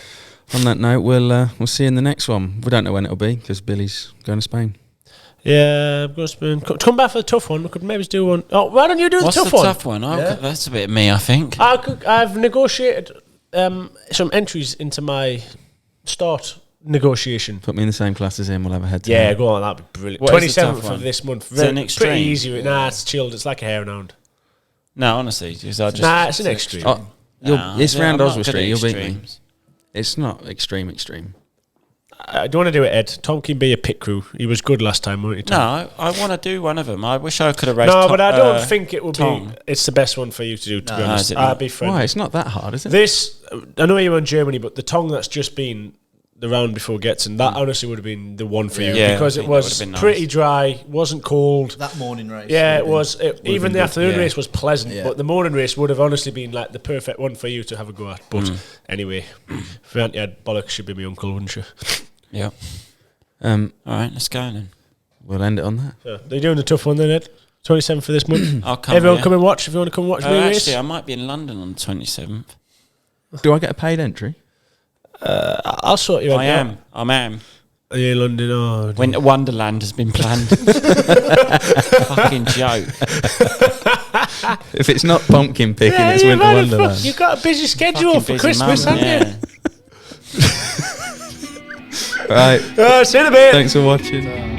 we'll see you in the next one. We don't know when it'll be because Billy's going to Spain. Yeah, I'm going to come back for the tough one. We could maybe do one. Oh, why don't you do the What's tough the one? tough one? That's a bit of me, I think. I've negotiated some entries into my start negotiation. Put me in the same class as him. We'll have a head to Yeah, head. go on. That'd be brilliant. What is the tough 27th of one? this month. Is it an extreme? Pretty easy. Nah, it's chilled. It's like a hare and hound. No, honestly, because I just Nah, it's an extreme. Oh, it's yeah, round I'm not Oswald good Street. at You'll beat me. extremes. It's not extreme. I don't want to do it, Ed. Tom can be a pit crew. He was good last time, wasn't he, Tom? No, I want to do one of them. I wish I could have raced. No, but I don't think it would Tom. be. It's the best one for you to do, to be No, honest. is it I'd not? be friendly. Why? It's not that hard, is it? This, I know you're in Germany, but the tongue that's just been the round before Getson, that honestly would have been the one for you Yeah, because I it think that would was have been nice. pretty dry, wasn't cold. That morning race. Yeah, it would have was. Even been the good, afternoon yeah. race was pleasant, Yeah. but the morning race would have honestly been like the perfect one for you to have a go at. But anyway, if you hadn't had bollocks, should be my uncle, wouldn't you? Yeah. Um, All right, let's go then. we'll end it on that. So, they're doing the tough one then, Ed? 27th for this month. I'll come. Everyone come and watch if you want to come watch me race. Actually, I might be in London on the 27th. Do I get a paid entry? I'll sort you out. I am. Are you in London? Oh, Winter Wonderland has been planned. Fucking joke. If it's not pumpkin picking, it's Winter Wonderland. You've got a busy schedule for Christmas, haven't you? Right. See you in a bit. Thanks for watching.